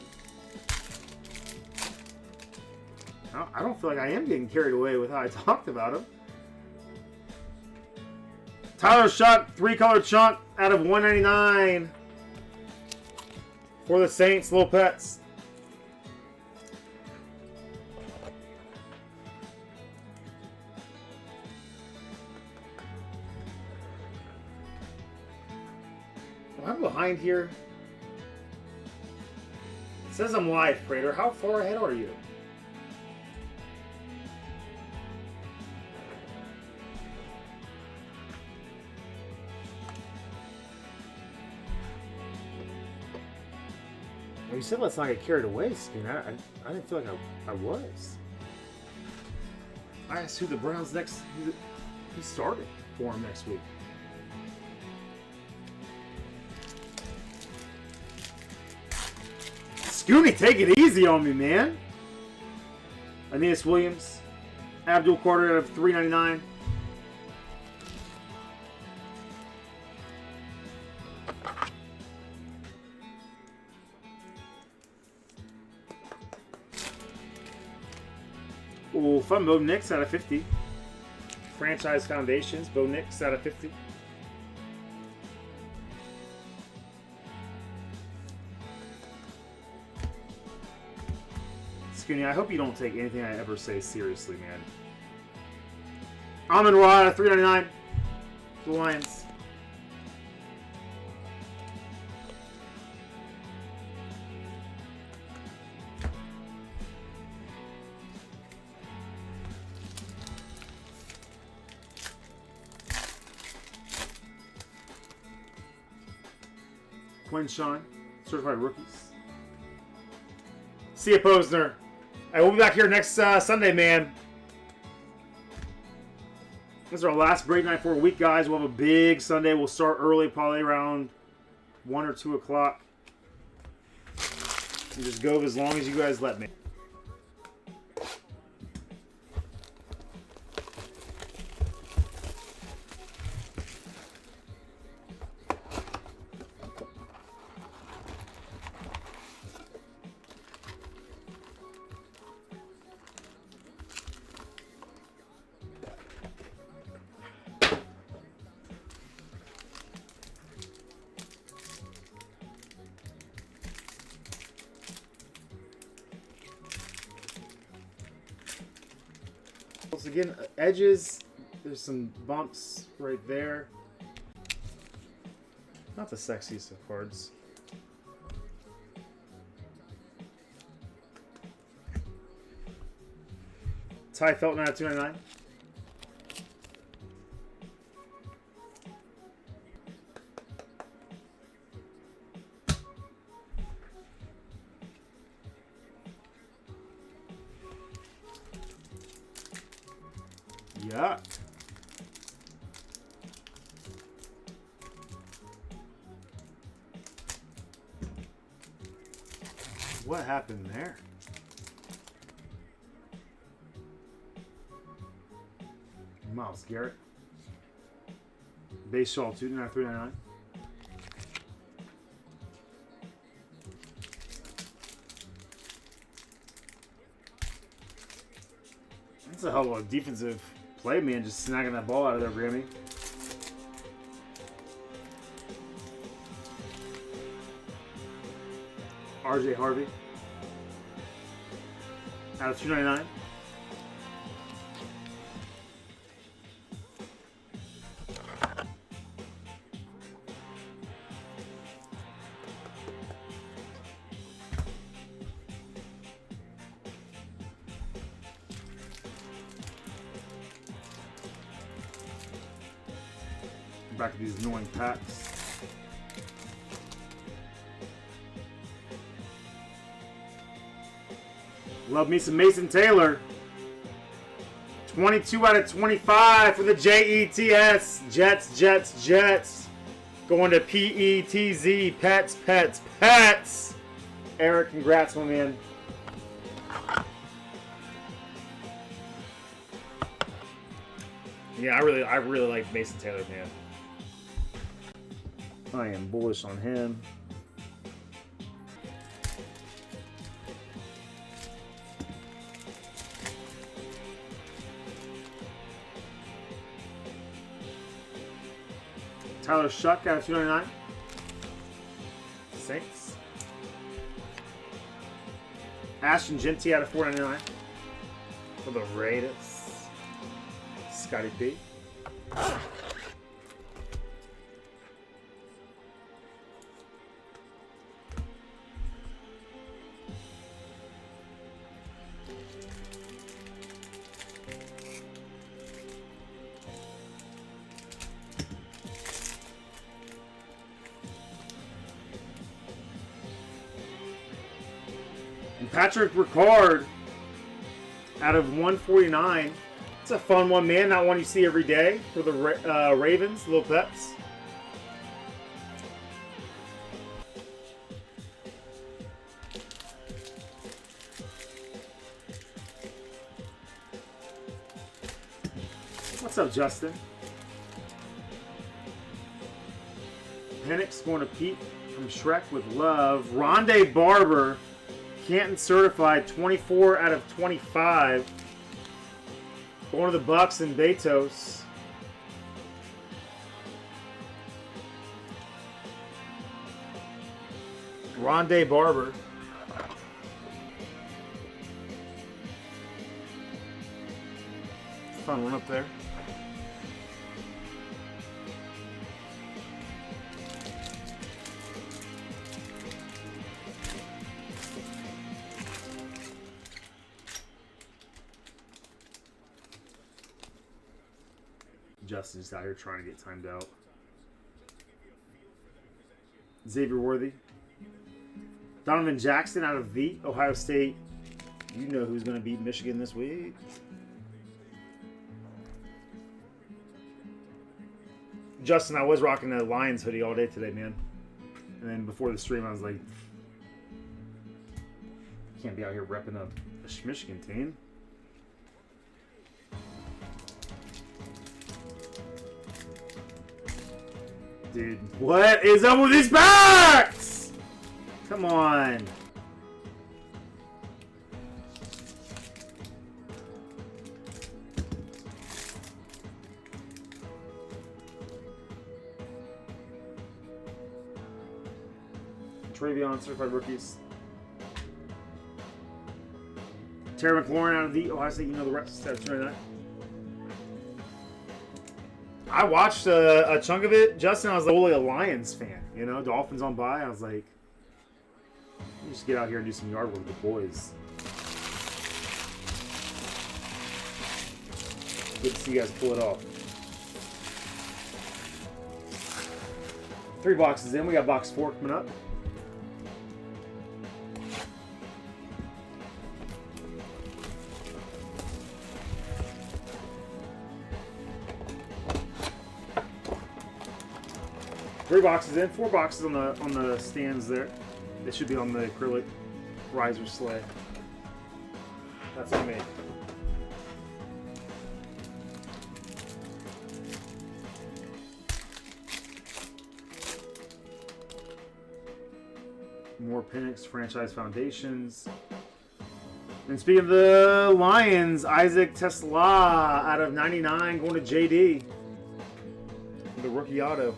I don't feel like I am getting carried away with how I talked about him. Tyler Shuck, 3-color chunk out of 199 for the Saints, Little Pets. Am I behind here? It says I'm live, Prater. How far ahead are you? Well, you said let's not get carried away, Skin. I didn't feel like I was. I asked who the Browns next. Who started for him next week. Scooby, take it easy on me, man. Aeneas Williams, Abdul Carter out of 399. Ooh, fun. Bo Nix out of 50. Franchise Foundations. Bo Nix out of 50. Skinny, I hope you don't take anything I ever say seriously, man. Amon Ra out of 399. The Lions. Quinn Sean, certified rookies. See you, Posner. I will be back here next Sunday, man. This is our last break night for a week, guys. We'll have a big Sunday. We'll start early, probably around 1 or 2 o'clock. And just go as long as you guys let me. Once again, edges, there's some bumps right there. Not the sexiest of cards. Ty Felton out of 299. Yuck. What happened there? Miles Garrett. Base Shaw 2.399. That's a hell of a defensive play, man, just snagging that ball out of there, Grammy. RJ Harvey. Out of 299. Back to these annoying packs. Love me some Mason Taylor. 22 out of 25 for the Jets. Jets. Going to PETZ. Pets. Eric, congrats, my man. Yeah, I really like Mason Taylor, man. I am bullish on him. Tyler Shuck out of 299. Saints. Ashton Genty out of 499 for the Raiders. Scotty P. And Patrick Ricard out of 149. It's a fun one, man. Not one you see every day for the Ravens, Little Peps. What's up, Justin? Penix going to Pete from Shrek with love. Rondé Barber, Canton certified, 24 out of 25. Going to the Bucks and Betos. Rondé Barber. Fun one up there. Justin's out here trying to get timed out. Xavier Worthy. Donovan Jackson out of V, Ohio State. You know who's going to beat Michigan this week. Justin, I was rocking the Lions hoodie all day today, man. And then before the stream, I was like, can't be out here repping a Michigan team. Dude, what is up with these packs? Come on. Travion, certified rookies. Terry McLaurin out of the Ohio State, you know the rest. Out of 29. I watched a chunk of it, Justin. I was like a Lions fan, you know, Dolphins on bye. I was like, let me just get out here and do some yard work with the boys. Good to see you guys pull it off. 3 boxes in. We got box 4 coming up. Three boxes in, 4 boxes on the stands there. They should be on the acrylic riser sleigh. That's on me. More Penix franchise foundations. And speaking of the Lions, Isaac Tesla out of 99 going to JD. The rookie auto.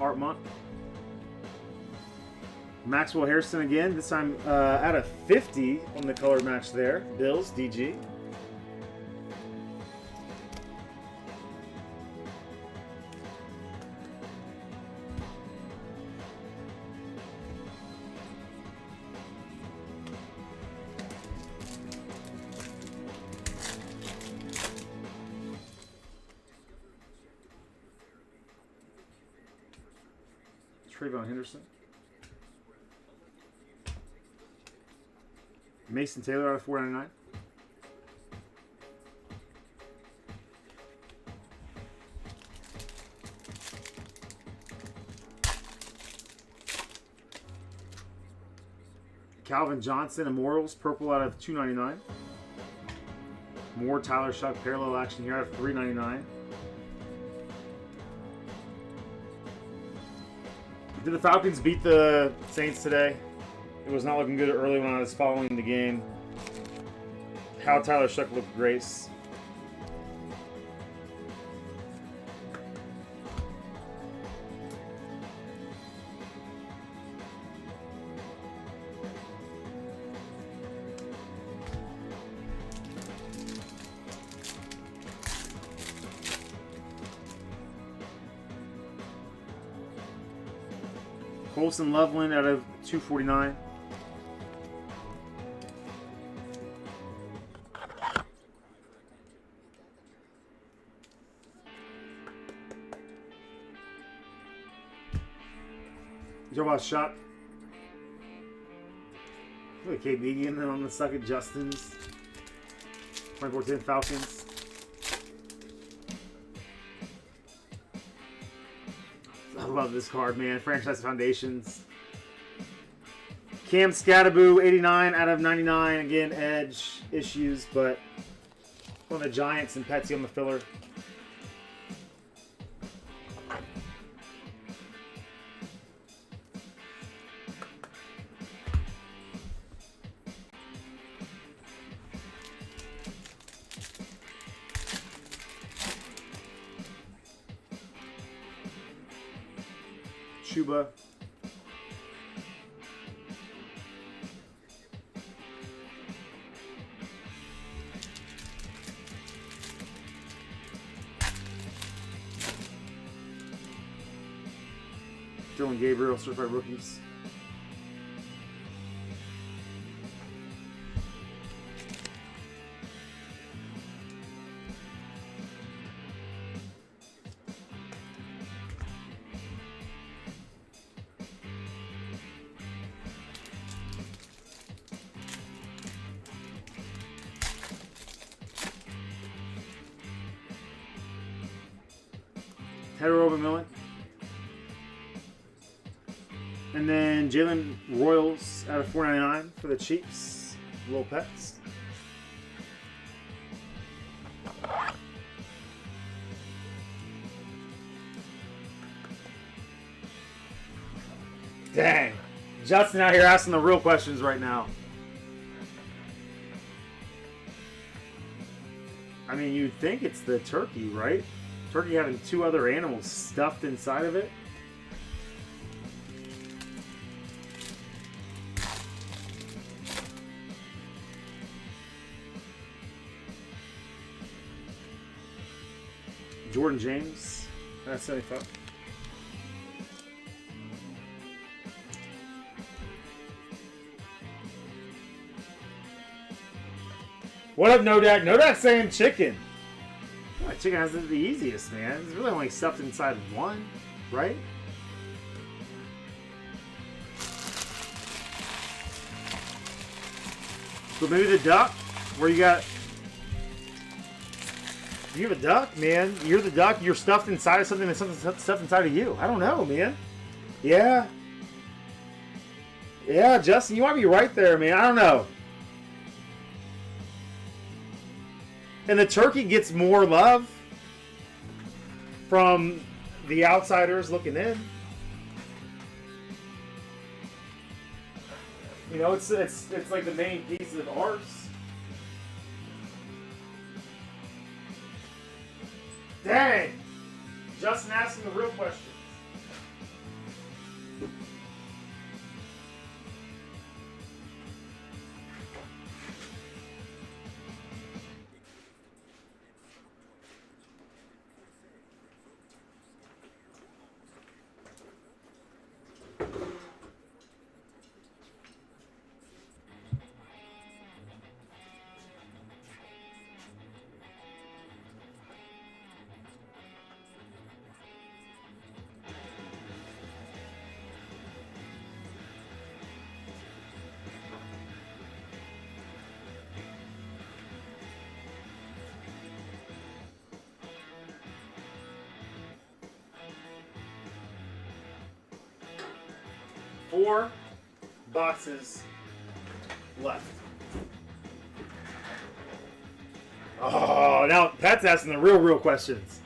Artmont. Maxwell Harrison again, this time out of 50 on the color match there. Bills, DG. Trayvon Henderson. Mason Taylor out of 499. Calvin Johnson, Immortals, purple out of 299. More Tyler Shuck parallel action here out of 399. Did the Falcons beat the Saints today? It was not looking good early when I was following the game. How Tyler Shuck looked grace. Colson Loveland out of 249. You talking about shot? Look at Kate Megan on the second Justin's 24-10 Falcons. I love this card, man. Franchise Foundations. Cam Scattaboo, 89 out of 99. Again, edge issues, but on the Giants and Petsy on the filler. Chuba. Dylan Gabriel, certified rookies. Hetero Millen. And then Jalen Royals out of 499 for the Chiefs. Little Pets. Dang. Justin out here asking the real questions right now. I mean, you'd think it's the turkey, right? Turkey having two other animals stuffed inside of it. Jordan James, that's 75. What up, Nodak? Nodak saying chicken. Well, chicken has it the easiest, man. It's really only stuffed inside one, right? So maybe the duck, where you got... You have a duck, man. You're the duck. You're stuffed inside of something, and something stuffed inside of you. I don't know, man. Yeah. Yeah, Justin, you might be right there, man. I don't know. And the turkey gets more love from the outsiders looking in. You know, it's like the main piece of ours. Dang! Justin asking the real questions. 4 boxes left. Oh, now Pat's asking the real questions.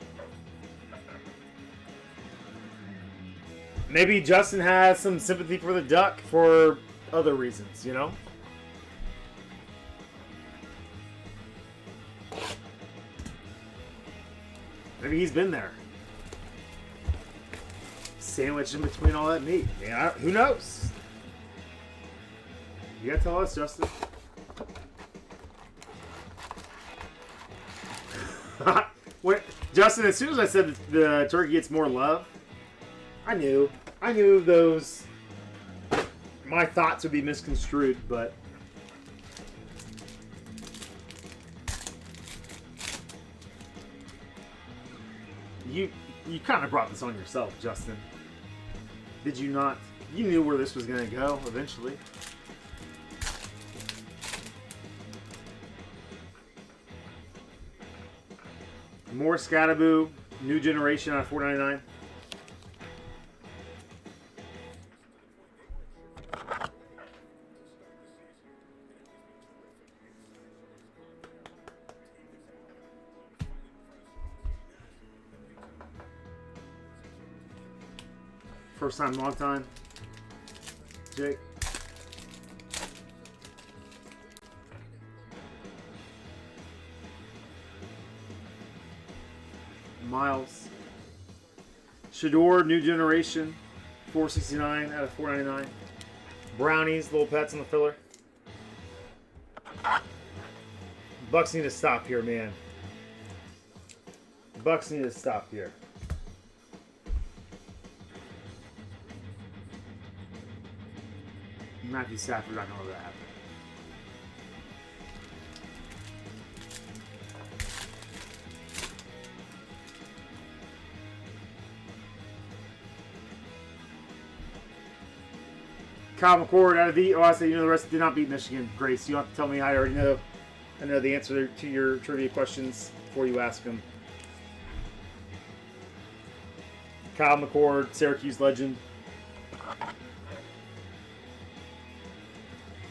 Maybe Justin has some sympathy for the duck for other reasons, you know? Maybe he's been there. Sandwiched in between all that meat. Man, who knows? You gotta tell us, Justin. Wait, Justin, as soon as I said the turkey gets more love, I knew those, my thoughts would be misconstrued, but you kind of brought this on yourself, Justin. Did you not? You knew where this was going to go eventually. More Scataboo, new generation out of $4.99. First time, long time. Jake. Miles. Shador, new generation. $4.69 out of $4.99. Brownies, little pets in the filler. Bucks need to stop here, man. Bucks need to stop here. Matthew Stafford, not gonna let that happen. Kyle McCord out of the. Oh, I said, the rest did not beat Michigan. Grace, you don't have to tell me. I already know. I know the answer to your trivia questions before you ask them. Kyle McCord, Syracuse legend.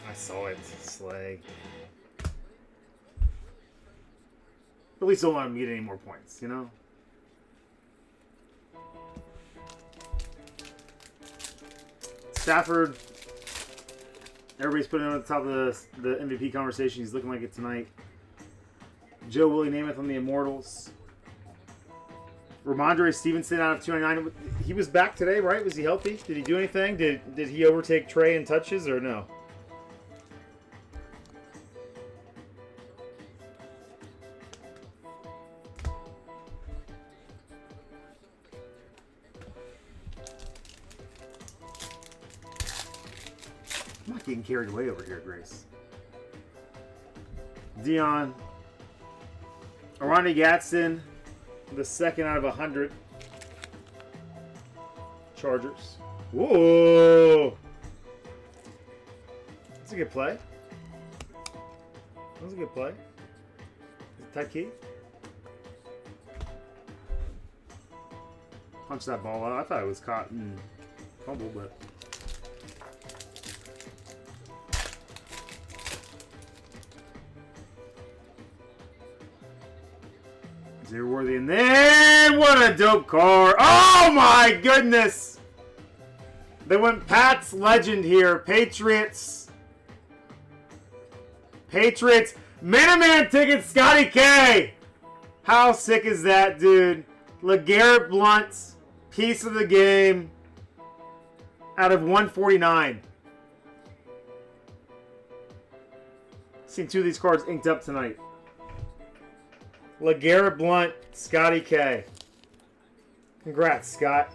I saw it. Slay. At least don't let him get any more points, you know? Stafford. Everybody's putting him at the top of the MVP conversation. He's looking like it tonight. Joe Willie Namath on the Immortals. Ramondre Stevenson out of 299. He was back today, right? Was he healthy? Did he do anything? Did he overtake Trey in touches or no? I'm not getting carried away over here, Grace. Dion. Arani Gadsden, the second out of 100. Chargers. Whoa! That's a good play. That was a good play. Is it Tyke? Punch that ball out. I thought it was caught and fumbled, but. Zero worthy, and then what a dope car! Oh my goodness! They went Pat's legend here. Patriots. Miniman ticket, Scotty K. How sick is that, dude? LeGarrette Blount, piece of the game. Out of 149. Seen 2 of these cards inked up tonight. LeGarrette Blount, Scotty K. Congrats, Scott.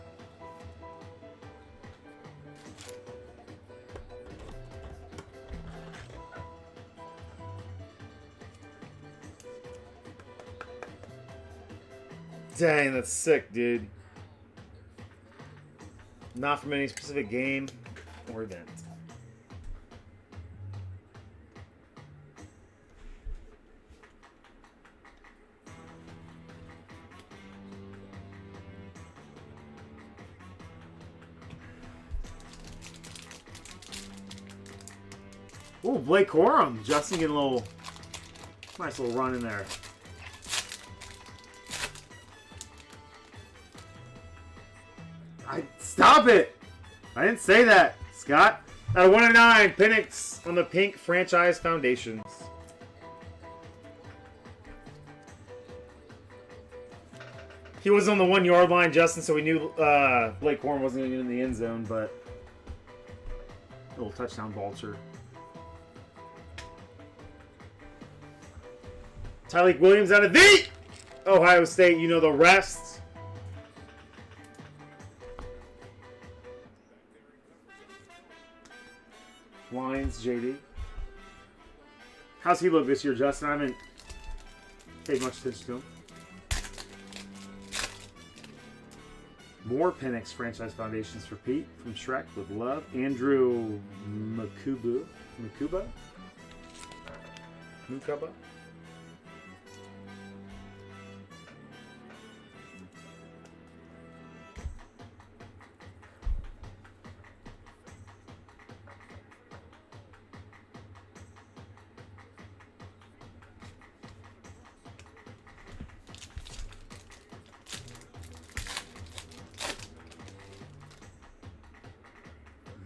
Dang, that's sick, dude. Not from any specific game or event. Ooh, Blake Corum. Justin getting a little nice little run in there. Stop it! I didn't say that, Scott. 1-9, Penix on the Pink Franchise Foundations. He was on the 1 yard line, Justin, so we knew Blake Corum wasn't going to get in the end zone, but a little touchdown vulture. Tyleek Williams out of the Ohio State. You know the rest. Lions, JD. How's he look this year, Justin? I haven't paid much attention to him. More Penix Franchise Foundations for Pete from Shrek with love. Andrew Mukuba.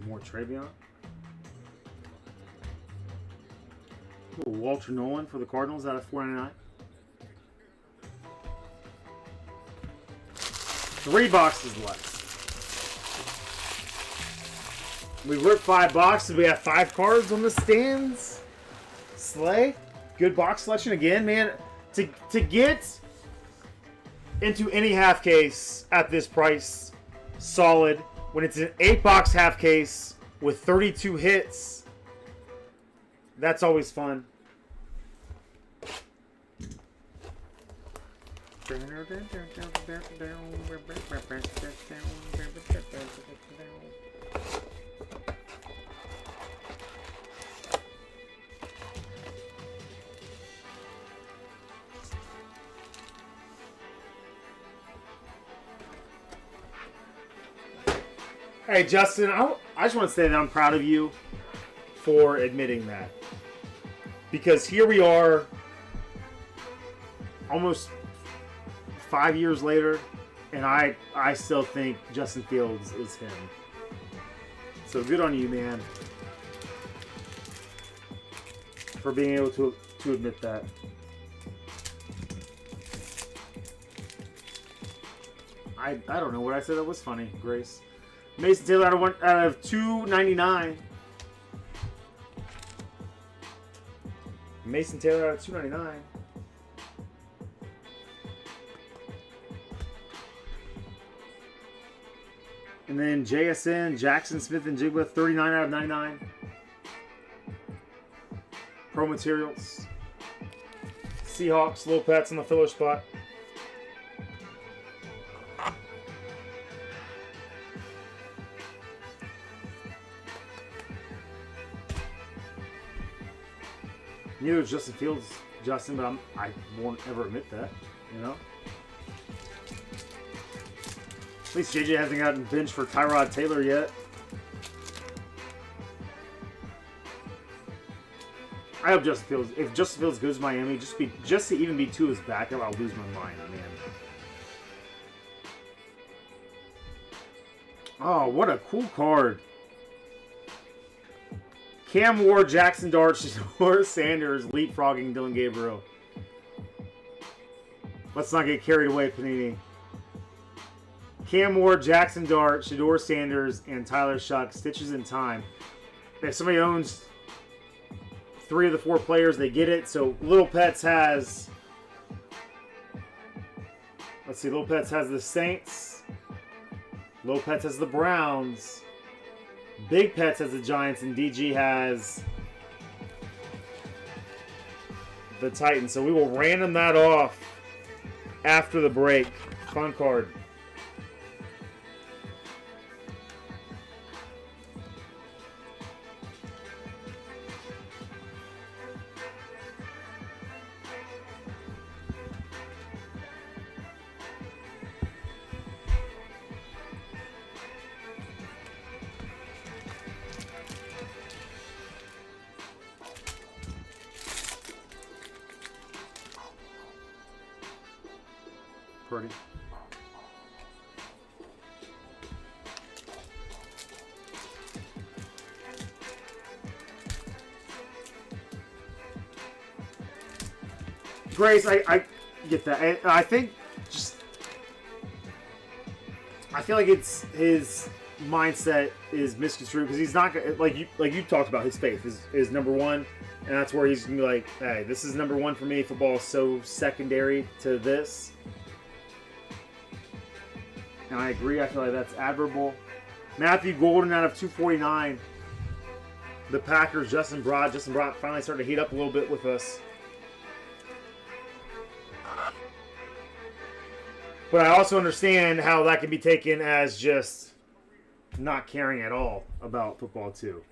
More Travion. Ooh, Walter Nolan for the Cardinals out of 499. 3 boxes left. We ripped 5 boxes. We have 5 cards on the stands. Slay. Good box selection again, man. To get into any half case at this price, solid. When it's an 8-box half case with 32 hits, that's always fun. Hey, Justin, I just want to say that I'm proud of you for admitting that. Because here we are, almost 5 years later, and I still think Justin Fields is him. So good on you, man, for being able to admit that. I don't know what I said that was funny, Grace. Mason Taylor out of 299. Mason Taylor out of 299. And then JSN, Jackson Smith and Jigba, 39 out of 99. Pro Materials. Seahawks, Little Pets on the filler spot. Neither is Justin Fields, Justin, but I won't ever admit that, you know? At least JJ hasn't gotten benched for Tyrod Taylor yet. I hope Justin Fields, if Justin Fields goes to Miami, just to even be to his backup, I'll lose my mind, man. Oh, what a cool card. Cam Ward, Jackson Dart, Shador Sanders, leapfrogging Dylan Gabriel. Let's not get carried away, Panini. Cam Ward, Jackson Dart, Shador Sanders, and Tyler Shuck. Stitches in time. If somebody owns 3 of the 4 players, they get it. So Little Pets has... Let's see. Little Pets has the Saints. Little Pets has the Browns. Big Pets has the Giants, and DG has the Titans. So we will random that off after the break. Fun card. Birdie. Grace, I get that. I think just I feel like it's his mindset is misconstrued because he's not gonna like you talked about his faith is number one, and that's where he's gonna be like, hey, this is number one for me. Football is so secondary to this, and I agree. I feel like that's admirable. Matthew Golden out of 249. The Packers, Justin Brott finally started to heat up a little bit with us. But I also understand how that can be taken as just not caring at all about football too.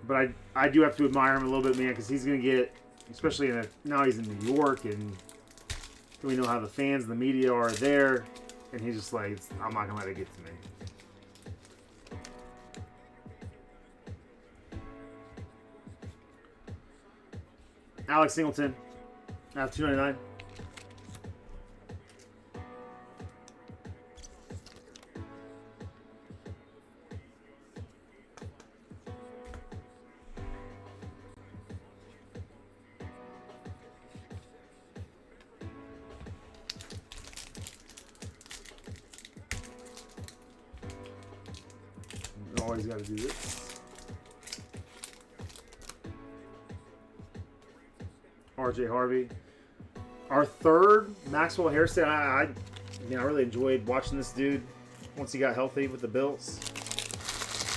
But I do have to admire him a little bit, man, because he's going to get, especially now he's in New York, and we know how the fans and the media are there, and he's just like, I'm not going to let it get to me. Alex Singleton out of 299. Always got to do this. RJ Harvey. Our third Maxwell Hairston. I really enjoyed watching this dude once he got healthy with the Bills.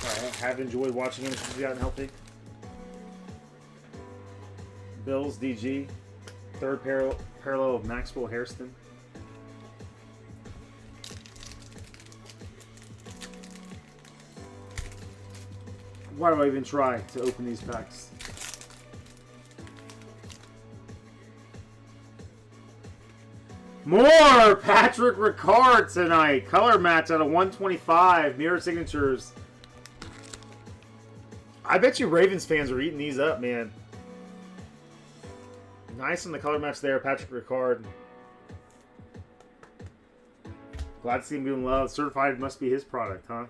I have enjoyed watching him since he's gotten healthy. Bills DG. Third parallel of Maxwell Hairston. Why do I even try to open these packs? More Patrick Ricard tonight. Color match out of 125. Mirror signatures. I bet you Ravens fans are eating these up, man. Nice on the color match there, Patrick Ricard. Glad to see him doing well. Certified must be his product, huh?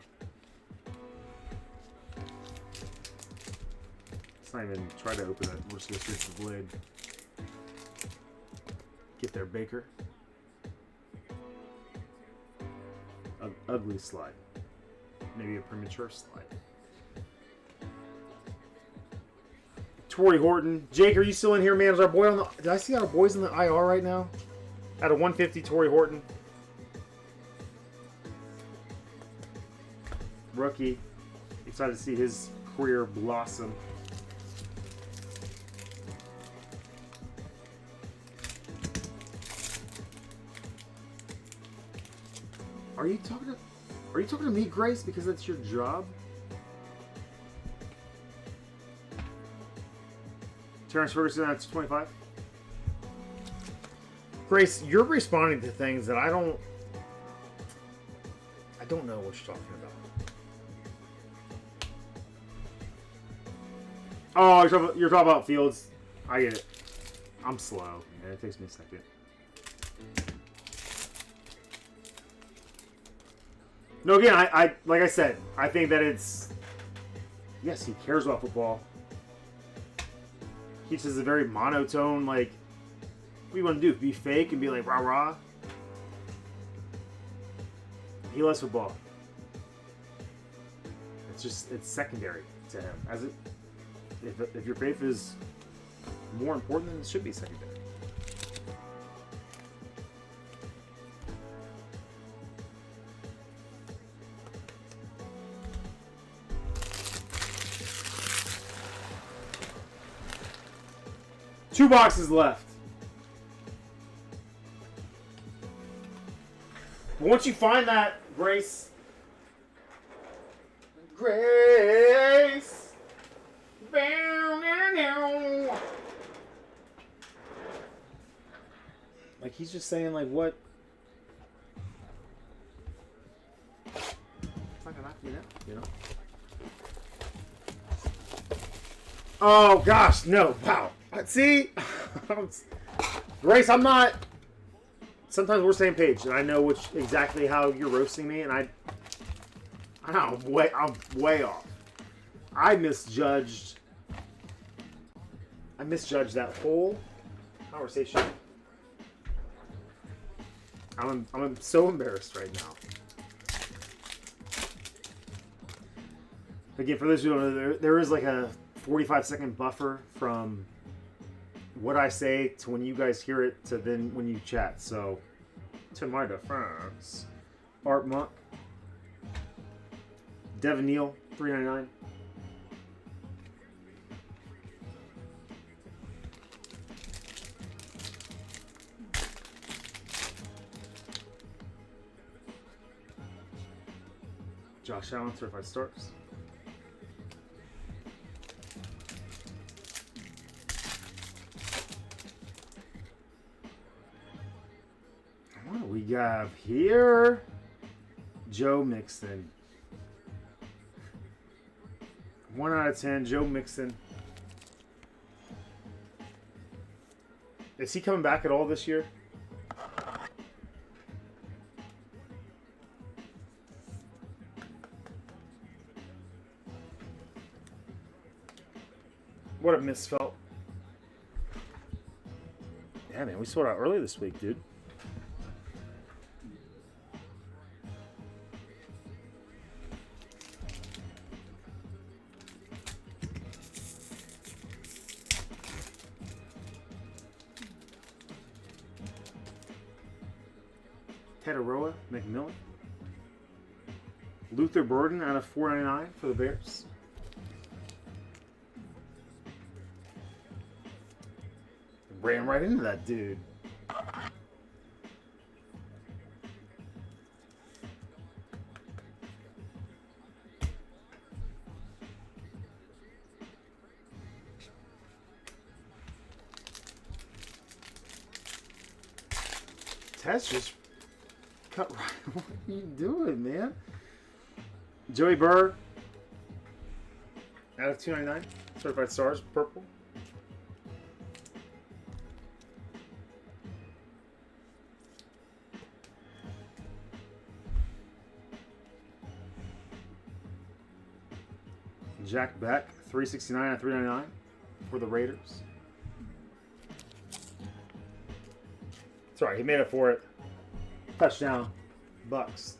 Not even try to open it. We're just going to fix the blade. Get there, Baker. Ugly slide. Maybe a premature slide. Torrey Horton. Jake, are you still in here, man? Is our boy on the... Did I see our boys in the IR right now? Out of 150, Torrey Horton. Rookie. Excited to see his career blossom. Are you talking to me, Grace, because that's your job? Terrence Ferguson, that's 25. Grace, you're responding to things that I don't know what you're talking about. Oh, you're talking about Fields. I get it. I'm slow. Man, it takes me a second. No, again, I like I said, I think that it's... Yes, he cares about football. He just is a very monotone, like... What do you want to do? Be fake and be like, rah-rah? He loves football. It's secondary to him. If your faith is more important, then it should be secondary. Two boxes left. But once you find that, Grace. Like, he's just saying, like, what? It's not gonna knock me down, you know? Oh, gosh, no. Wow. See? Grace, I'm not sometimes we're same page, and I know exactly how you're roasting me, and I'm way off. I misjudged that whole conversation. I'm so embarrassed right now. Again, for those who don't know, there is like a 45-second buffer from what I say to when you guys hear it to then when you chat. So, to my defense, Art Monk, Devin Neal, $3.99. Josh Allen, certified starts. What do we have here? Joe Mixon. 1 out of 10, Joe Mixon. Is he coming back at all this year? What a misfelt. Yeah, man, we sold out early this week, dude. Tataroa McMillan. Luther Burden out of $4.99 for the Bears. Ran right into that dude. Tess just cut right. What are you doing, man? Joey Burr out of $2.99. Certified stars, purple. Jack Beck, $3.69 out of $3.99 for the Raiders. It's alright, he made up for it. Touchdown, Bucks.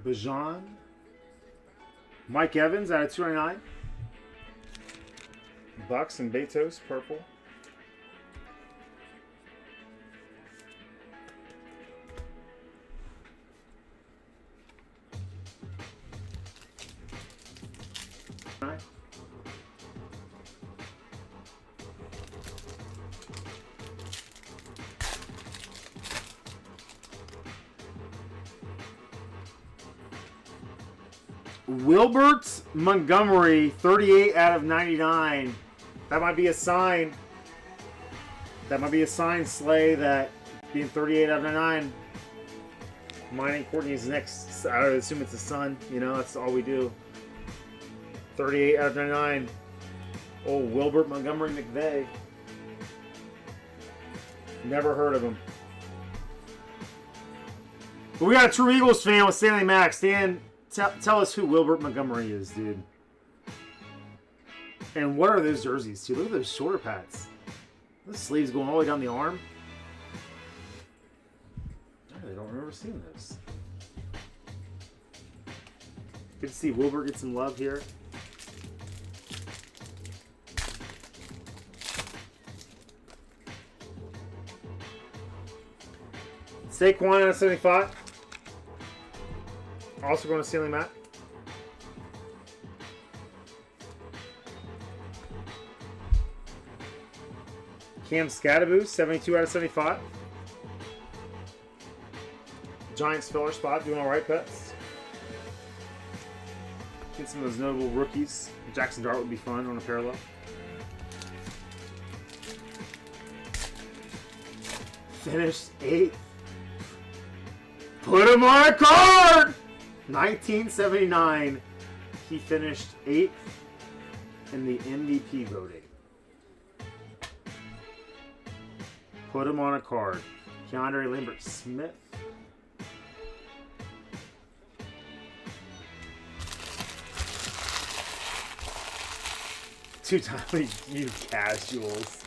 Bajan. Mike Evans out of $2.99. Bucks and Betos, purple. Wilbert Montgomery, 38 out of 99. That might be a sign. That might be a sign, Slay, that being 38 out of 99. Mine and Courtney's next. I would assume it's a son. You know, that's all we do. 38 out of 99. Oh, Wilbert Montgomery McVeigh. Never heard of him. But we got a true Eagles fan with Stanley Mack. Stan, tell us who Wilbert Montgomery is, dude. And what are those jerseys, too? Look at those shoulder pads. Those sleeves going all the way down the arm. I really don't remember seeing those. Good to see Wilbert get some love here. Saquon out of 75. Also going to Stanley Matt. Cam Scadaboo, 72 out of 75. Giants filler spot, doing all right, Pets. Get some of those notable rookies. Jackson Dart would be fun on a parallel. finished 8th. Put him on a card! 1979. He finished 8th in the MVP voting. Put him on a card. Keandre Lambert Smith. Two-time you casuals.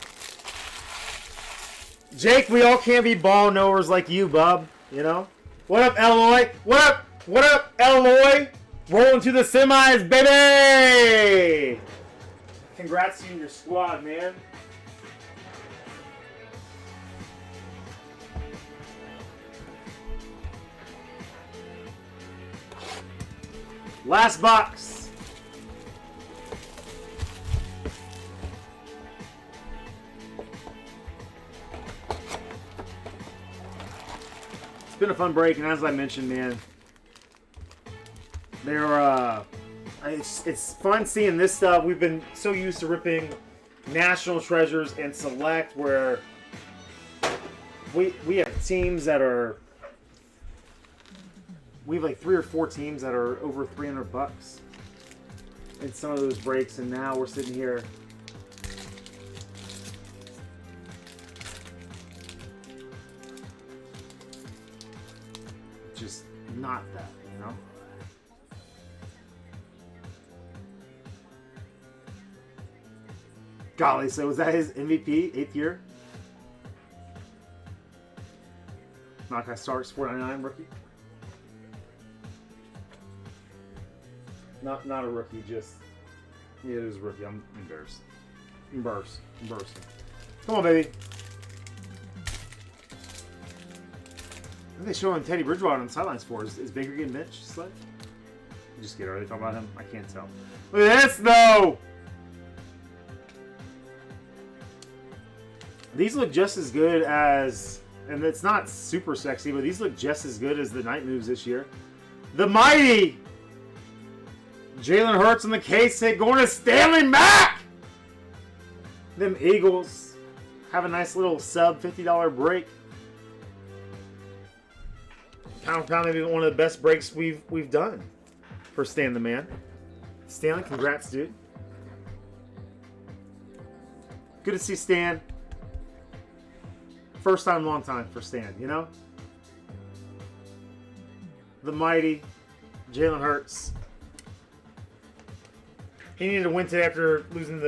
Jake, we all can't be ball knowers like you, bub. You know? What up, Eloy? What up? What up, Eloy? Rolling to the semis, baby! Congrats to you and your squad, man. Last box. It's been a fun break, and as I mentioned, man, it's fun seeing this stuff. We've been so used to ripping National Treasures and Select, where we have teams that are. We have like 3 or 4 teams that are over $300 in some of those breaks, and now we're sitting here. Just not that, you know? Golly, so was that his MVP, 8th year? Malachi Starks, 499 rookie. Not a rookie, just yeah, it is a rookie. I'm embarrassed. Embarrassed. Come on, baby. What are they showing Teddy Bridgewater on the sidelines for? Is Baker getting benched? Sled? Just kidding. Are they talking about him? I can't tell. Look at this, though! These look just as good as, and it's not super sexy, but these look just as good as the night moves this year. The mighty Jalen Hurts on the case hit going to Stanley Mack! Them Eagles have a nice little sub $50 break. Pound maybe one of the best breaks we've done for Stan the Man. Stanley, congrats, dude. Good to see Stan. First time, long time for Stan, you know? The mighty Jalen Hurts. He needed to win today after losing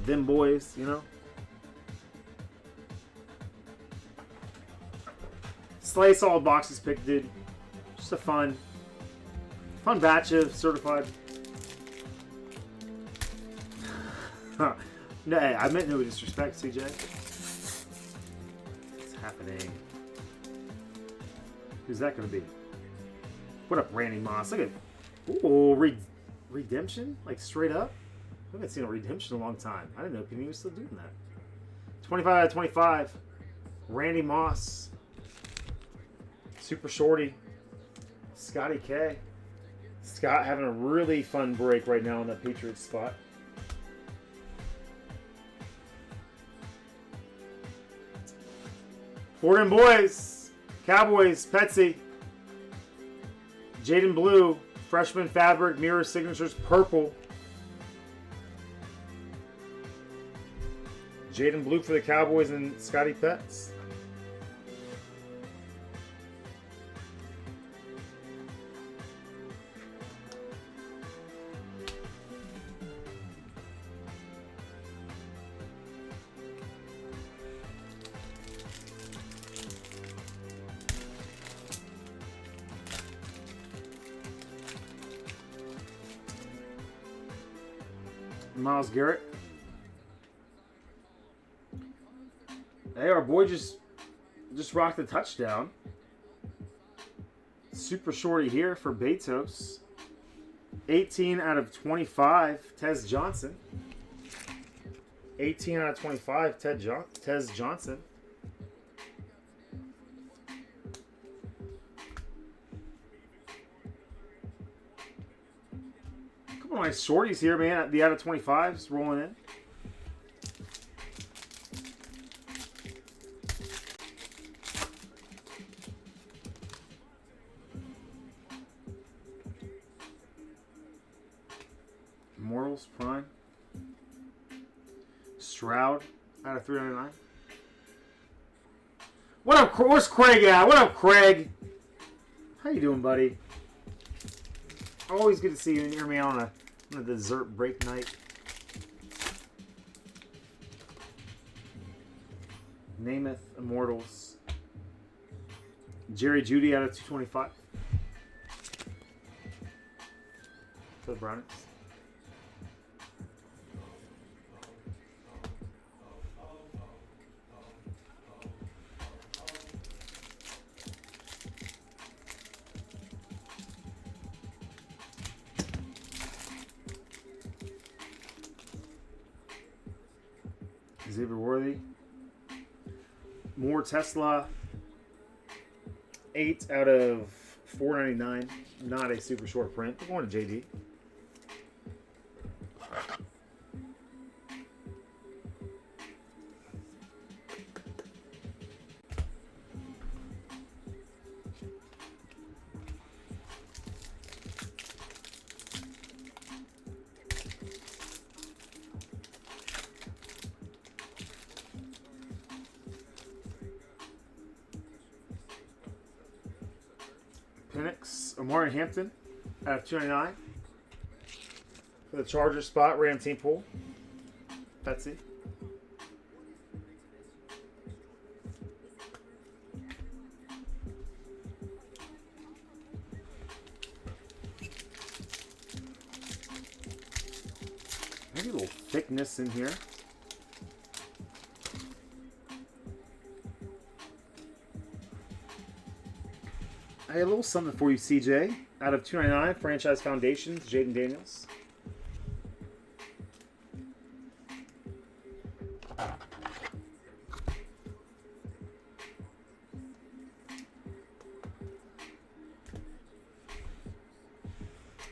them boys, you know? Slay solid boxes picked, dude. Just a fun batch of certified. No, hey, I meant no disrespect, CJ. What's happening? Who's that going to be? What up, Randy Moss? Look at, ooh, redemption? Like straight up? I haven't seen a redemption in a long time. I didn't know Panini was still doing that. 25 out of 25. Randy Moss. Super Shorty. Scotty K. Scott having a really fun break right now in that Patriots spot. Fordham boys. Cowboys. Petsy. Jaden Blue. Freshman fabric. Mirror signatures. Purple. Jaden Blue for the Cowboys and Scotty Pets. Myles Garrett. Hey, our boy just rocked a touchdown. Super Shorty here for Betos. 18 out of 25, Tez Johnson. 18 out of 25, Tez Johnson. Couple nice shorties here, man. The out of 25s rolling in. Shroud out of 399. What up? Where's Craig at? What up, Craig? How you doing, buddy? Always good to see you and hear me on a dessert break night. Namath Immortals. Jerry Judy out of 225. For the Brownies. Xavier Worthy. More Tesla. 8 out of 499. Not a super short print. We're going to JD. Penix, Amari Hampton out of 299 for the Chargers spot. Random team pool. Betsy. Maybe a little thickness in here. I had a little something for you, CJ. Out of 299, Franchise Foundations, Jaden Daniels.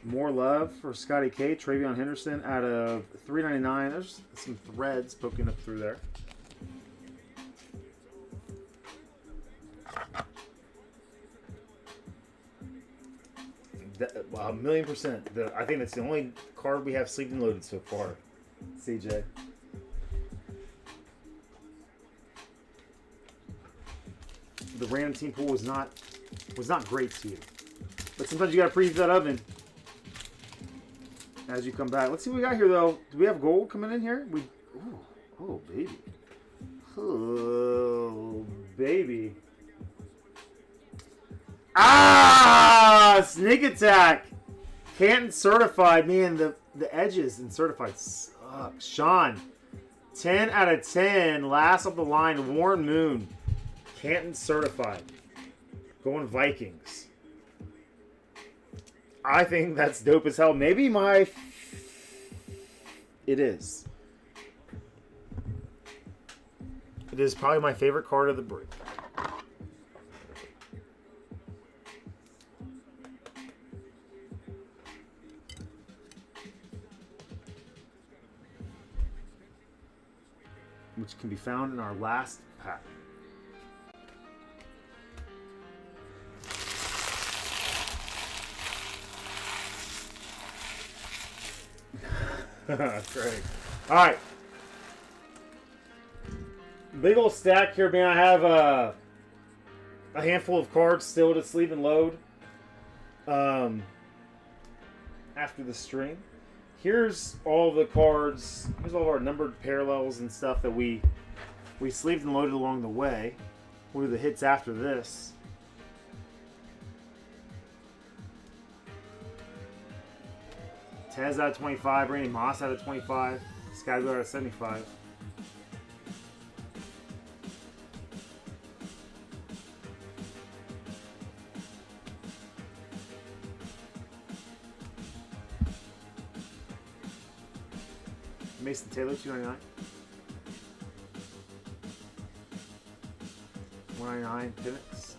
More love for Scotty K, Travion Henderson out of 399. There's some threads poking up through there. Wow, 1,000,000%. I think that's the only card we have sleeved and loaded so far, CJ. The random team pool was not great to you, but sometimes you got to preheat that oven as you come back. Let's see what we got here, though. Do we have gold coming in here? Oh baby, oh baby. Ah, sneak attack. Canton certified. Man, the edges in certified suck. Sean, 10 out of 10. Last of the line, Warren Moon. Canton certified. Going Vikings. I think that's dope as hell. Maybe it is. It is probably my favorite card of the break. Which can be found in our last pack. Great. All right. Big old stack here, man. I have a handful of cards still to sleeve and load after the stream. Here's all the cards. Here's all of our numbered parallels and stuff that we sleeved and loaded along the way. What are the hits after this? Tez out of 25. Randy Moss out of 25. Skygo out of 75. Mason Taylor, 299. 199, Penix.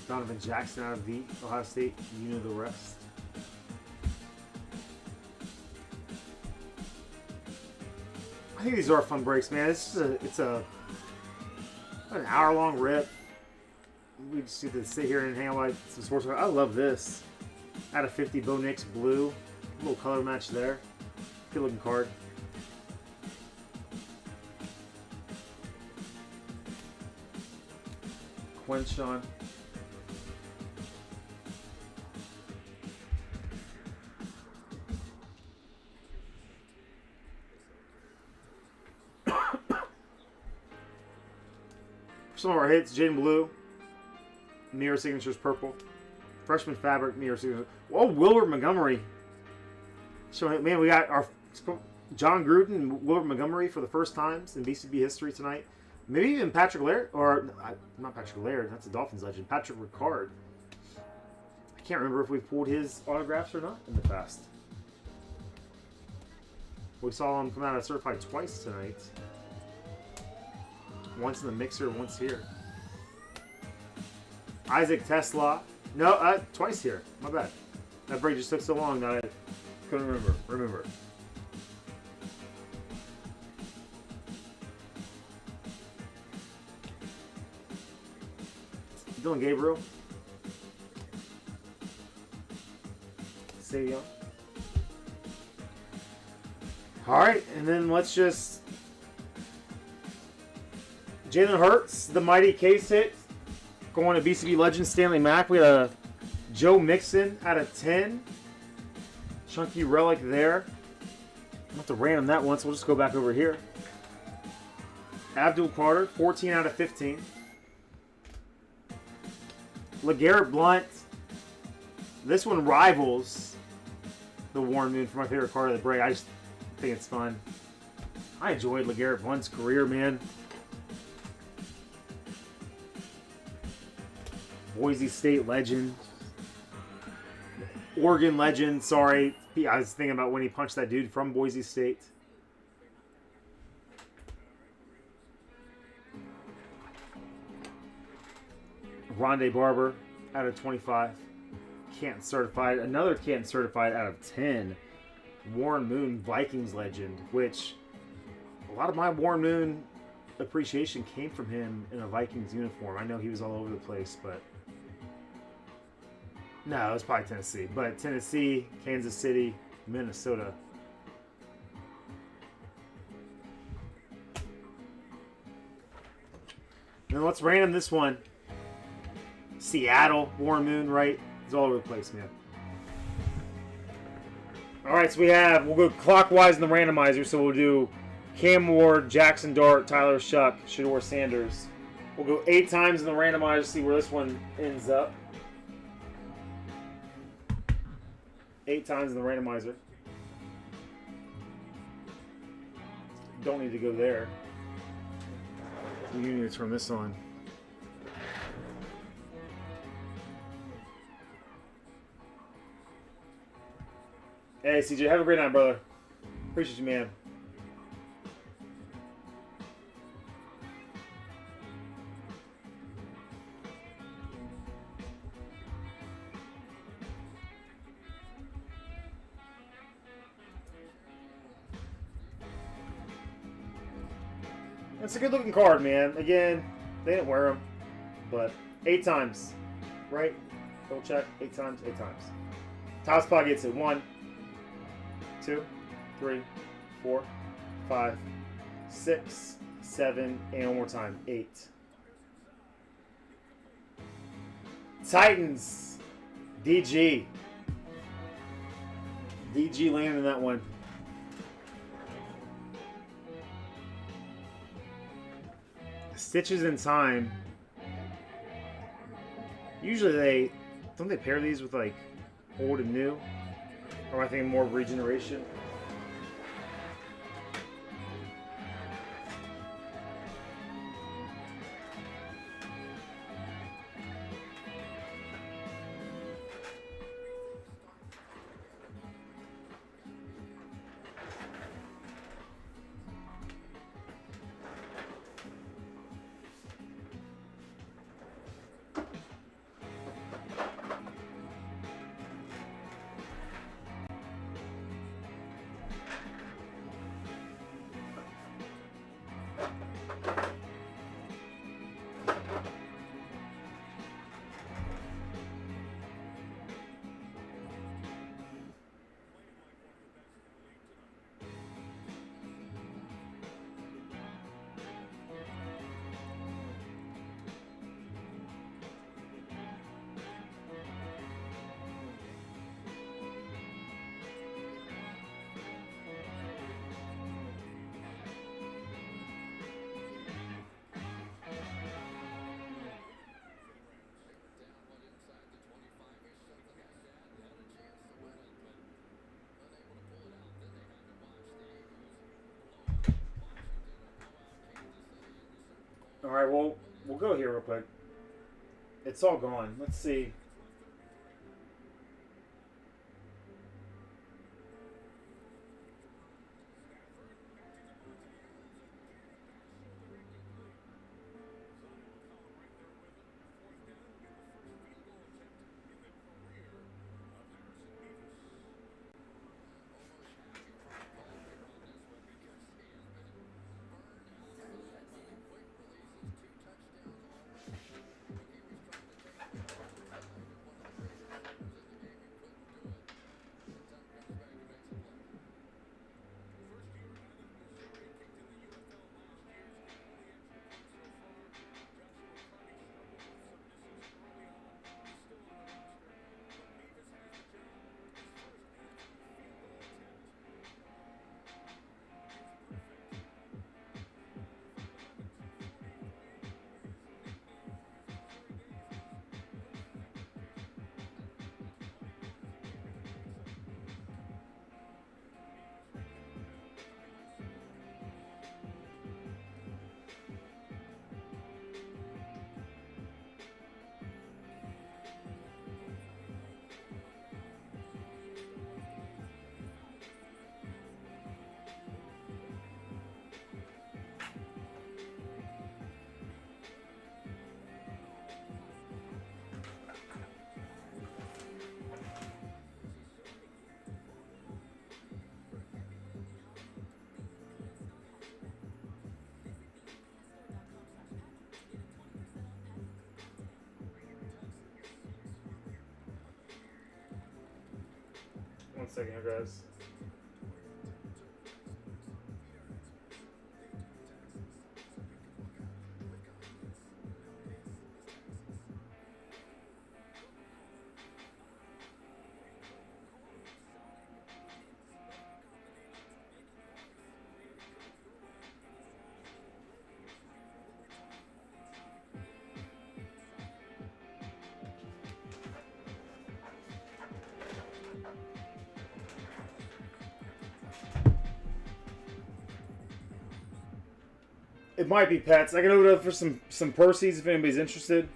Donovan Jackson out of V, Ohio State. You know the rest. I think these are fun breaks, man. It's an hour-long rip. we just get to sit here and hang out like some sports. I love this. Out of 50, Bo Nix blue. A little color match there. Good looking card. Quenchon. Some of our hits, Jaden Blue, mirror signatures purple, freshman fabric mirror signature. Whoa, Wilbert Montgomery. So man, we got our John Gruden and Wilbert Montgomery for the first times in BCB history tonight. Maybe even Patrick Laird, or not Patrick Laird. That's a Dolphins legend. Patrick Ricard. I can't remember if we've pulled his autographs or not in the past. We saw him come out of certified twice tonight. Once in the mixer, once here. Isaac Tesla. No, twice here. My bad. That break just took so long that I couldn't remember. Dylan Gabriel. Savion. All right, and then let's just Jalen Hurts, the mighty case hit, going to BCB legend Stanley Mack. We had a Joe Mixon out of 10. Chunky relic there. I'll have to random that one, so we'll just go back over here. Abdul Carter, 14 out of 15. LeGarrette Blount. This one rivals the Warren Moon for my favorite card of the break. I just think it's fun. I enjoyed LeGarrette Blount's career, man. Boise State legend. Oregon legend, sorry. I was thinking about when he punched that dude from Boise State. Rondé Barber out of 25. Canton certified. Another Canton certified out of 10. Warren Moon, Vikings legend, which a lot of my Warren Moon appreciation came from him in a Vikings uniform. I know he was all over the place, but no, it was probably Tennessee. But Tennessee, Kansas City, Minnesota. Now let's random this one. Seattle, Warren Moon, right? It's all over the place, man. All right, so we'll go clockwise in the randomizer. So we'll do Cam Ward, Jackson Dart, Tyler Shuck, Shador Sanders. We'll go 8 times in the randomizer, see where this one ends up. 8 times in the randomizer. Don't need to go there. You need to turn this on. Hey, CJ, have a great night, brother. Appreciate you, man. That's a good looking card, man. Again, they didn't wear them, but 8 times, right? Double check. 8 times, 8 times. Top spot gets it. 1, 2, 3, 4, 5, 6, 7, and one more time. 8. Titans. DG. DG landed in that one. Stitches in Time. Usually don't they pair these with like old and new? Or am I thinking more of regeneration? All right, well, we'll go here real quick. It's all gone. Let's see. One second here, guys. It might be pets. I can open it up for some Percy's if anybody's interested.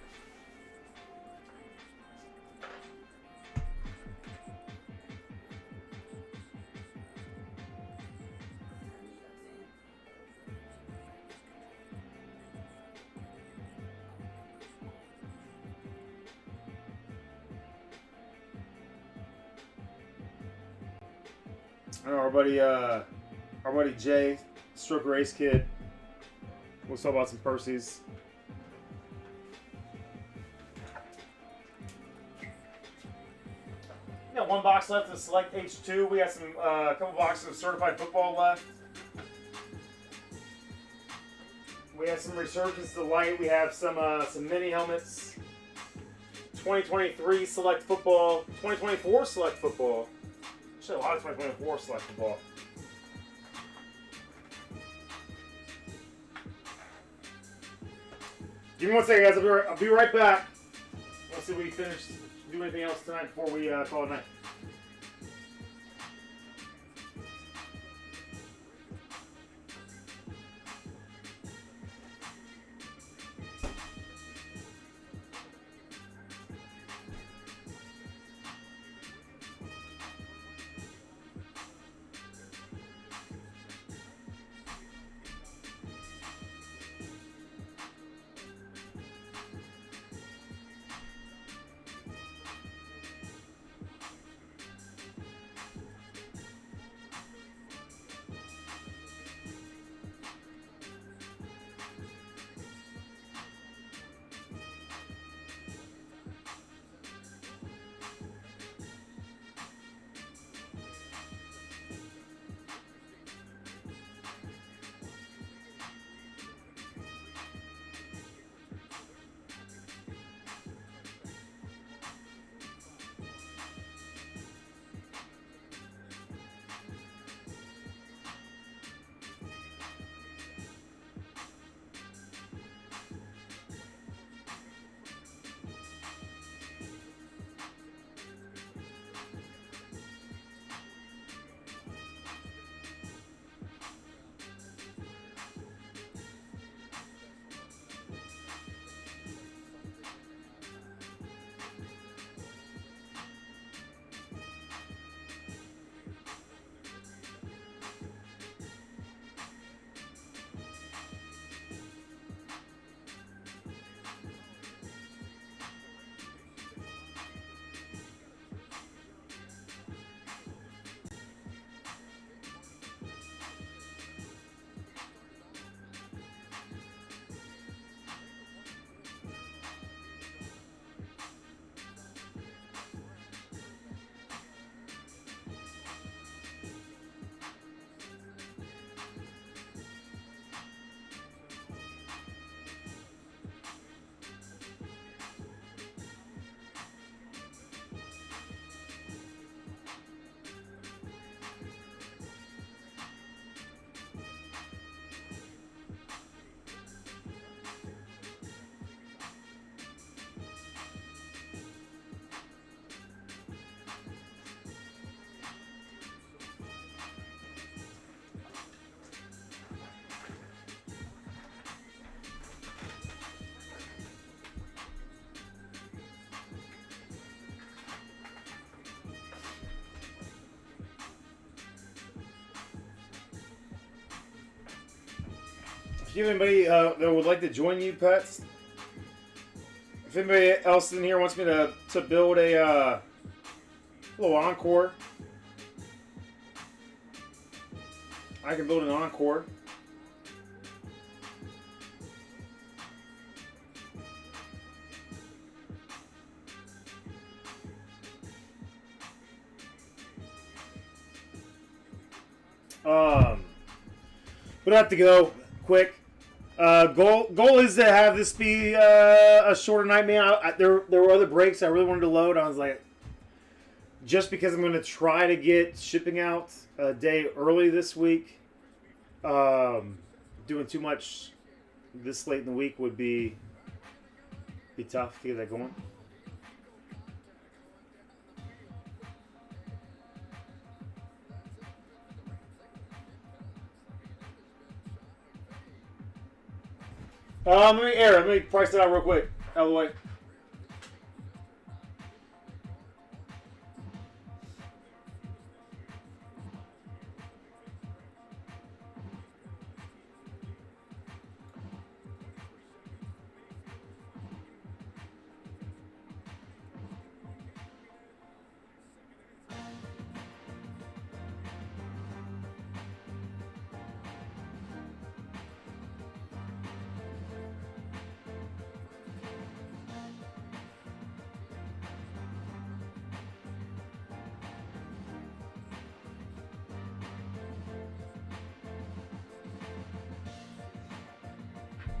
I know our buddy Jay, Stroke Race Kid. We'll talk about some Percy's. Yeah, one box left to select H2. We got some couple boxes of certified football left. We have some Resurgence Delight. We have some mini helmets. 2023 select football. 2024 select football. Actually, a lot of 2024 select football. Give me one second, guys. I'll be right back. Let's see if we finish. Do anything else tonight before we call it night. Do you have anybody that would like to join you, Pets? If anybody else in here wants me to build a little encore, I can build an encore. But I have to go quick. Goal is to have this be a shorter night, man. There were other breaks I really wanted to load. I was like, just because I'm going to try to get shipping out a day early this week. Doing too much this late in the week would be tough to get that going. Let me price it out real quick. Out of the way.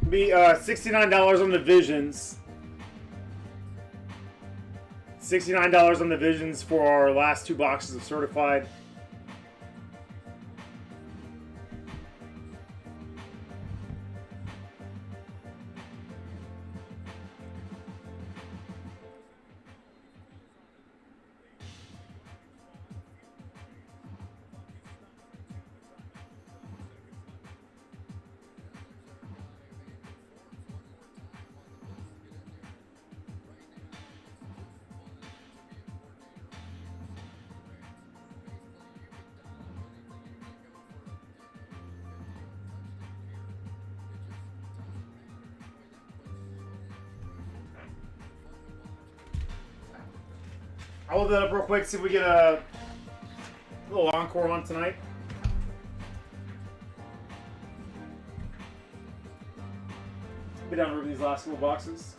Be $69 on the Visions. $69 on the Visions for our last 2 boxes of certified. I'll load that up real quick, see if we get a little encore on tonight. Be down to these last little boxes.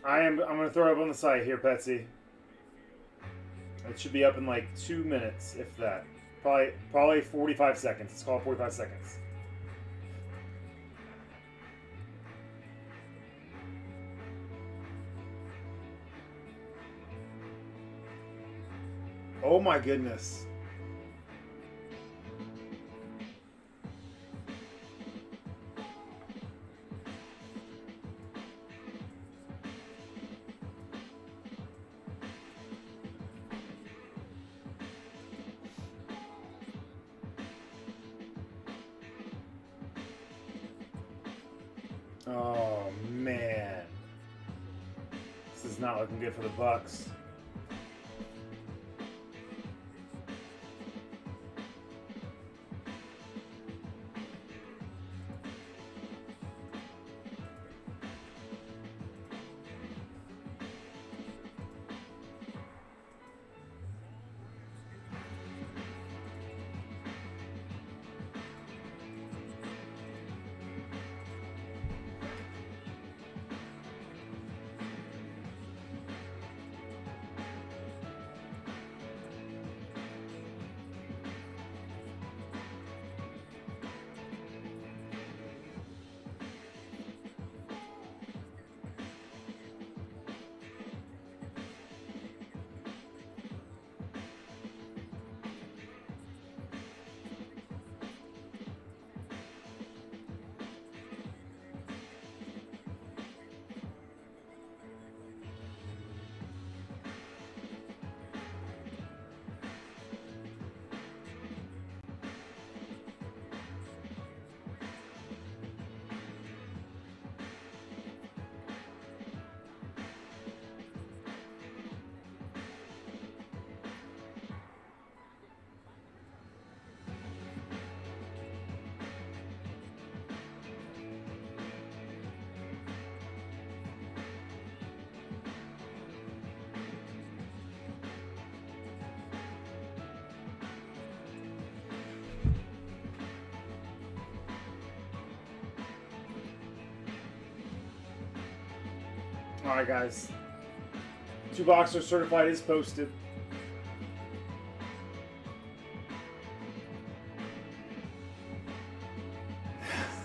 I'm going to throw it up on the site here, Petsy. It should be up in like 2 minutes, if that. Probably 45 seconds. Let's call it 45 seconds. Oh my goodness. Oh man, this is not looking good for the Bucks. Alright guys, 2 boxers certified is posted.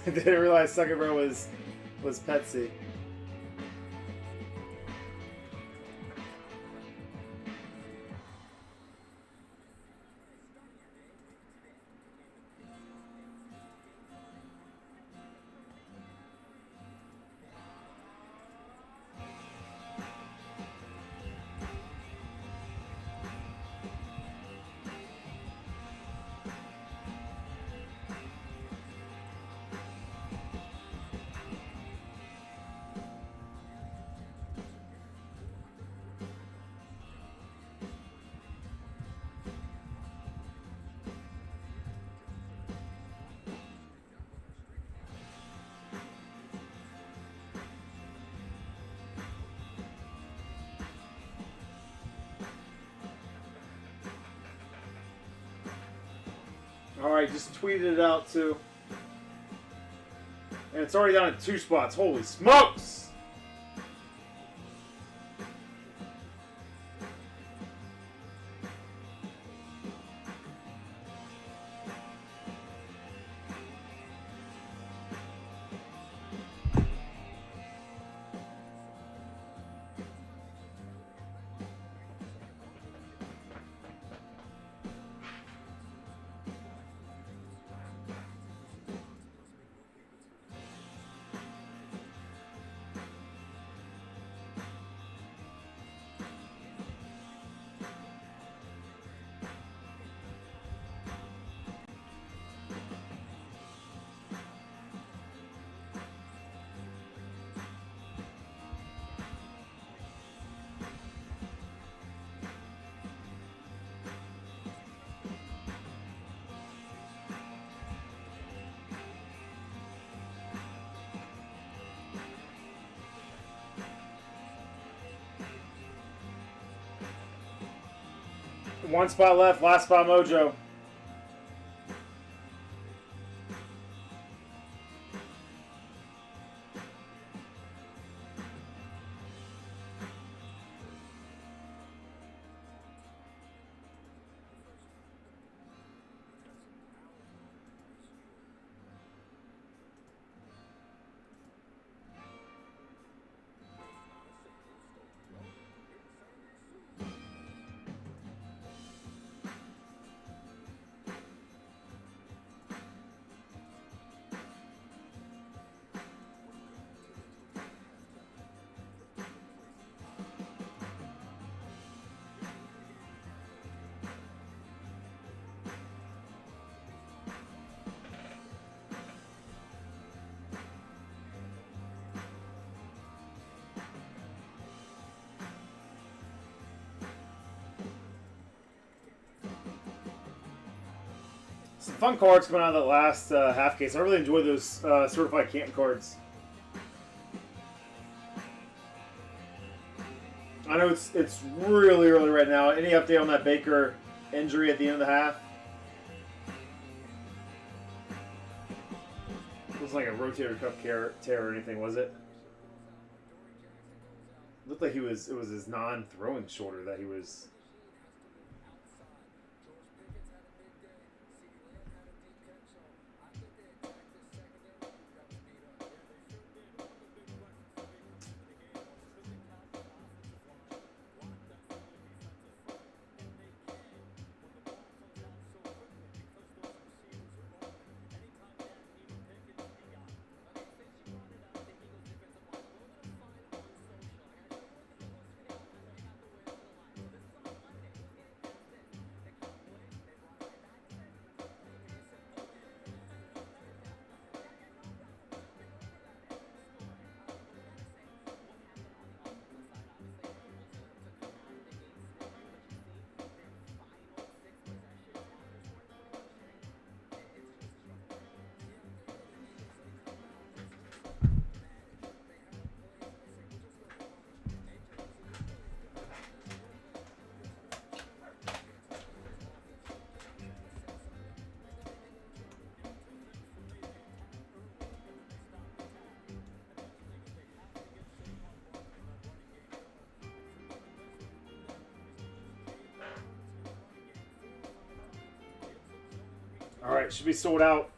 Didn't realize second row was Petsy. Alright, just tweeted it out too. And it's already down to 2 spots. Holy smokes! One spot left, last spot mojo. Some fun cards coming out of that last half case. I really enjoyed those certified Canton cards. I know it's really early right now. Any update on that Baker injury at the end of the half? It wasn't like a rotator cuff tear or anything, was it? Looked like it was his non-throwing shoulder that he was. All right, should be sold out.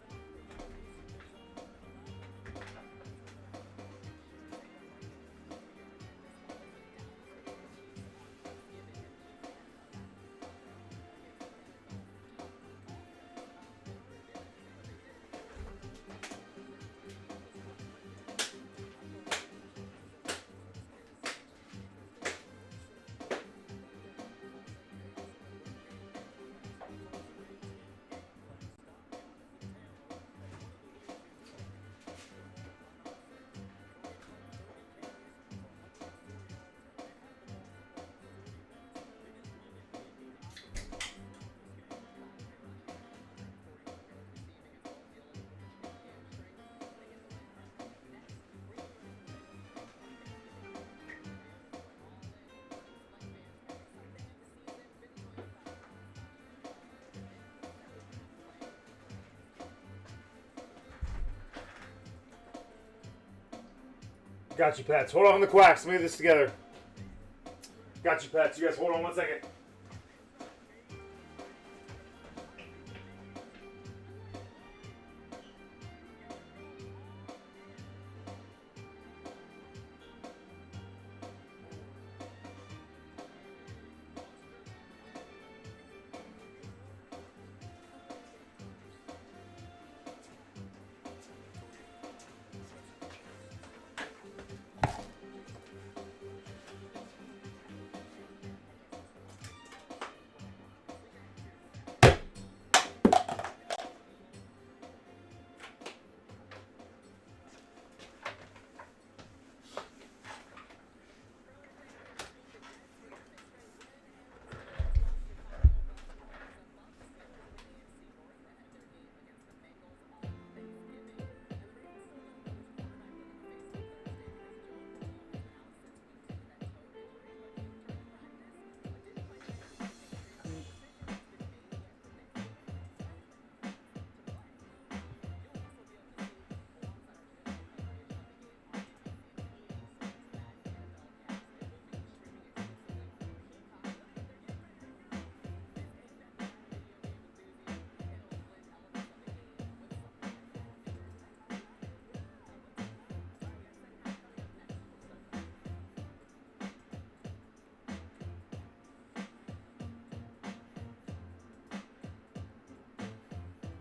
Got you, Pats. Hold on the quacks. Let me get this together. Got you, Pats. You guys hold on 1 second.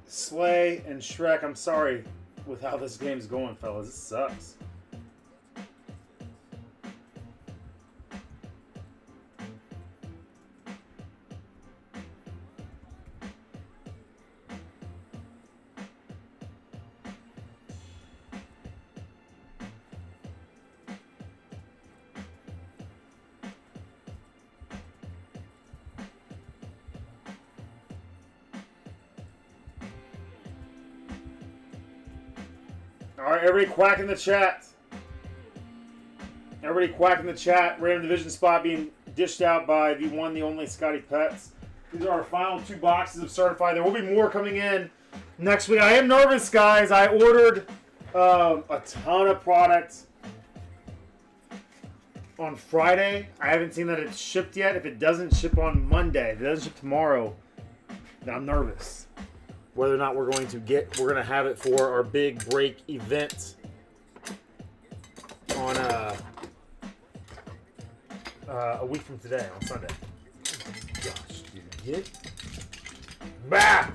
Slay and Shrek, I'm sorry with how this game's going, fellas. It sucks. All right, everybody quack in the chat. Everybody quack in the chat. Random division spot being dished out by the one, the only Scotty Pets. These are our final 2 boxes of certified. There will be more coming in next week. I am nervous, guys. I ordered a ton of product on Friday. I haven't seen that it's shipped yet. If it doesn't ship on Monday, if it doesn't ship tomorrow, then I'm nervous. Whether or not we're going to have it for our big break event on a week from today, on Sunday. Oh my gosh, dude. Get it? Bah!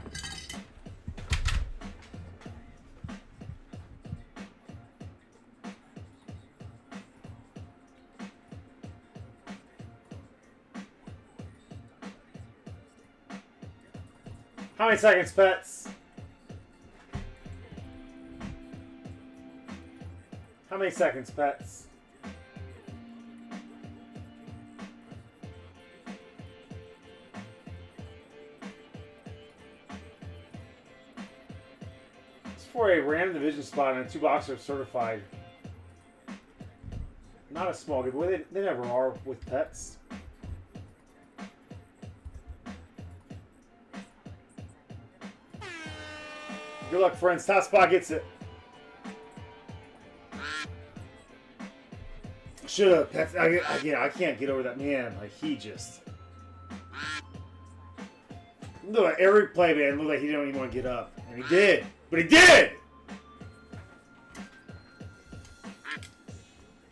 How many seconds, Pets? How many seconds, Pets? It's for a random division spot and a 2 boxer certified. Not a small giveaway. They never are with Pets. Good luck, friends. Top spot gets it. Should have. Pets. I can't get over that man. Like, he just. Look at every play, man. Looked like he didn't even want to get up. And he did. But he did!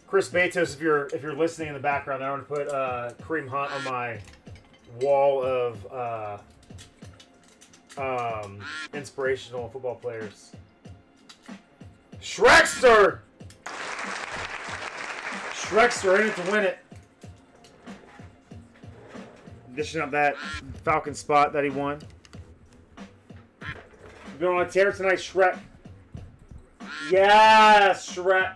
Chris Batos, if you're listening in the background, I want to put Kareem Hunt on my wall of inspirational football players. Shrekster in it to win it. Dishing up that Falcon spot that he won. You've been on a tear tonight, Shrek. Yes, Shrek.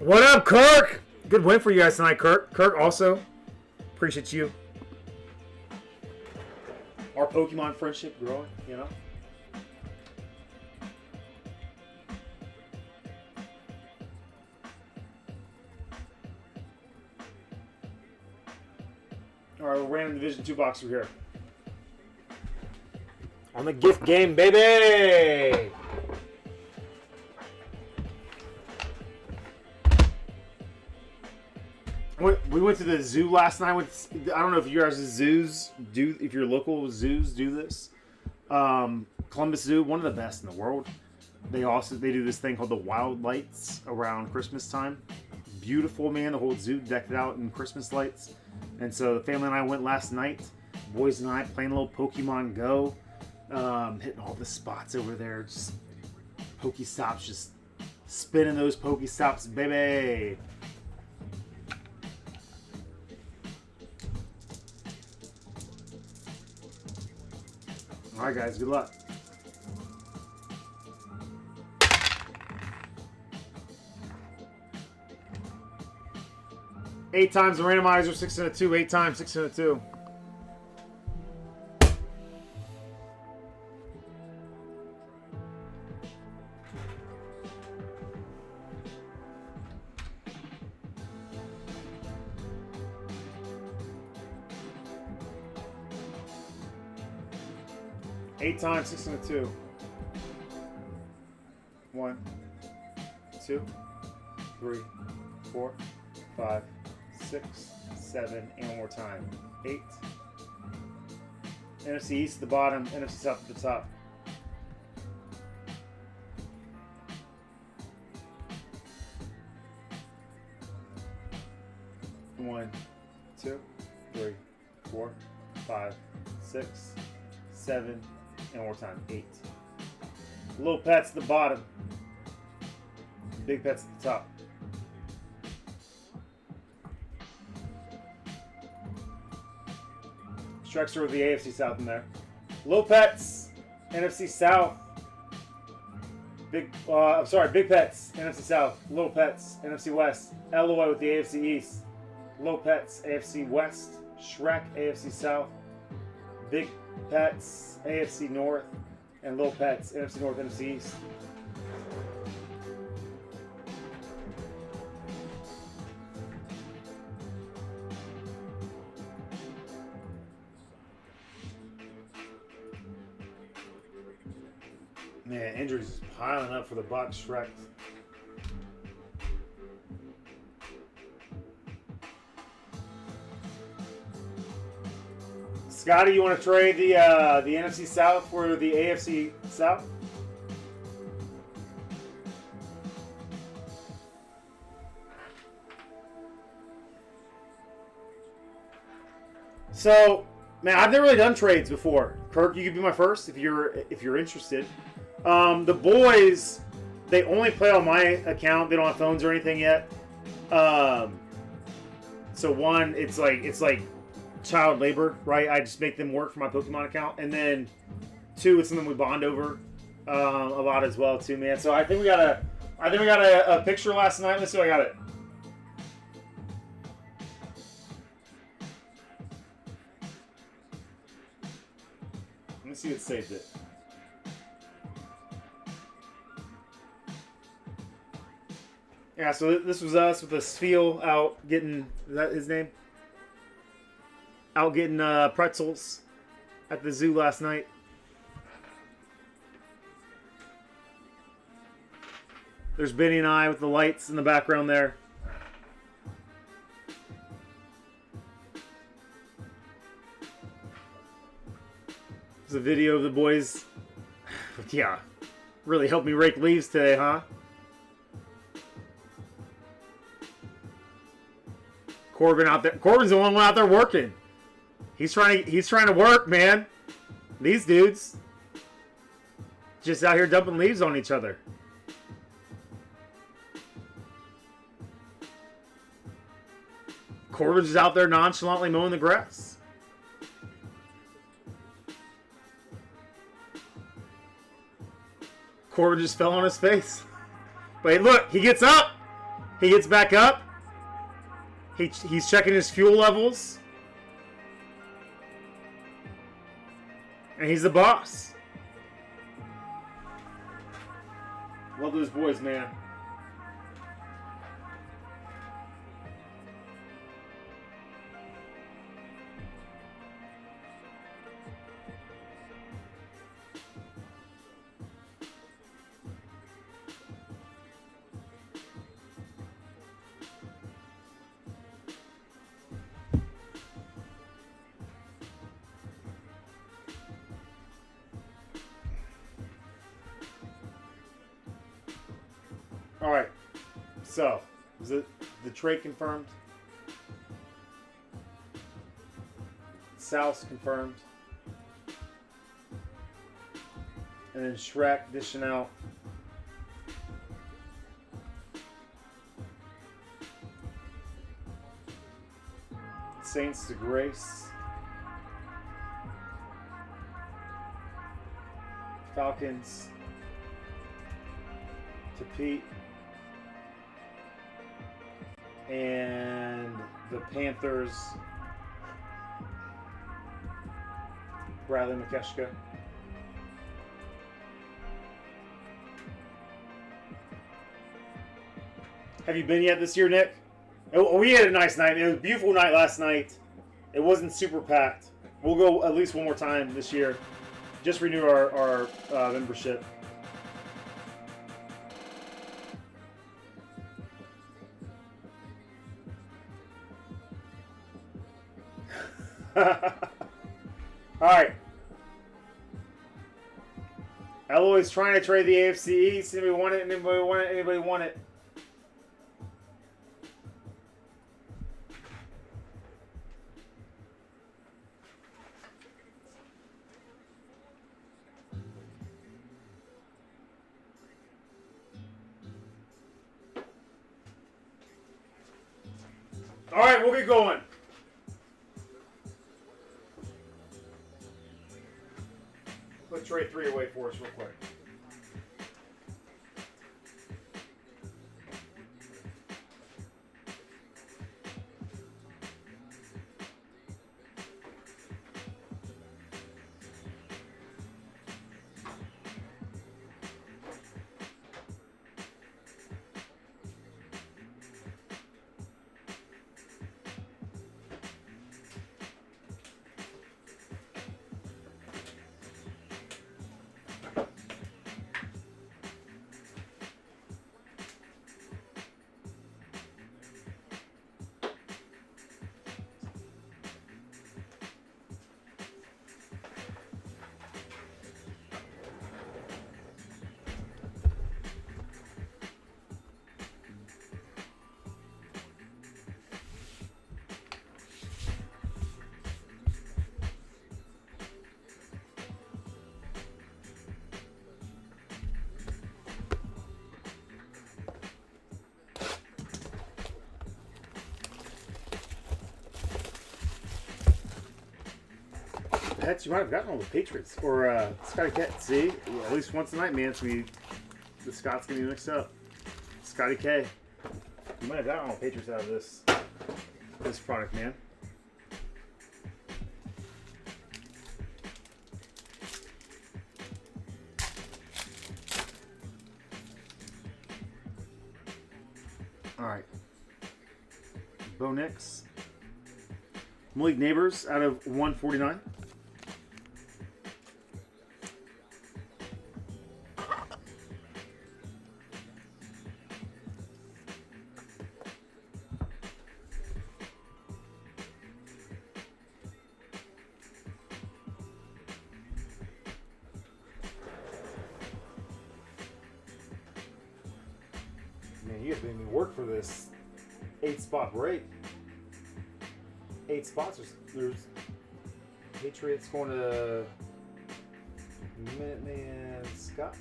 What up, Kirk? Good win for you guys tonight, Kirk. Kirk also, appreciate you. Our Pokemon friendship growing, you know? All right, we're random Division 2 boxer here. On the gift game, baby! We went to the zoo last night. I don't know if you guys' zoos do, if your local zoos do this. Columbus Zoo, one of the best in the world. They do this thing called the Wild Lights around Christmas time. Beautiful, man. The whole zoo decked it out in Christmas lights. And so the family and I went last night. Boys and I playing a little Pokemon Go. Hitting all the spots over there. Just Pokestops, just spinning those Pokestops, baby. All right, guys. Good luck. Eight times the randomizer, 6 and a 2. 8 times, 6 and a 2. Eight times, 6 and a 2. 1, 2, 3, 4, 5, 6, 7, and one more time. 8. NFC East at the bottom, NFC South at the top. One, 2, 3, 4, 5, 6, 7, and one more time. 8. Little pets at the bottom. Big pets at the top. Shrexter with the AFC South in there. Little pets, NFC South. Big Pets, NFC South. Little Pets, NFC West. Eloy with the AFC East. Little Pets, AFC West. Shrek, AFC South. Big Pets, AFC North. And Little Pets, NFC North, NFC East. Man, injuries is piling up for the Bucs. Shrek. Scotty, you want to trade the NFC South for the AFC South? So, man, I've never really done trades before. Kirk, you could be my first if you're interested. The boys, they only play on my account. They don't have phones or anything yet. So one, it's like child labor, right? I just make them work for my Pokemon account, and then two, it's something we bond over a lot as well, too, man. So I think we got a picture last night. Let's see if I got it. Let me see if it saved it. Yeah, so this was us with a Sfeel out getting, is that his name? Out getting pretzels at the zoo last night. There's Benny and I with the lights in the background there. There's a video of the boys. Yeah, really helped me rake leaves today, huh? Corbin out there. Corbin's the only one out there working. He's trying to work, man. These dudes just out here dumping leaves on each other. Corbin's just out there nonchalantly mowing the grass. Corbin just fell on his face. But hey, look, he gets up. He gets back up. He's checking his fuel levels. And he's the boss. Love those boys, man. All right, so is it the trade confirmed? South's confirmed, and then Shrek dishing out. Saints to Grace. Falcons to Pete. And the Panthers, Bradley McKeshka. Have you been yet this year, Nick? We had a nice night. It was a beautiful night last night. It wasn't super packed. We'll go at least one more time this year. Just renew our membership. Alright. Eloy's trying to trade the AFC East. Anybody want it? Anybody want it? Anybody want it? Alright, we'll get going. Put trade 3 away for us real quick. Pets, you might have gotten all the Patriots. Or Scotty K. See? At least once a night, man. It's gonna be, the Scott's going to be mixed up. Scotty K. You might have gotten all the Patriots out of this product, man. All right. Bo Nix. Malik Neighbors out of 149. Man, you have to make me work for this 8-spot break. 8 spots. There's Patriots going to Minuteman Scott.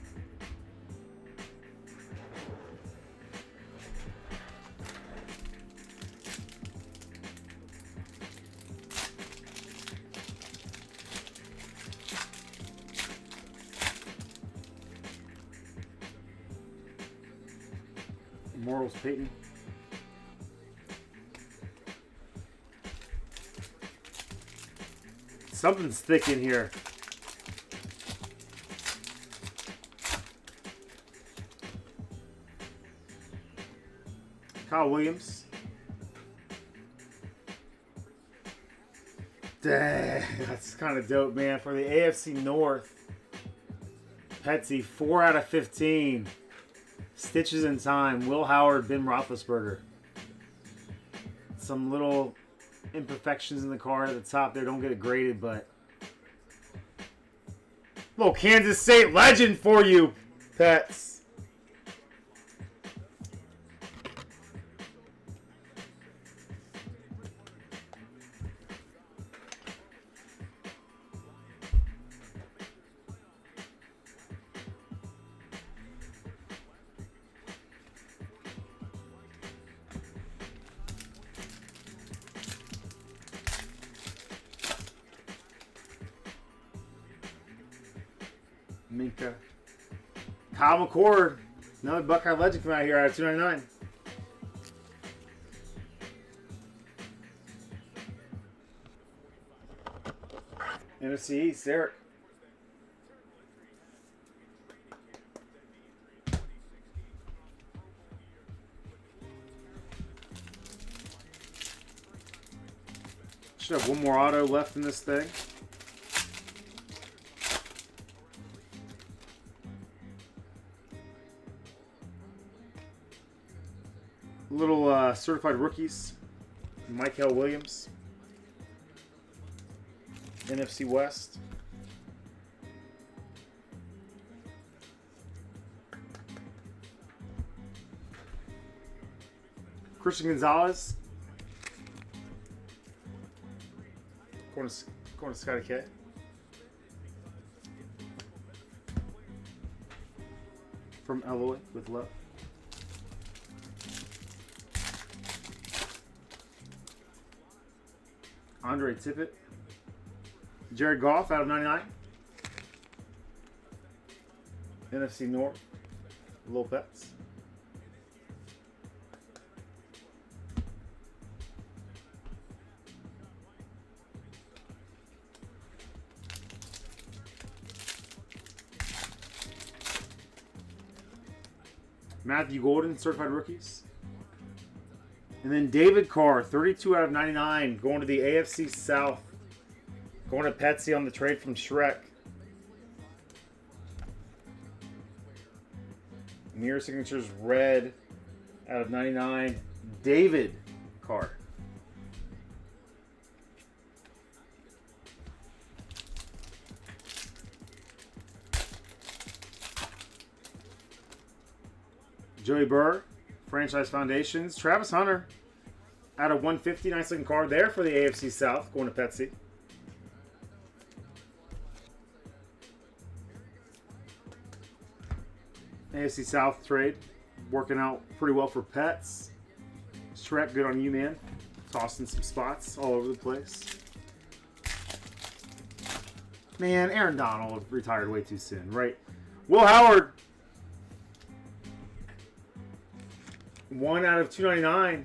Immortals Peyton. Something's thick in here. Kyle Williams. Dang, that's kind of dope, man. For the AFC North, Petsy, 4 out of 15. Stitches in time. Will Howard, Ben Roethlisberger. Some little imperfections in the card at the top there. Don't get it graded, but little Kansas State legend for you, Pets. Minka. Kyle McCord. Another Buckeye legend come out here out of 299. NFC East, Eric. Should have one more auto left in this thing. Little certified rookies. Michael Williams. NFC West. Christian Gonzalez. Going to Scotty K. From Eloy with love. Andre Tippett. Jared Goff out of 99. NFC North. Little Pets. Matthew Golden, certified rookies. And then David Carr, 32 out of 99, going to the AFC South. Going to Petsy on the trade from Shrek. Mirror signatures red out of 99. David Carr. Joey Burr, Franchise Foundations. Travis Hunter, out of 150. Nice looking card there for the AFC South, going to Petsy. AFC South trade, working out pretty well for Pets. Shrek, good on you, man. Tossing some spots all over the place. Man, Aaron Donald retired way too soon, right? Will Howard. 1 out of 299.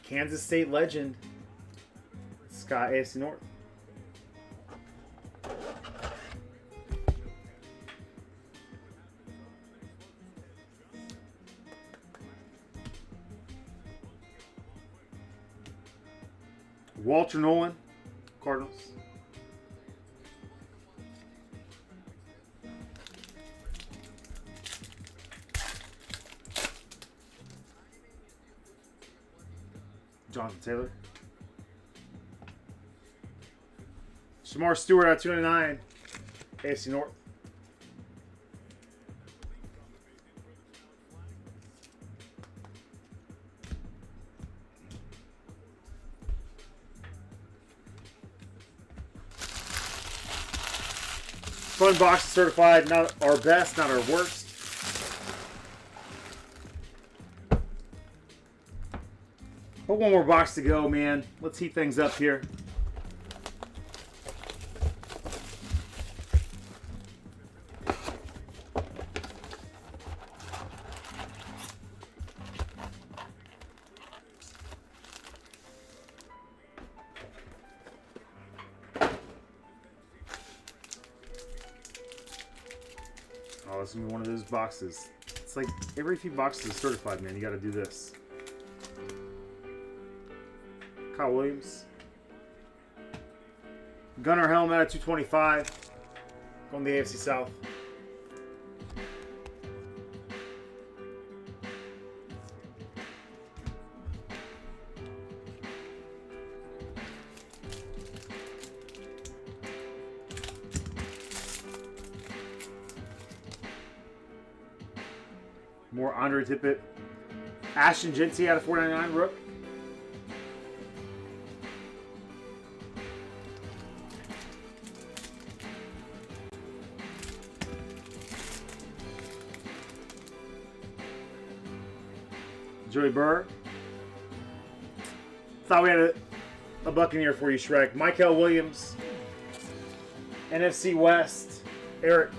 Kansas State legend. Scott, AFC North. Walter Nolan, Cardinals. Jonathan Taylor. Shamar Stewart at 299. AFC North. Fun box certified, not our best, not our worst. But one more box to go, man. Let's heat things up here. Oh, this is gonna be one of those boxes. It's like every few boxes is certified, man. You gotta do this. Kyle Williams. Gunnar Helmet at 225. Going the AFC South. More Andre Tippett. Ashton Jinty out of 499 Rook. Joey Burr. Thought we had a Buccaneer for you, Shrek. Michael Williams. NFC West. Eric.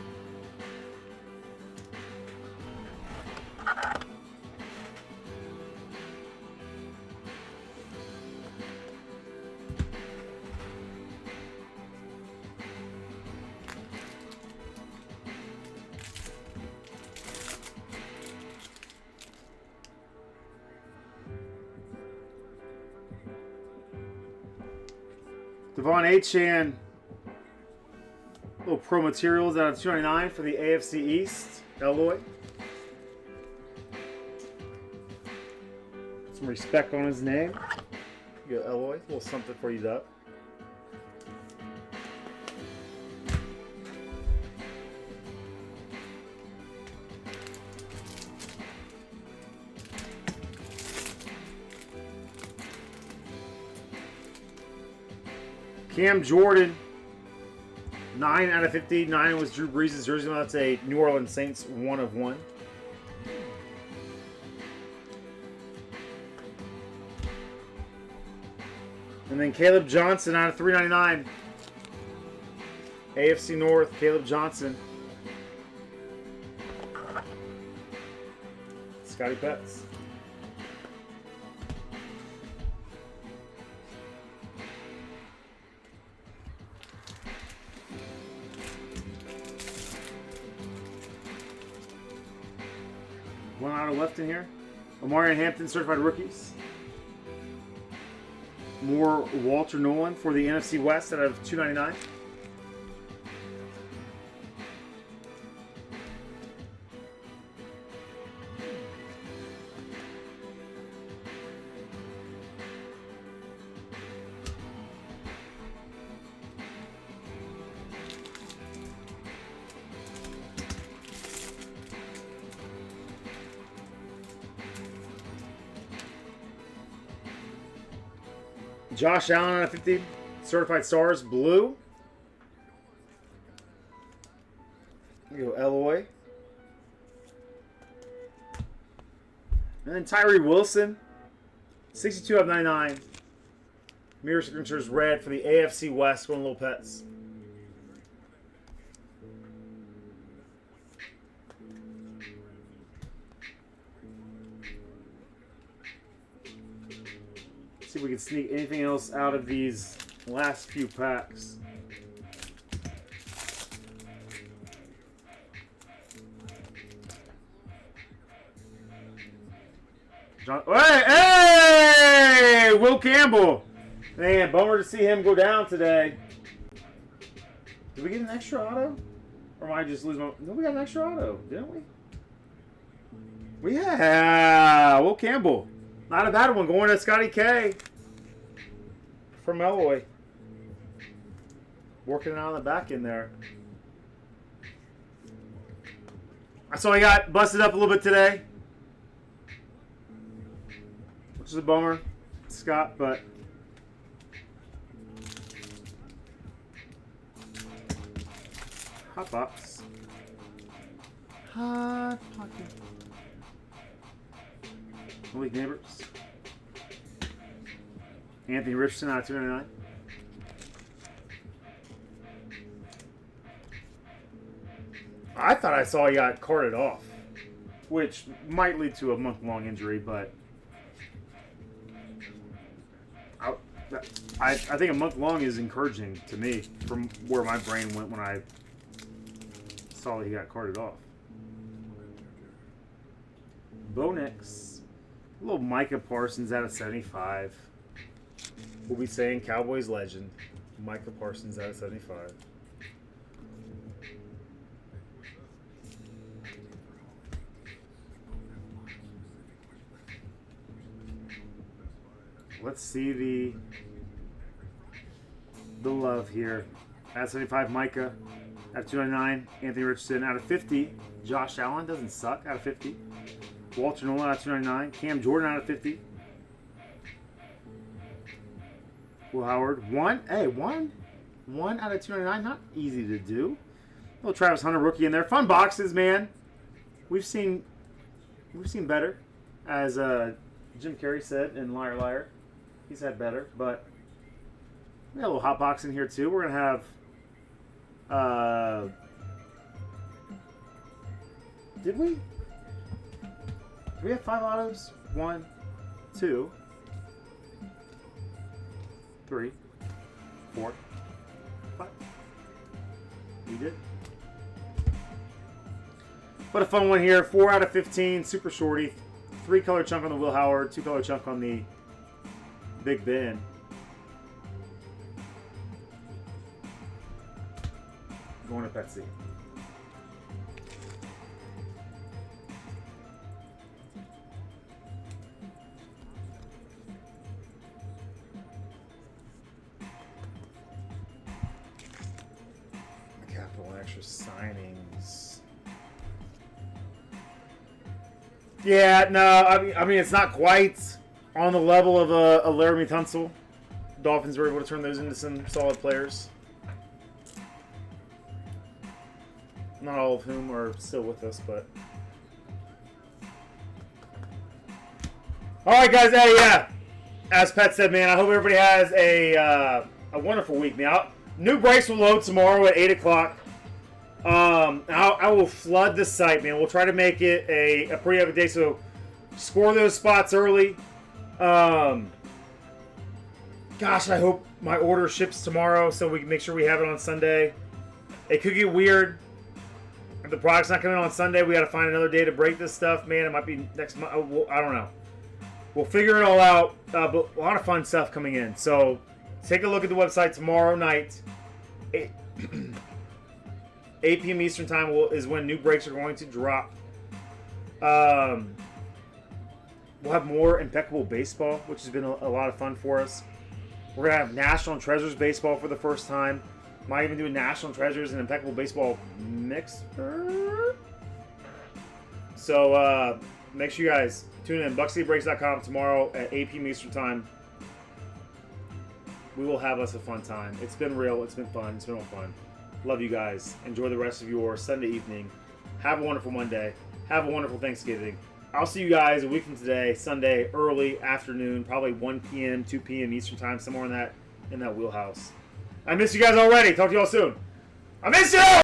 Devon Achane, little pro materials out of 299 for the AFC East. Eloy. Some respect on his name. You go, Eloy. A little something for you up. Cam Jordan, 9 out of 50. 9 was Drew Brees' jersey. That's a New Orleans Saints 1 of 1. And then Caleb Johnson out of 399. AFC North, Caleb Johnson. Scotty Pets. One out of left in here. Omarion Hampton, certified rookies. More Walter Nolan for the NFC West out of 299. Josh Allen out of 50. Certified Stars, blue. There you go, Eloy. And then Tyree Wilson, 62 out of 99. Mirror signatures red for the AFC West, going Little Pets. See if we can sneak anything else out of these last few packs. Hey! Will Campbell. Man, bummer to see him go down today. Did we get an extra auto? Or am I just losing my... No, we got an extra auto, didn't we? Yeah, Will Campbell. Not a bad one. Going to Scotty K. From Eloy. Working it on the back end there. I saw he got busted up a little bit today. Which is a bummer, Scott, but... Hot box. Hot pocket. Malik Neighbors. Anthony Richardson out of 299. I thought I saw he got carted off, which might lead to a month-long injury, but I think a month-long is encouraging to me from where my brain went when I saw that he got carted off. Bonix. A little Micah Parsons out of 75. We'll be saying Cowboys legend. Micah Parsons out of 75. Let's see the love here. Out of 75, Micah. Out of 299, Anthony Richardson. Out of 50, Josh Allen doesn't suck. Out of 50. Walter Nolan out of 299. Cam Jordan out of 50. Will Howard. One out of 299. Not easy to do. Little Travis Hunter rookie in there. Fun boxes, man. We've seen better. As Jim Carrey said in Liar Liar. He's had better, but we got a little hot box in here too. We're gonna have did we have 5 autos? 1, 2, 3, 4, 5. We did. What a fun one here. 4 out of 15, super shorty. 3 color chunk on the Will Howard, 2 color chunk on the Big Ben. Going to Betsy. Capital extra signings. Yeah, no, I mean it's not quite on the level of a Laramie Tunsil. Dolphins were able to turn those into some solid players. Not all of whom are still with us, but... Alright, guys. Hey, yeah. As Pat said, man, I hope everybody has a wonderful week, man. New breaks will load tomorrow at 8 o'clock. I will flood the site, man. We'll try to make it a pretty epic day, so score those spots early. Gosh, I hope my order ships tomorrow so we can make sure we have it on Sunday. It could get weird. If the product's not coming on Sunday, we got to find another day to break this stuff. Man, it might be next month. I don't know. We'll figure it all out. But a lot of fun stuff coming in. So take a look at the website tomorrow night. 8 p.m. Eastern Time is when new breaks are going to drop. We'll have more Impeccable Baseball, which has been a lot of fun for us. We're going to have National Treasures Baseball for the first time. Might even do a National Treasures and Impeccable Baseball mix. So make sure you guys tune in. BuckCityBreaks.com tomorrow at 8 p.m. Eastern Time. We will have us a fun time. It's been real. It's been fun. It's been all fun. Love you guys. Enjoy the rest of your Sunday evening. Have a wonderful Monday. Have a wonderful Thanksgiving. I'll see you guys a week from today, Sunday, early afternoon, probably 1 p.m., 2 p.m. Eastern Time, somewhere in that wheelhouse. I miss you guys already. Talk to you all soon. I miss you!